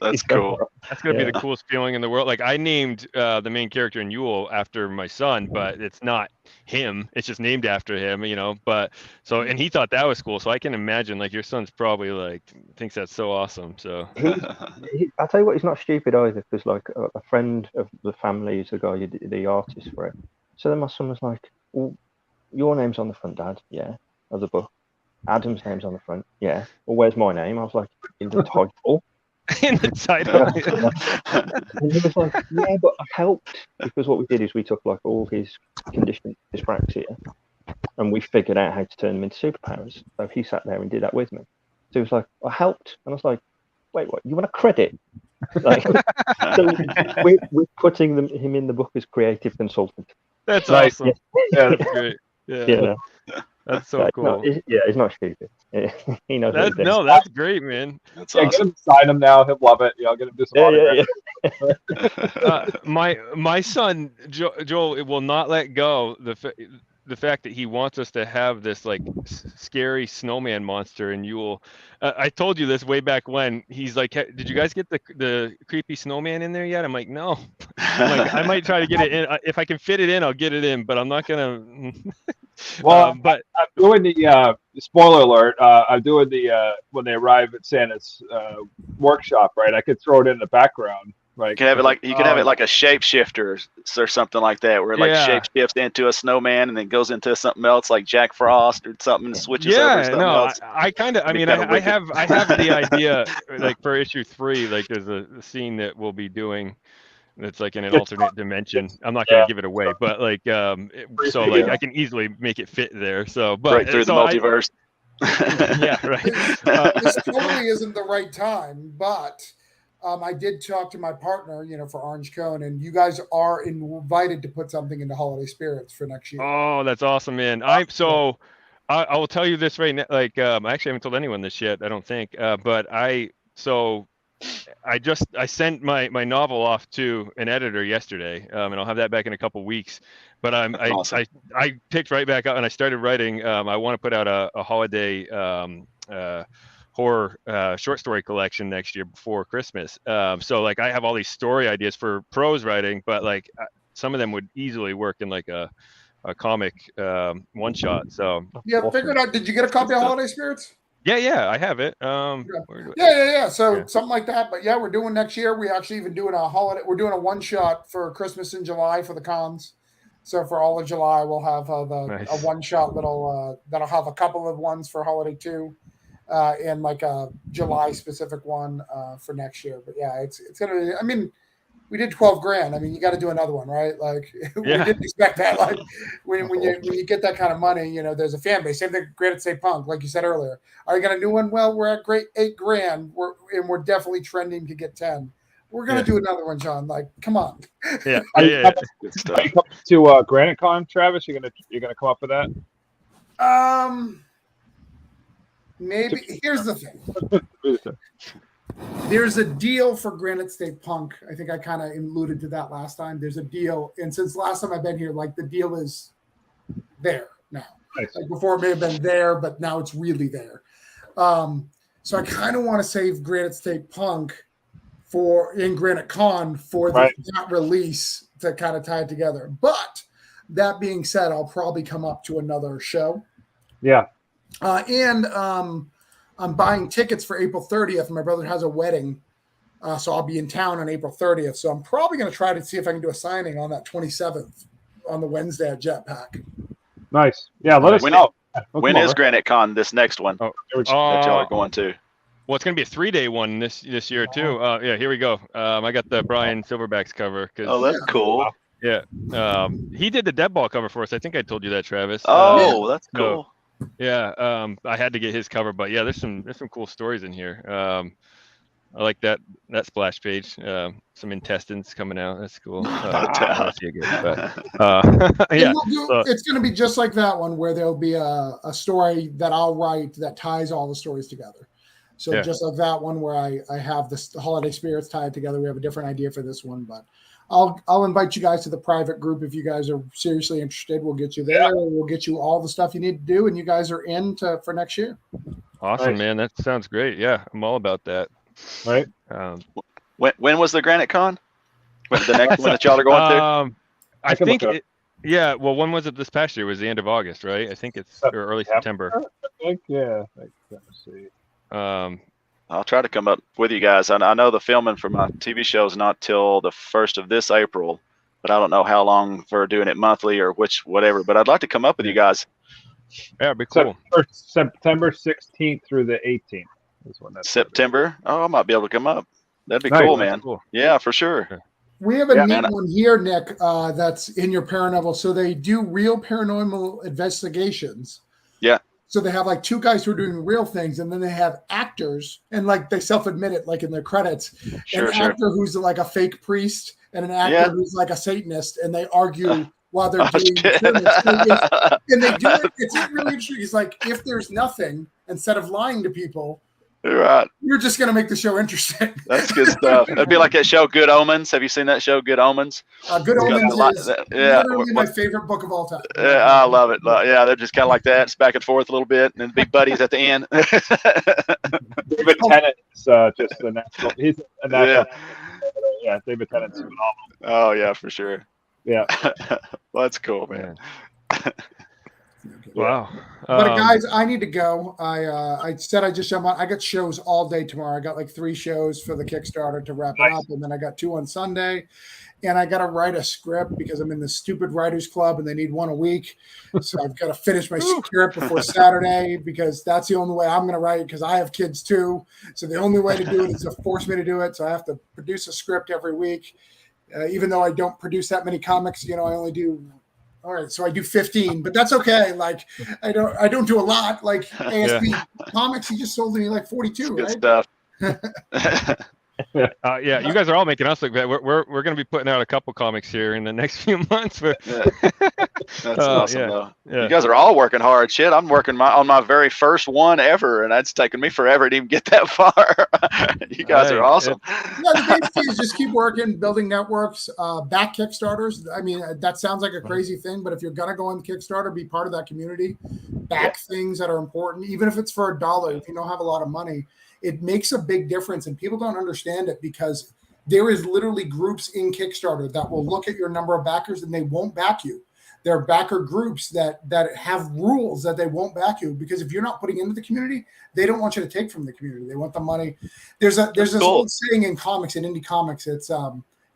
that's cool. That's gonna be the coolest feeling in the world. Like I named the main character in Yule after my son, but it's not him. It's just named after him, you know. But and he thought that was cool. So I can imagine like your son's probably like thinks that's so awesome. So I'll tell you what, he's not stupid either, because like a friend of the family is the guy who did the artist for it. So then my son was like, "Well, your name's on the front, Dad." Yeah. Of the book. Adam's name's on the front. Yeah. Well, where's my name? I was like, in the title. In the title. And he was like, yeah, but I helped, because what we did is we took like all his conditions, dyspraxia, and we figured out how to turn them into superpowers. So he sat there and did that with me. So he was like, I helped, and I was like, wait, what? You want a credit? Like, so we're putting him in the book as creative consultant. That's awesome. Yeah, that's great. Yeah. Yeah. That's so cool. He's not stupid. He knows. That's great, man. That's awesome. Get him to sign him now. He'll love it. I'll get him to do some autographs. My son Joel, it will not let go the fact that he wants us to have this like scary snowman monster in Yule. I told you this way back when. He's like, did you guys get the creepy snowman in there yet? I'm like, no. I'm like, I might try to get it in. If I can fit it in, I'll get it in, but I'm not gonna. Well, but I'm doing the spoiler alert. I'm doing the when they arrive at Santa's workshop, right? I could throw it in the background. Right. You can have it like a shapeshifter or something like that, where it shapeshifts into a snowman and then goes into something else like Jack Frost or something and switches over to something else. I have the idea like for issue 3, like there's a scene that we'll be doing that's like in an alternate dimension. I'm not going to give it away, but like I can easily make it fit there. So but right through the multiverse. Yeah, right. This totally isn't the right time, but I did talk to my partner, for Orange Cone, and you guys are invited to put something into Holiday Spirits for next year. Oh, that's awesome, man. I will tell you this right now. Like, I actually haven't told anyone this yet, I don't think. But I sent my novel off to an editor yesterday, and I'll have that back in a couple weeks. But I picked right back up and I started writing. I want to put out a holiday horror short story collection next year before Christmas. So like I have all these story ideas for prose writing, but like some of them would easily work in like a comic one shot. So figured out. Did you get a copy of Holiday Spirits? Yeah, I have it. Yeah. So something like that. But yeah, we're doing next year. We actually even doing a holiday. We're doing a one shot for Christmas in July for the cons. So for all of July, we'll have a one shot little that'll have a couple of ones for holiday 2. And like a July specific one for next year. But yeah, it's gonna be, I mean, we did $12,000. I mean, you got to do another one, right? Like we didn't expect that. Like when you get that kind of money, there's a fan base. Same thing, Granite State Punk, like you said earlier. Are you gonna do one? Well, we're at great $8,000. We're definitely trending to get 10. We're gonna do another one, John. Like, come on. Yeah. Are you coming to Granite Con, Travis? You're gonna come up with that? Maybe. Here's the thing. There's a deal for Granite State Punk. I think I kind of alluded to that last time. There's a deal, and since last time I've been here, like the deal is there now. Nice. Like before, it may have been there, but now it's really there. So I kind of want to save Granite State Punk in Granite Con for that release to kind of tie it together. But that being said, I'll probably come up to another show. Yeah. And I'm buying tickets for April 30th. My brother has a wedding. So I'll be in town on April 30th. So I'm probably going to try to see if I can do a signing on that 27th on the Wednesday at Jetpack. Nice. Yeah, let us know. When is Granite Con, this next one that y'all are going to? Well, it's going to be a 3-day one this year too. Yeah, here we go. I got the Brian Silverbacks cover. That's cool. Yeah. He did the Deadball cover for us. I think I told you that, Travis. Oh, that's cool. Yeah. I had to get his cover, but yeah, there's some cool stories in here. I like that splash page. Some intestines coming out. That's cool. Yeah. It's going to be just like that one, where there'll be a story that I'll write that ties all the stories together. So just like that one, where I have the holiday spirits tied together. We have a different idea for this one, but I'll invite you guys to the private group if you guys are seriously interested. We'll get you there. Yeah. We'll get you all the stuff you need to do, and you guys are in for next year. Awesome, man. That sounds great. Yeah, I'm all about that. Right. When was the Granite Con? The next one that y'all are going to? I think yeah. Well, when was it this past year? It was the end of August, right? I think it's or early September. I think, yeah. Let's see. I'll try to come up with you guys. I know the filming for my TV show is not till the 1st of this April, but I don't know how long for doing it monthly or whatever. But I'd like to come up with you guys. Yeah, it'd be cool. September 16th through the 18th. September. Oh, I might be able to come up. That'd be cool, man. Cool. Yeah, for sure. We have a neat one here, Nick, that's in your Paranormal. So they do real paranormal investigations. Yeah. So they have like 2 guys who are doing real things, and then they have actors, and like they self-admit it, like in their credits. An actor who's like a fake priest, and an actor who's like a Satanist, and they argue while they're doing it. And they do it. It's really interesting. He's like, if there's nothing, instead of lying to people, right, you're just going to make the show interesting. That's good stuff. That'd be like that show Good Omens. Have you seen that show Good Omens? Good Omens is literally my favorite book of all time. Yeah, I love it. Yeah, they're just kind of like that. It's back and forth a little bit, and then big buddies at the end. David Tennant's just the natural. He's a natural. Yeah, David Tennant's phenomenal. Oh yeah, for sure. Yeah. Well, that's cool, man. Wow. But guys, I need to go. I said I just jump on. I got shows all day tomorrow. I got like 3 shows for the Kickstarter to wrap it up, and then I got 2 on Sunday. And I got to write a script because I'm in the stupid writers club, and they need 1 a week. So I've got to finish my script before Saturday, because that's the only way I'm going to write, because I have kids too. So the only way to do it is to force me to do it. So I have to produce a script every week. Even though I don't produce that many comics, I only do. All right, so I do 15, but that's okay. Like I don't do a lot. Like ASP Comics, he just sold me like 42. Good right? Stuff. Yeah, you guys are all making us look bad. We're going to be putting out a couple comics here in the next few months. That's awesome, though. Yeah. You guys are all working hard. Shit, I'm working on my very first one ever, and it's taken me forever to even get that far. You guys are awesome. The big thing is just keep working, building networks, back Kickstarters. I mean, that sounds like a crazy thing, but if you're going to go on Kickstarter, be part of that community. Back things that are important, even if it's for $1. If you don't have a lot of money, it makes a big difference, and people don't understand it, because there is literally groups in Kickstarter that will look at your number of backers and they won't back you. There are backer groups that have rules that they won't back you, because if you're not putting into the community, they don't want you to take from the community. They want the money. There's this old saying in comics, in indie comics, it's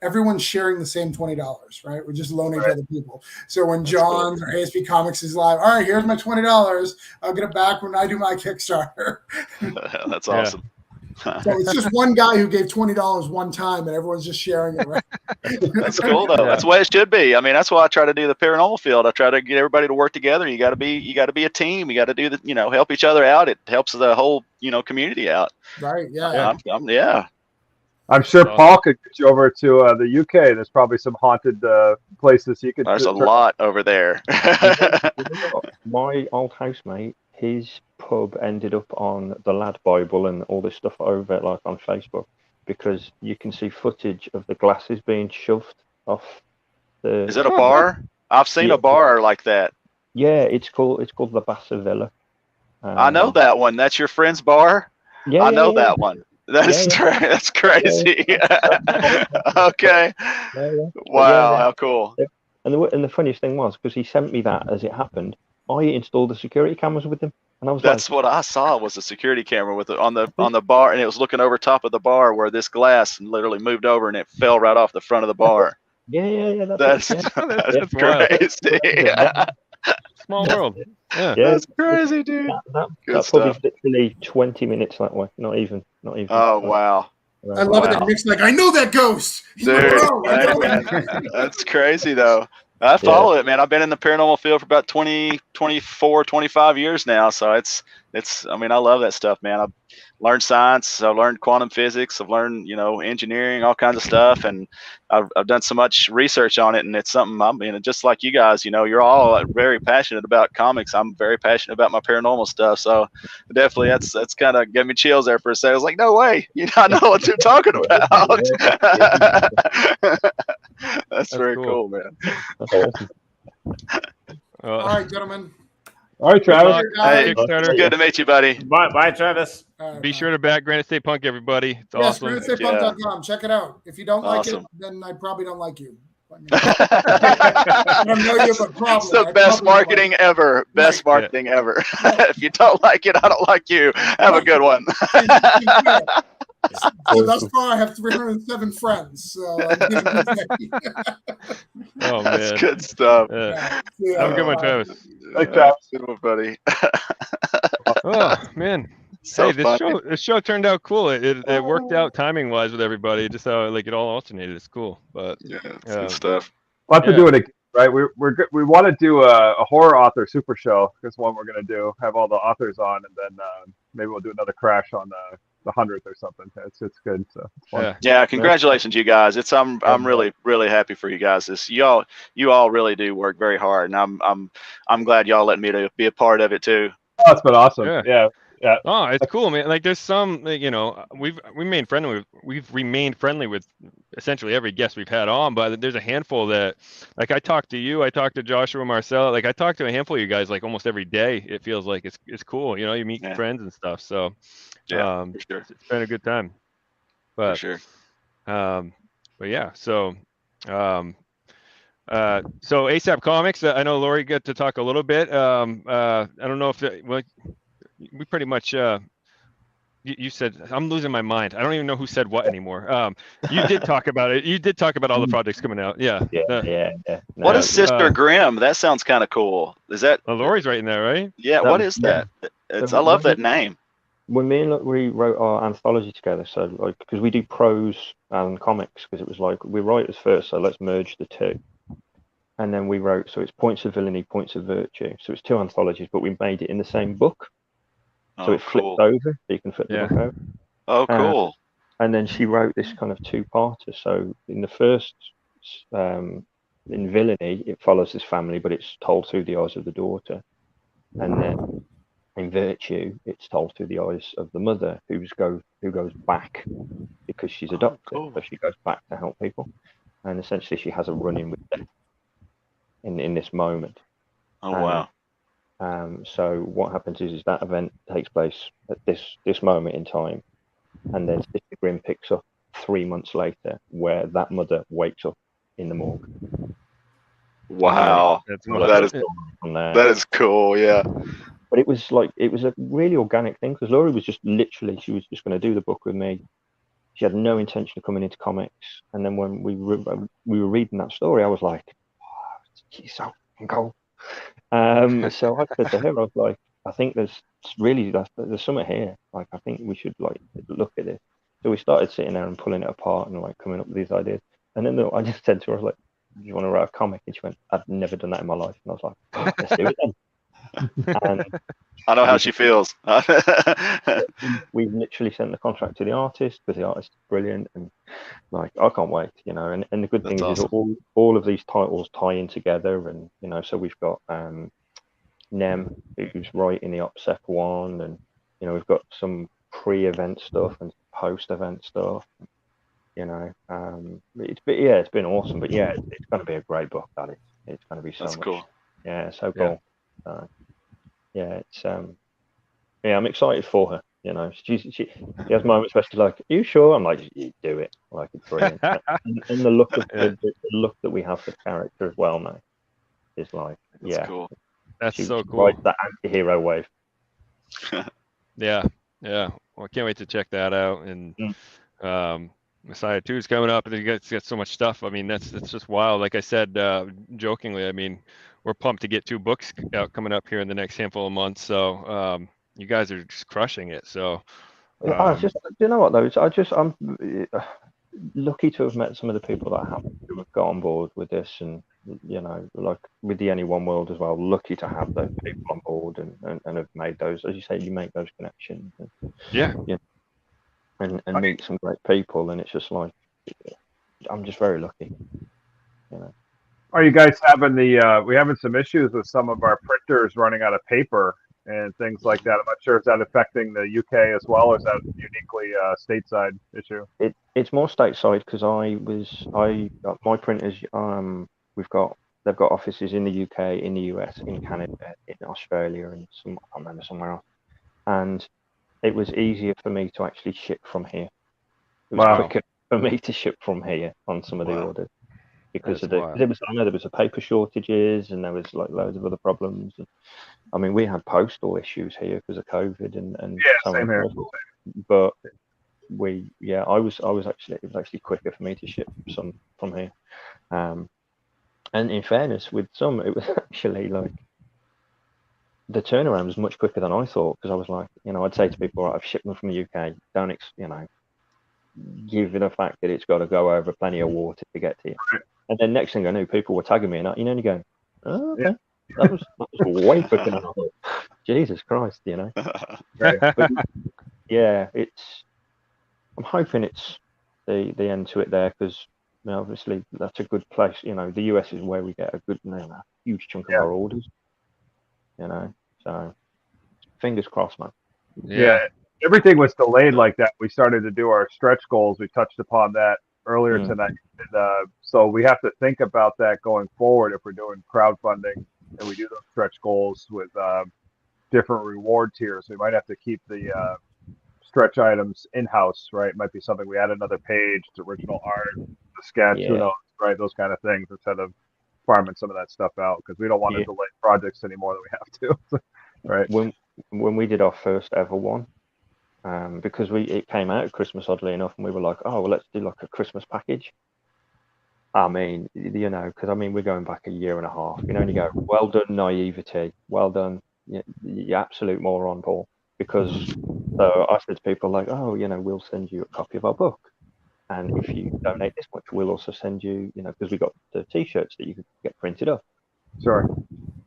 everyone's sharing the same $20, right? We're just loaning to other people. So when John's or ASP Comics is live, all right, here's my $20. I'll get it back when I do my Kickstarter. That's awesome. So it's just one guy who gave $20 one time, and everyone's just sharing it. Right? That's cool, though. That's the way it should be. I mean, that's why I try to do the paranormal field. I try to get everybody to work together. You got to be a team. You got to do the, help each other out. It helps the whole, community out. Right. Yeah. I'm sure Paul could get you over to the UK. There's probably some haunted places you could. There's a lot over there. My old housemate, his pub ended up on the Lad Bible and all this stuff over like on Facebook, because you can see footage of the glasses being shoved off the. Is it a bar? I've seen a bar like that. Yeah, it's called the Bassa Villa. I know that one. That's your friend's bar. Yeah, I know that one. That's crazy. Okay. Wow, how cool. And the funniest thing was, because he sent me that as it happened, I installed the security cameras with him, and I was That's what I saw was a security camera with it on the bar, and it was looking over top of the bar where this glass literally moved over and it fell right off the front of the bar. Yeah. That's crazy. Small world. Yeah. That's crazy, dude. That's probably literally 20 minutes that way. Not even. Oh, wow. I love it that Nick's like, I know that ghost. Dude, that's crazy, though. I follow it, man. I've been in the paranormal field for about 24, 25 years now. So I mean, I love that stuff, man. I've learned science. I've learned quantum physics. I've learned, engineering, all kinds of stuff. And I've done so much research on it. And it's something just like you guys, you're all very passionate about comics. I'm very passionate about my paranormal stuff. So definitely that's kind of gave me chills there for a second. I was like, no way. I know what you're talking about. That's very cool, man. All right, gentlemen. All right, Travis. Hey, good to meet you, buddy. Bye, Travis. Be sure to back Granite State Punk, everybody. It's awesome. GraniteStatePunk.com. Check it out. If you don't like it, then I probably don't like you. I don't know you, but probably. It's the best marketing ever. Best marketing ever. If you don't like it, I don't like you. Have a good one. So thus far, I have 307 friends. So oh man, that's good stuff. Yeah. Have a good one, Travis. Thanks, Travis. Good one, buddy. Oh man. So this show turned out cool. It worked out timing wise with everybody. Just how it all alternated. It's cool. But yeah, it's good stuff. We'll have to do it again, right? We want to do a horror author super show. That's one we're gonna do. Have all the authors on, and then maybe we'll do another crash on the 100th or something. It's good. So it's fun. Yeah. Congratulations, you guys. I'm really really happy for you guys. You all really do work very hard, and I'm glad y'all let me to be a part of it too. Oh, it's been awesome. Yeah. Oh, it's cool, man. Like there's some, we've remained friendly with essentially every guest we've had on, but there's a handful that, like, I talked to you, I talked to Joshua, Marcel, like I talked to a handful of you guys like almost every day. It feels like it's cool. You meet friends and stuff. So yeah, for sure. It's been a good time. But for sure. But yeah, so ASAP Comics, I know Lori got to talk a little bit. I don't know if we pretty much you said, I'm losing my mind. I don't even know who said what anymore. You did talk about it. You did talk about all the projects coming out. Yeah. What is Sister Grimm? That sounds kind of cool. Is that Lori's right in there, right? Yeah. What is that? I love that name. When me and we wrote our anthology together, so because we do prose and comics, because it was like we're writers first, so let's merge the two. And then we wrote, so it's Points of Villainy, Points of Virtue. So it's two anthologies, but we made it in the same book. So it flips over, so you can flip the book over. Oh, cool. And then she wrote this kind of two-parter. So in the first, in Villainy, it follows this family, but it's told through the eyes of the daughter. And then in Virtue, it's told through the eyes of the mother, who goes back because she's adopted. Cool. So she goes back to help people. And essentially she has a run-in with death in this moment. Oh, wow. So what happens is that event takes place at this moment in time, and then Sister Grimm picks up 3 months later, where that mother wakes up in the morgue. Wow, that is cool. Yeah, but it was a really organic thing, because Laurie was just literally, she was just going to do the book with me. She had no intention of coming into comics, and then when we were reading that story, I was like, oh, she's so cool. So I said to her, I was like, I think there's something here. Like, I think we should look at it. So we started sitting there and pulling it apart and coming up with these ideas. And then I just said to her, I was like, do you want to write a comic? And she went, I've never done that in my life. And I was like, oh, let's do it then. And I know how she feels. We've literally sent the contract to the artist, because the artist is brilliant, and I can't wait, and the good thing is all of these titles tie in together, and so we've got Nem, who's writing the OPSEC one, and we've got some pre-event stuff and post-event stuff. It's been awesome, but it's going to be a great book. That is, it's going to be so much. Cool. Yeah, so cool. It's I'm excited for her. You know, she has moments where she's like, "Are you sure?" I'm like, "You do it." Like, it's brilliant. And the look of the look that we have for the character as well now is like, That's cool. That's she so cool. rides that anti-hero wave. Yeah. Well, I can't wait to check that out. And Messiah 2 is coming up, and you guys got so much stuff. I mean, that's just wild. Like I said, jokingly, I mean, we're pumped to get 2 books out coming up here in the next handful of months. So you guys are just crushing it. So Do you know what though? I'm lucky to have met some of the people that have got on board with this, and you know, like with the Any One World as well. Lucky to have those people on board and have made those, as you say, you make those connections. And meet some great people, and it's just like, I'm just very lucky, you know. Are you guys having we're having some issues with some of our printers running out of paper and things like that? I'm not sure, is that affecting the UK as well, or is that uniquely a stateside issue? It's more stateside because my printers. They've got offices in the UK, in the US, in Canada, in Australia, and I can't remember somewhere else. And it was easier for me to actually ship from here. It was quicker for me to ship from here on some of the orders because I know there was a paper shortages, and there was like loads of other problems. And, I mean, we had postal issues here because of COVID and same here. But it was actually quicker for me to ship some from here. And in fairness, with some, it was actually like the turnaround was much quicker than I thought, because I was like, you know, I'd say to people, right, I've shipped them from the UK, given the fact that it's got to go over plenty of water to get to you. And then next thing I knew, people were tagging me, and you going, oh, okay, that was way quicker than I thought. Jesus Christ, you know. But, yeah, I'm hoping it's the end to it there, because obviously that's a good place. You know, the US is where we get a good, huge chunk of our orders. You know, so fingers crossed, man. Yeah, everything was delayed like that. We started to do our stretch goals. We touched upon that earlier tonight. And, so we have to think about that going forward if we're doing crowdfunding and we do those stretch goals with different reward tiers. We might have to keep the stretch items in-house, right? It might be something we add another page to original art, the sketch, who knows, right? Those kind of things, instead of farming some of that stuff out, because we don't want to delay projects any more than we have to. Right. When we did our first ever one, because it came out at Christmas, oddly enough, and we were like, oh, well, let's do like a Christmas package. I mean, you know, because I mean, we're going back a year and a half, you know, and you go, well done, naivety, well done, you absolute moron, Paul. Because so I said to people like, oh, you know, we'll send you a copy of our book, and if you donate this much, we'll also send you, you know, because we got the T-shirts that you could get printed up. Sure.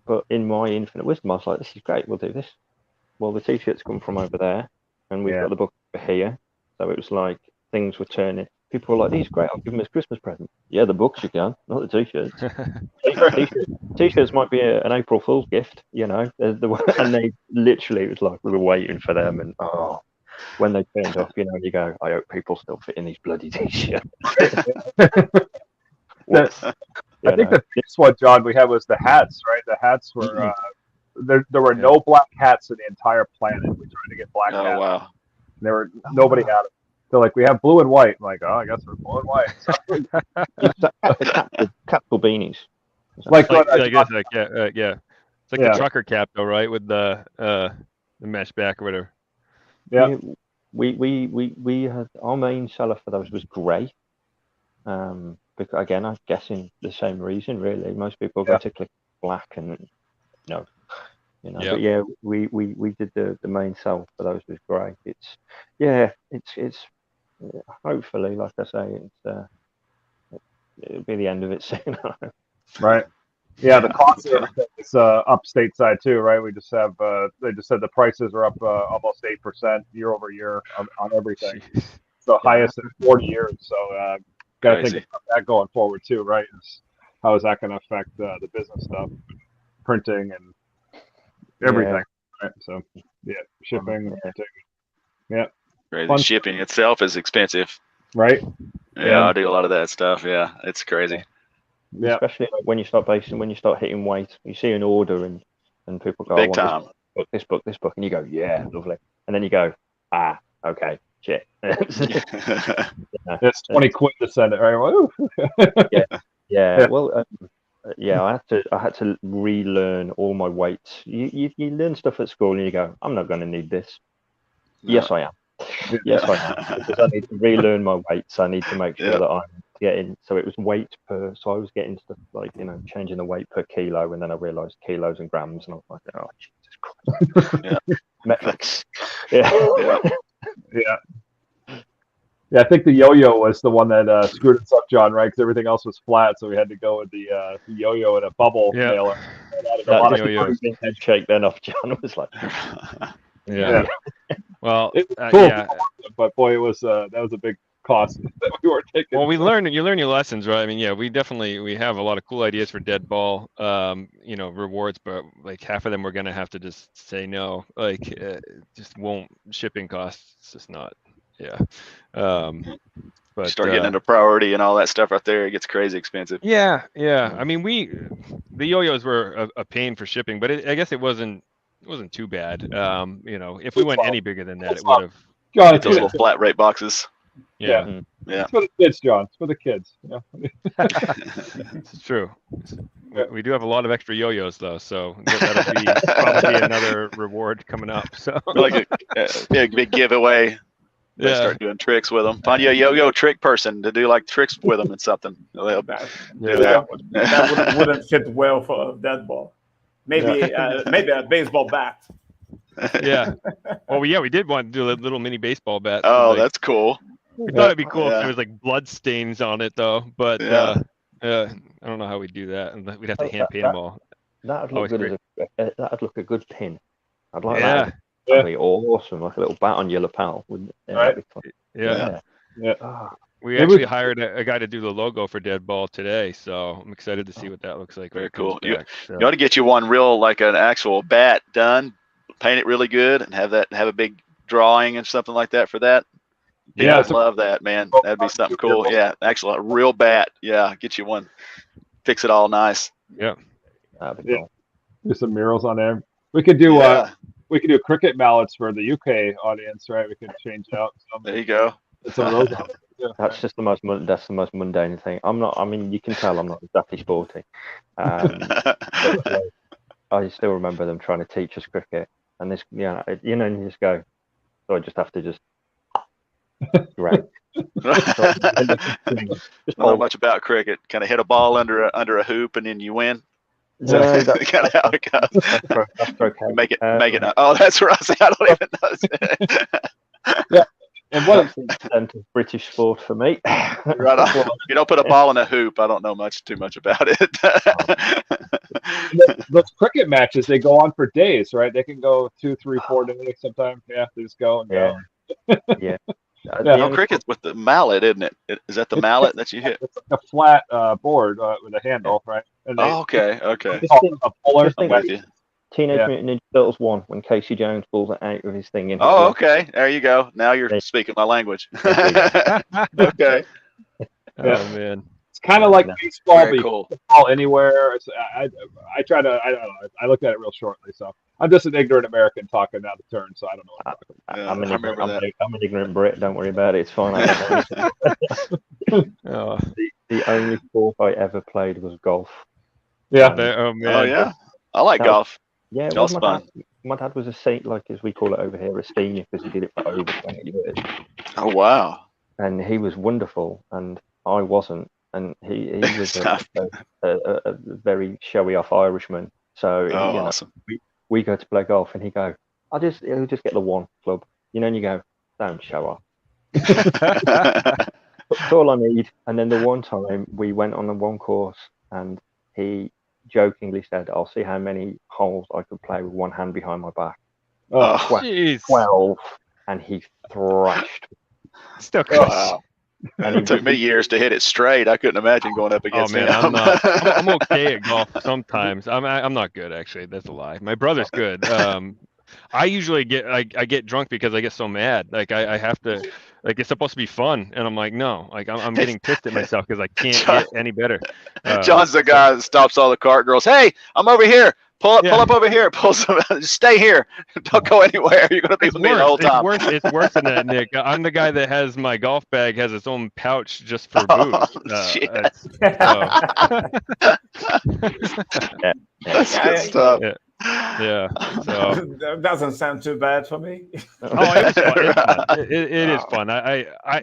But in my infinite wisdom, I was like, this is great, we'll do this. Well, the T-shirts come from over there, and we've got the book over here. So it was like things were turning. People were like, these are great, I'll give them as Christmas present. Yeah, the books you can, not the T-shirts. T-shirts might be an April Fool's gift, you know. And they literally, it was like we were waiting for them, and when they turned up, you know, you go, I hope people still fit in these bloody T-shirts. I think the biggest one, John, we had was the hats, right? The hats were there were no black hats in the entire planet. We tried to get black hats. Oh wow! Nobody had them. They're like, we have blue and white. I'm like, oh, I guess we're blue and white. Capsule beanies. It's like the trucker cap, though, right? With the mesh back or whatever. Yeah. We had our main seller for those was grey. Because again, I'm guessing the same reason, really. Most people go to click black, and you know. But yeah, we did the main sell for those was grey. It's hopefully, like I say, it'll be the end of it soon. Right. Yeah, the cost of everything is up stateside too, right? We just have they just said the prices are up almost 8% year over year on everything. It's the highest in 40 years. So got to think about that going forward too, right? How is that going to affect the business stuff, printing and everything? Right. So shipping, printing. Crazy. Shipping itself is expensive. Right. Yeah, I do a lot of that stuff. Yeah, it's crazy. Yeah. Especially when you start hitting weight, you see an order and people go, big time. This book, and you go, yeah, lovely. And then you go, Okay, shit. It's 20 quid to send it, right? Woo. Yeah. Well, I had to relearn all my weights. You learn stuff at school and you go, I'm not going to need this. No. Yes, I am. Yes, I am. Because I need to relearn my weights. I need to make sure that I'm getting. So it was weight per. So I was getting stuff like changing the weight per kilo, and then I realised kilos and grams, and I was like, oh Jesus Christ. Metrics. Yeah. I think the yo-yo was the one that screwed us up, John, right? Because everything else was flat, so we had to go with the yo-yo and a bubble mailer. That yo-yo head shake then off. John was like, yeah. Well, cool, but boy, it was that was a big cost that we were taking. Well, you learn your lessons, right? I mean, yeah, we have a lot of cool ideas for Dead Ball, rewards, but like half of them we're gonna have to just say no. Like, just won't shipping costs. It's just not. Yeah. But start getting into priority and all that stuff right there, it gets crazy expensive. Yeah. I mean, the yo-yos were a pain for shipping, but I guess it wasn't too bad. If we went any bigger than that, it would have. Get those little flat rate boxes. Yeah. It's for the kids, John. It's for the kids. It's true. We do have a lot of extra yo-yos though, so that'll be probably another reward coming up. So like a big giveaway. Start doing tricks with them. Find you a yo-yo trick person to do like tricks with them and something. That wouldn't fit well for Dead Ball. Maybe a baseball bat. Yeah. Well, we did want to do a little mini baseball bat. Oh, that's cool. We thought it'd be cool if there was like blood stains on it though, but I don't know how we'd do that. We'd have to hand paint them all. That'd look a good pin. I'd like that. That'd be awesome, like a little bat on your lapel. Wouldn't it? Right. Yeah. We actually hired a guy to do the logo for Dead Ball today, so I'm excited to see what that looks like. Very cool. You ought to get you one real, like an actual bat done, paint it really good, and have a big drawing and something like that for that. Yeah, I'd love that, man. That'd be something cool. Yeah, actually, a real bat. Yeah, get you one. Fix it all nice. Yeah. That'd be cool. Do some murals on there. We could do cricket mallets for the UK audience, right? We could change it out. There you go. That's just the most mundane thing. I mean, you can tell I'm not exactly sporty. But, I still remember them trying to teach us cricket, and this, and you just go. So I just have to great. Not much about cricket. Kind of hit a ball under a hoop, and then you win. That's kind of how it goes. That's okay. Make it. Oh, that's where I say I don't even know. Yeah. And what percent of British sport for me? Right on. If you don't put a ball in a hoop, I don't know too much about it. Those cricket matches, they go on for days, right? They can go 2, 3, 4 days sometimes. Yeah, they just go and go. Yeah. No, cricket's with the mallet, isn't it? Is that the mallet that you hit? It's like a flat board with a handle, right? And okay. Teenage Mutant Ninja Turtles 1, when Casey Jones pulls it out with his thing in. Oh, okay. There you go. Now you're speaking my language. Okay. Oh man. It's kind of like baseball, Very but you cool. can ball anywhere. I try to. I don't know. I looked at it real shortly, so I'm just an ignorant American talking out of turn, so I don't know what I'm talking about. I'm an ignorant Brit. Don't worry about it. It's fine. The only sport I ever played was golf. Yeah. Oh man. Oh yeah. I like golf. Yeah, golf's fun. My dad was like as we call it over here, a senior, because he did it for over 20 years. Oh wow! And he was wonderful, and I wasn't. And he was a very showy off Irishman. So awesome. We go to play golf, and he'll just get the one club, and you go, don't show off. That's all I need. And then the one time we went on the one course, and he jokingly said, I'll see how many holes I could play with one hand behind my back. 12, and he thrashed. Still close. Wow. And it took me years to hit it straight. I couldn't imagine going up against him. I'm okay at golf sometimes. I'm not good, actually. That's a lie. My brother's good. I usually get drunk because I get so mad. Like I have to, like it's supposed to be fun, and I'm like, no, like I'm getting pissed at myself because I can't get any better. John's the guy that stops all the cart girls. Hey, I'm over here. Pull up over here. Pull some. Stay here. Don't go anywhere. You're gonna be with me the whole time. It's worse than that, Nick. I'm the guy that has my golf bag has its own pouch just for booze. That's good stuff. Yeah. So that doesn't sound too bad for me. It's fun. It is fun.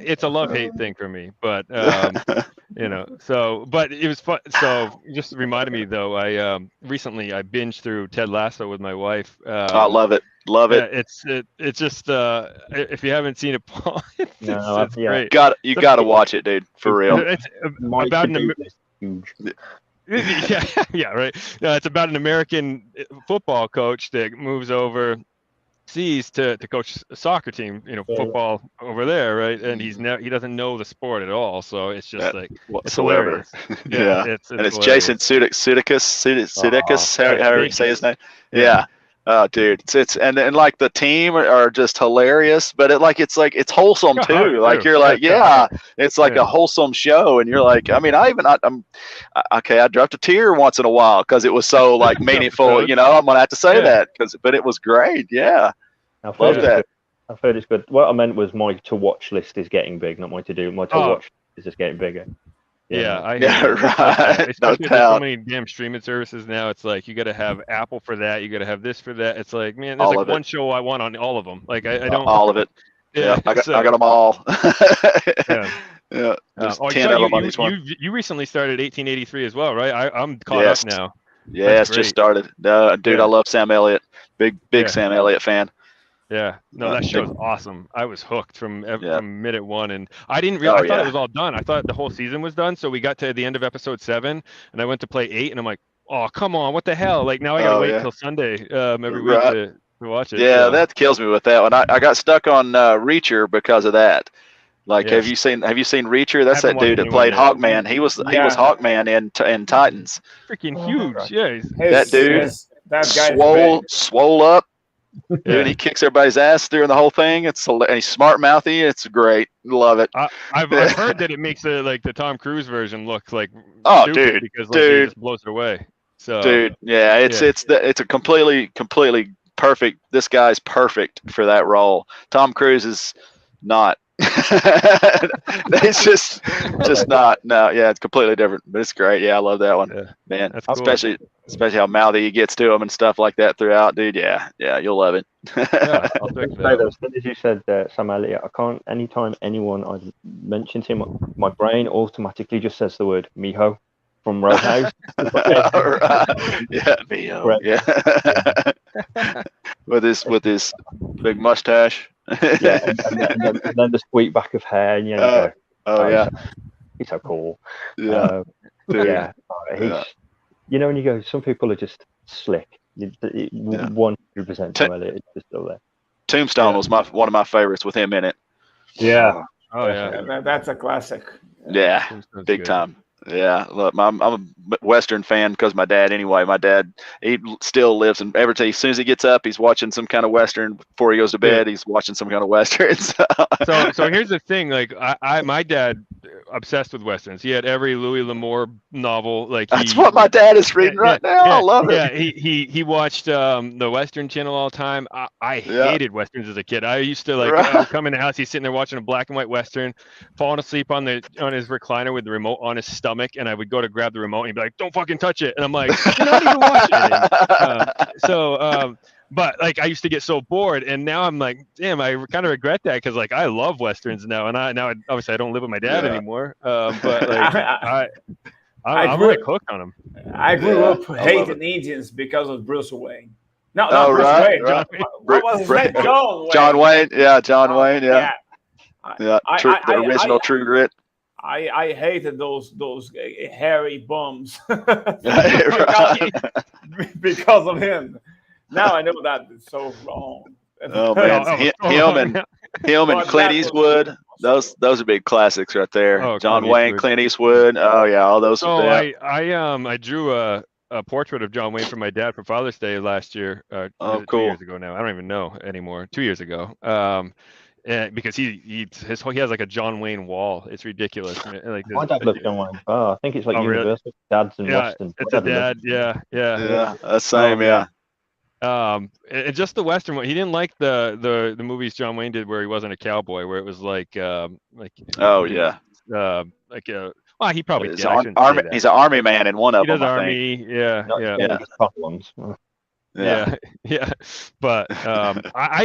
It's a love-hate thing for me, but but it was fun. So just reminded me though, I recently I binged through Ted Lasso with my wife. I love it. Love it. It's just if you haven't seen it, Paul, it's great. You gotta watch it, dude. For real. It's about yeah, right. It's about an American football coach that moves overseas to coach a soccer team, football over there, right? And he doesn't know the sport at all, so it's just it's hilarious. Yeah, it's Jason Sudeikis, however you say his name. Yeah. Oh, dude, it's and like the team are just hilarious, but it's wholesome too. Like you're like, it's like a wholesome show, and you're like, I mean, I'm okay. I dropped a tear once in a while because it was so like meaningful. I'm gonna have to say that but it was great. Yeah, love that. I've heard it's good. What I meant was my to watch list is getting big, not my to do. My to watch is just getting bigger. Right. No There's so many damn streaming services now. It's like you got to have Apple for that. You got to have this for that. It's like, man, there's one show I want on all of them. Like I don't all of it. Yeah, I got them all. Yeah. There's 10 of them on each one. You recently started 1883 as well, right? I'm caught up now. Yeah, it's just started. Dude, I love Sam Elliott. Big Sam Elliott fan. Yeah, no, that show's awesome. I was hooked from minute one, and I didn't realize. I thought it was all done. I thought the whole season was done. So we got to the end of episode 7, and I went to play 8, and I'm like, oh, come on, what the hell? Like now I gotta wait until Sunday every week to watch it. Yeah, that kills me with that one. I got stuck on Reacher because of that. Like, have you seen Reacher? That's that dude that played Hawkman. He was Hawkman in Titans. Freaking huge, yeah. That dude, that guy swole up. Dude, he kicks everybody's ass during the whole thing. And he's smart mouthy. It's great. Love it. I've heard that it makes the Tom Cruise version look like dude, because he just blows it away. So dude, it's a completely perfect. This guy's perfect for that role. Tom Cruise is not. It's just not. No, yeah, it's completely different, but it's great. Yeah, I love that one, man. That's cool. Especially how mouthy he gets to him and stuff like that throughout, dude. Yeah, you'll love it. I'll say those things as you said, Sam Elliott. I can't. Anytime anyone I mention him, my brain automatically just says the word Miho from Roadhouse. Yeah, Miho. Yeah. with his big mustache. Yeah, and then the sweet back of hair, and he's so cool. Yeah, he's and you go, some people are just slick. 100% Sam Elliott is just still there. Tombstone was one of my favorites with him in it. Yeah. Oh yeah, that's a classic. Yeah, big time. Yeah, look, I'm a Western fan because my dad. Anyway, my dad, he still lives in Everton. As soon as he gets up, he's watching some kind of Western. Before he goes to bed, he's watching some kind of Western. So here's the thing. Like my dad, obsessed with Westerns. He had every Louis L'Amour novel. Like that's what my dad is reading right now. I love it. Yeah, he watched the Western Channel all the time. I hated Westerns as a kid. I used to come in the house. He's sitting there watching a black and white Western, falling asleep on his recliner with the remote on his stomach, and I would go to grab the remote and he'd be like, don't fucking touch it, and I'm like, you're not even watching it. But like I used to get so bored, and now I'm like, damn, I kind of regret that because like I love Westerns now, and obviously I don't live with my dad anymore, but like I'm really hooked on them. I grew up hating Indians because of Bruce Wayne. No, not Bruce Wayne. Right. What was his name? John Wayne. Yeah, John Wayne. Yeah. The original True Grit. I hated those hairy bums because of him. Now I know that it's so wrong. Oh man, him and Clint Eastwood. Those are big classics right there. Oh, John Wayne, Clint Eastwood. Oh yeah, all those. So I drew a portrait of John Wayne for my dad for Father's Day last year. 2 years ago now. I don't even know anymore. 2 years ago. because he has like a John Wayne wall. It's ridiculous. Like my dad loves John Wayne. Oh, I think it's like universal dads and westerns. It's a dad. Yeah. That's same. Yeah. And just the Western one. He didn't like the movies John Wayne did where he wasn't a cowboy, where it was like oh yeah, like a. Well, he probably did. Army, he's an army man in one of them. He does army. Yeah. Yeah. But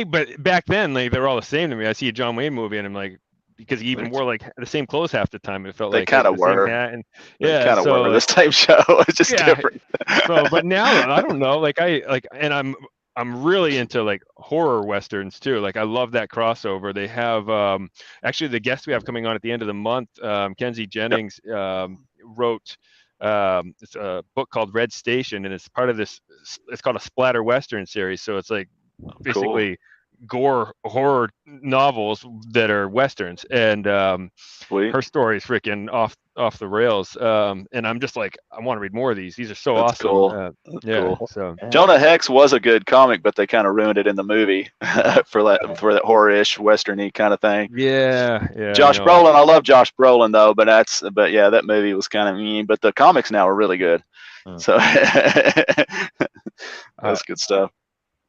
but back then, like, they were all the same to me. I see a John Wayne movie and I'm like, because he even wore like the same clothes half the time. It felt they like kind of were. And yeah, kind of were this same show. It's just different. So, but now I don't know. Like and I'm really into like horror westerns too. Like I love that crossover. They have actually the guest we have coming on at the end of the month, Kenzie Jennings, wrote it's a book called Red Station, and it's part of this. It's called a splatter western series. So it's like basically gore horror novels that are westerns, and her story is freaking off the rails. And I'm just like, I want to read more of these. These are so awesome. Cool. Cool. So Jonah Hex was a good comic, but they kind of ruined it in the movie for that horror-ish western-y kind of thing. Yeah. Josh Brolin, I love Josh Brolin though, but yeah, that movie was kind of mean. But the comics now are really good. So that's good stuff.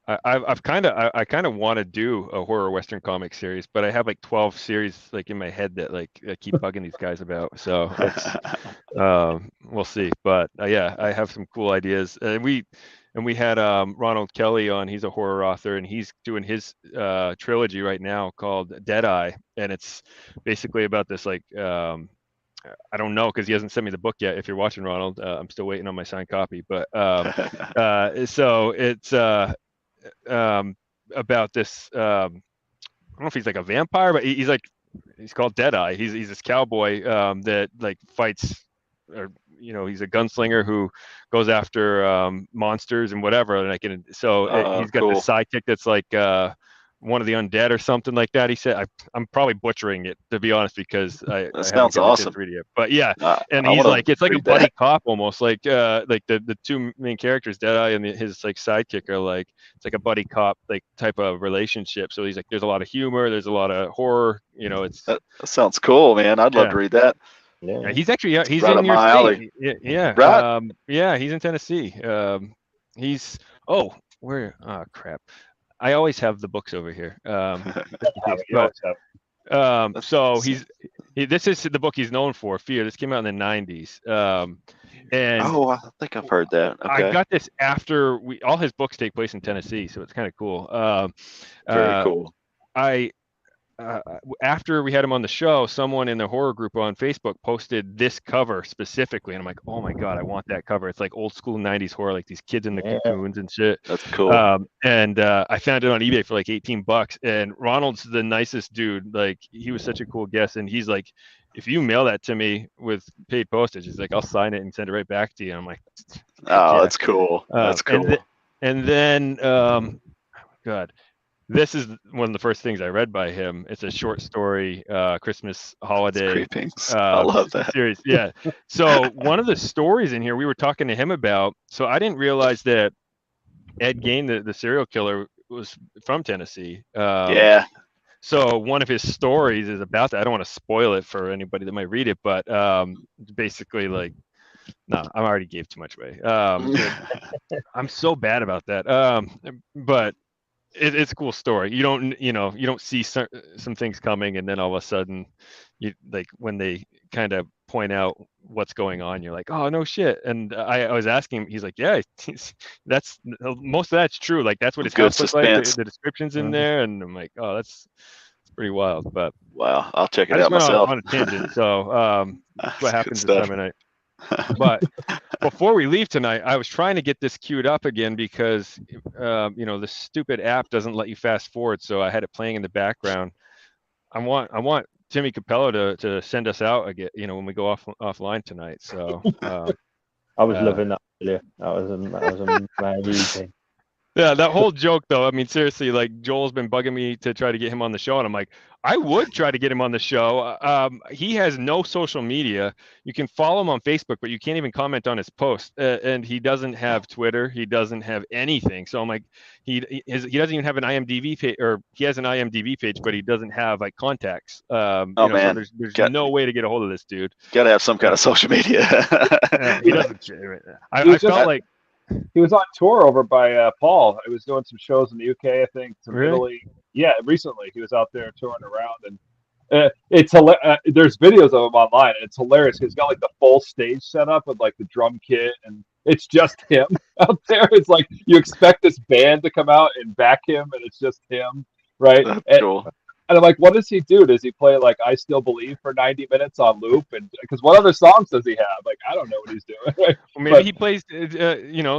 I kind of want to do a horror western comic series, but I have like 12 series like in my head that like I keep bugging these guys about. So we'll see. But yeah, I have some cool ideas. And we had Ronald Kelly on. He's a horror author, and he's doing his trilogy right now called Deadeye, and it's basically about this like I don't know because he hasn't sent me the book yet. If you're watching, Ronald, I'm still waiting on my signed copy. But so it's about this. I don't know if he's like a vampire, but he's called Deadeye. He's this cowboy that like fights, or he's a gunslinger who goes after monsters and whatever. And he's got cool. this sidekick that's like one of the undead or something like that. He said, I'm probably butchering it, to be honest, because that sounds awesome. But yeah, and he's like, it's like a buddy cop almost, like the two main characters, Deadeye and his like sidekick are like, it's like a buddy cop like type of relationship. So he's like, there's a lot of humor, there's a lot of horror. That sounds cool, man. I'd love to read that. Yeah, he's actually he's right in your my state. alley. Yeah. Right. Yeah, he's in Tennessee. Crap. I always have the books over here. So this is the book he's known for, Fear. This came out in the 90s. And I think I've heard that. Okay. I got this after all his books take place in Tennessee, so it's kind of cool. Very cool. After we had him on the show, someone in the horror group on Facebook posted this cover specifically, and I'm like, oh my god, I want that cover. It's like old school 90s horror, like these kids in the cocoons and shit. That's cool. And I found it on eBay for like $18, and Ronald's the nicest dude. Like, he was such a cool guest, and he's like, if you mail that to me with paid postage, he's like, I'll sign it and send it right back to you. And I'm like, that's cool. That's cool. And then God, this is one of the first things I read by him. It's a short story, Christmas holiday I love that series. Yeah. So one of the stories in here we were talking to him about. So I didn't realize that Ed Gein, the serial killer, was from Tennessee. Yeah. So one of his stories is about that. I don't want to spoil it for anybody that might read it, but basically, like, no, I already gave too much away. I'm so bad about that. But it's a cool story. You don't see some things coming, and then all of a sudden, when they kind of point out what's going on, you're like, oh no shit. And I was asking him, he's like, yeah, that's most of that's true. Like, that's what his house looks like. The description's in there, and I'm like, oh, that's pretty wild. But wow, I'll check it out myself. On a tangent. So what happens this time of night. But before we leave tonight, I was trying to get this queued up again because the stupid app doesn't let you fast forward, so I had it playing in the background. I want Timmy Capello to send us out again, when we go offline tonight. So I was loving that earlier. That was amazing. Yeah, that whole joke though. I mean, seriously, like Joel's been bugging me to try to get him on the show, and I'm like, I would try to get him on the show. He has no social media. You can follow him on Facebook, but you can't even comment on his post. And he doesn't have Twitter. He doesn't have anything. So I'm like, he doesn't even have an IMDb page, or he has an IMDb page, but he doesn't have like contacts. Oh So man, there's no way to get a hold of this dude. Gotta have some kind of social media. He doesn't. I felt like. He was on tour over by Paul. He was doing some shows in the UK, I think, some Really? Italy. Yeah, recently he was out there touring around, and it's there's videos of him online, and it's hilarious. He's got like the full stage set up with like the drum kit, and it's just him out there. It's like you expect this band to come out and back him, and it's just him, right? That's cool. And I'm like, what does he do? Does he play like "I Still Believe" for 90 minutes on loop? And because what other songs does he have? Like, I don't know what he's doing. Right? Well, maybe he plays,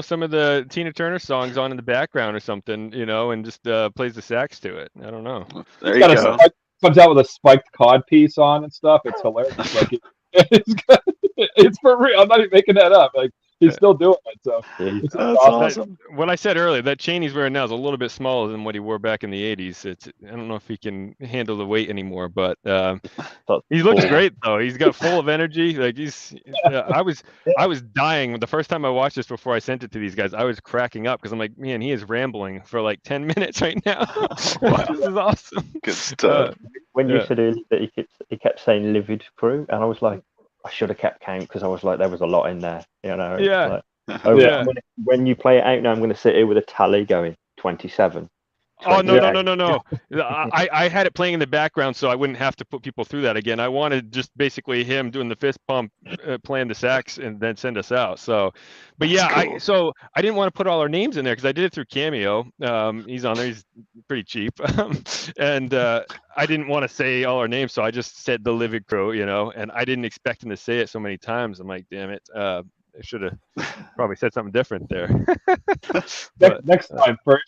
some of the Tina Turner songs on in the background or something, and just plays the sax to it. I don't know. There you go. Comes out with a spiked cod piece on and stuff. It's hilarious. Like it's for real. I'm not even making that up. Like he's still doing it. So that's awesome. What I said earlier, that chain he's wearing now is a little bit smaller than what he wore back in the 80s. I don't know if he can handle the weight anymore, but he looks great though. He's got full of energy. Like I was dying the first time I watched this before I sent it to these guys. I was cracking up because I'm like, man, he is rambling for like 10 minutes right now. This is awesome. Good stuff. When you said earlier that he kept saying Livid crew, and I was like, I should have kept count because I was like, there was a lot in there, Yeah. Like, when you play it out now, I'm going to sit here with a tally going 27. Oh no! I had it playing in the background so I wouldn't have to put people through that again. I wanted just basically him doing the fist pump, playing the sax, and then send us out. So, but yeah, cool. I didn't want to put all our names in there because I did it through Cameo. He's on there. He's pretty cheap, and I didn't want to say all our names, so I just said the Livid crew, and I didn't expect him to say it so many times. I'm like, damn it. I should have probably said something different there. Next time for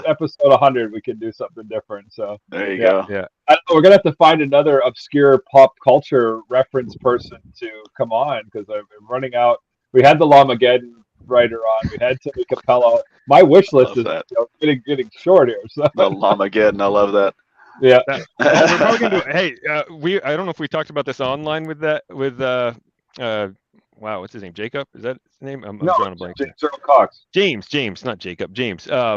episode 100, we can do something different. So there you go. Yeah, I don't know, we're gonna have to find another obscure pop culture reference person to come on because I'm running out. We had the Lamageddon writer on. We had Timmy Capello. My wish list is getting short here. So the Lamageddon, I love that. Yeah. We're probably gonna do. Hey, I don't know if we talked about this online with wow, what's his name? Jacob? Is that his name? I'm drawing a blank. James Earl Cox. James, not Jacob. James. Yeah,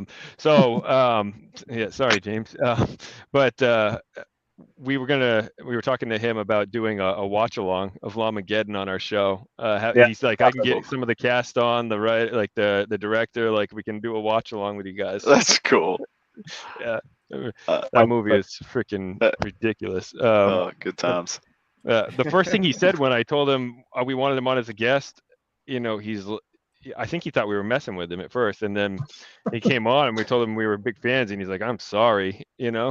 sorry, James. But we were talking to him about doing a watch along of Lamageddon on our show. He's like, I can get some of the cast on the director. Like, we can do a watch along with you guys. That's cool. Yeah, that movie is freaking ridiculous. Good times. The first thing he said when I told him we wanted him on as a guest, I think he thought we were messing with him at first, and then he came on and we told him we were big fans, and he's like, "I'm sorry," But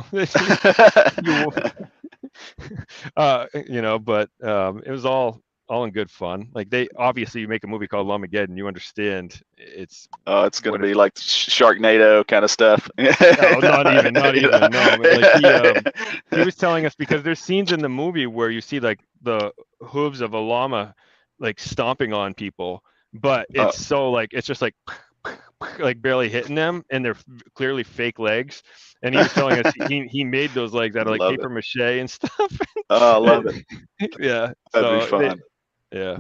it was all in good fun. Like you make a movie called Lamageddon, you understand it's going to be like Sharknado kind of stuff. No, not even. No, like he was telling us because there's scenes in the movie where you see like the hooves of a llama like stomping on people, but it's so like it's just like barely hitting them, and they're clearly fake legs. And he was telling us he made those legs out of like paper mache and stuff. Oh, I love it. Yeah, that'd be fun. Yeah,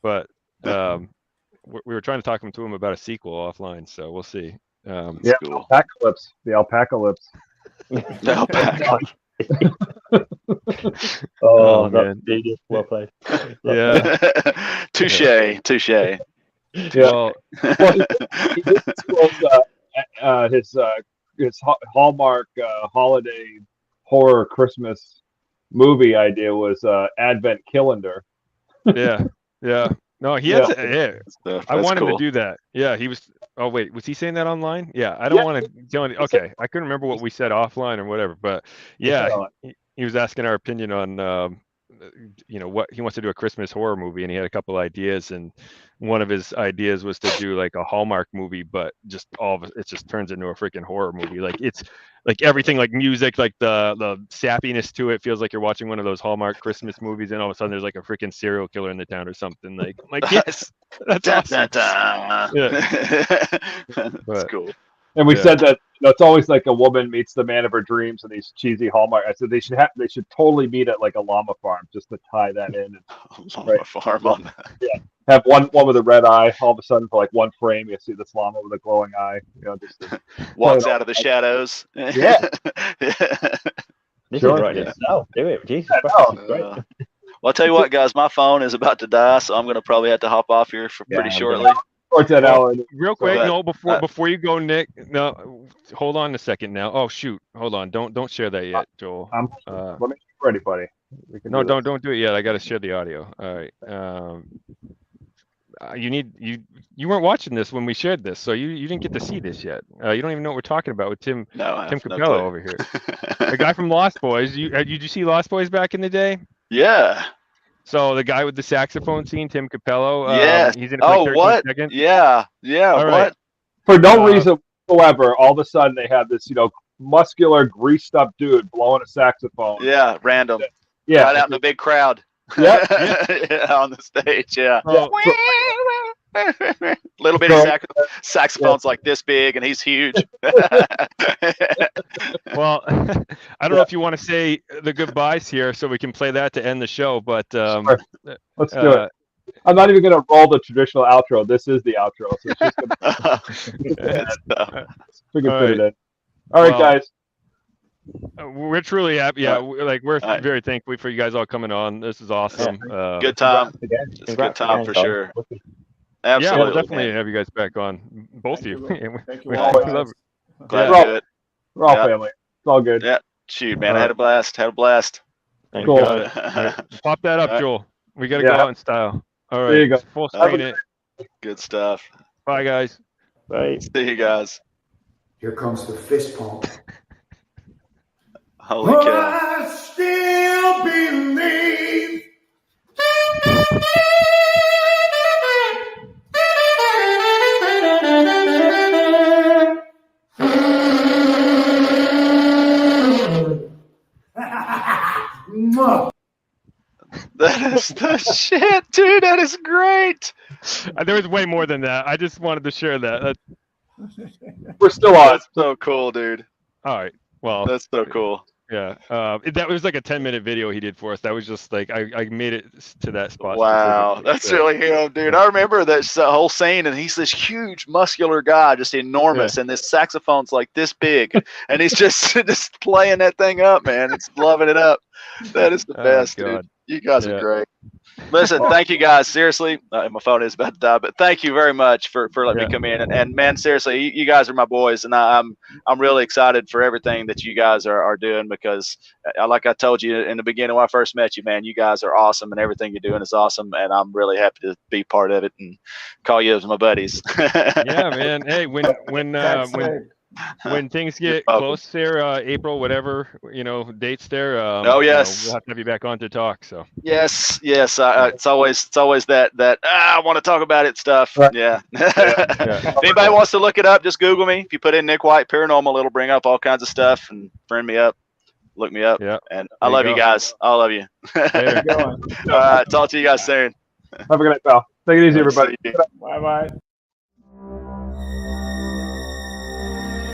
but we were trying to talk to him about a sequel offline, so we'll see. Yeah, cool. The alpaca lips. The alpaca. Oh man, well played. Yeah. Touche. Yeah. Well, he did his Hallmark holiday horror Christmas movie idea was Advent Calendar. Yeah. No, he has. I want him to cool. do that. Yeah, he was. Oh wait, was he saying that online? Yeah, I don't want to tell any. Okay, I couldn't remember what we said offline or whatever, but yeah, he was asking our opinion on what he wants to do a Christmas horror movie, and he had a couple ideas, and one of his ideas was to do like a Hallmark movie, but just all of it just turns into a freaking horror movie. Like it's like everything, like music, like the sappiness to it feels like you're watching one of those Hallmark Christmas movies, and all of a sudden there's like a freaking serial killer in the town or something. Like yes, that's awesome. Yeah, that's cool. And we said that it's always like a woman meets the man of her dreams in these cheesy Hallmark. I said they should totally meet at like a llama farm just to tie that in. Llama farm on that. Yeah. Have one with a red eye. All of a sudden, for like one frame, you see this llama with a glowing eye. Just walks out of the shadows. Yeah. This is right itself. Do it. Jesus Christ. Well, I'll tell you what, guys. My phone is about to die, so I'm going to probably have to hop off here for pretty shortly. Real quick, no, before you go, Nick. No, hold on a second now. Oh shoot, hold on. Don't share that yet, Joel. Let me ready, buddy. No, don't do it yet. I got to share the audio. All right. You weren't watching this when we shared this, so you didn't get to see this yet. You don't even know what we're talking about with Tim Capello over here. The guy from Lost Boys. Did you see Lost Boys back in the day? Yeah. So the guy with the saxophone scene, Tim Capello. He's in it for 13 seconds. Yeah. All right. For no reason whatsoever, all of a sudden they have this, muscular, greased up dude blowing a saxophone. Yeah, random. Yeah, right out in the big crowd. Yeah, on the stage. Yeah. Oh. Little bitty saxophones like this big, and he's huge. Well, I don't know if you want to say the goodbyes here, so we can play that to end the show. But sure. Let's do it. I'm not even going to roll the traditional outro. This is the outro, so it's just we can fit it in. All right, guys. We're truly happy. Yeah, we're very thankful for you guys all coming on. This is awesome. Good time. It's a good time for sure. Absolutely. Yeah, we'll definitely have you guys back on, both of you. Thank you. Glad to do it. We're all family. It's all good. Yeah. Shoot, man. I had a blast. Cool. Pop that up, Joel. We got to go out in style. All right. There you go. Full screen it. Good stuff. Bye, guys. Bye. See you guys. Here comes the fist pump. Holy cow. I still believe. That is the shit, dude. That is great. There was way more than that. I just wanted to share that. We're still on. That's so cool, dude. All right. Well, that's so cool. Yeah. That was like a 10-minute video he did for us. That was just like I made it to that spot. Wow, that's really him, dude. I remember that whole scene, and he's this huge, muscular guy, just enormous, and this saxophone's like this big, and he's just playing that thing up, man. It's loving it up. That is the best, dude. You guys are great. Listen, thank you guys. Seriously, my phone is about to die, but thank you very much for letting me come in. And man, seriously, you guys are my boys, and I'm really excited for everything that you guys are doing, because like I told you in the beginning when I first met you, man, you guys are awesome, and everything you're doing is awesome, and I'm really happy to be part of it and call you as my buddies. Yeah, man. Hey, when things get close there, April, whatever, dates there. Oh yes, we'll have to have you back on to talk. So yes. It's always that I want to talk about it stuff. Right. Yeah. If anybody wants to look it up, just Google me. If you put in Nick White Paranormal, it'll bring up all kinds of stuff, and friend me up, look me up. Yeah. And I love you guys. I love you. All right. Talk to you guys soon. Have a good night, pal. Take it easy, everybody. Bye bye.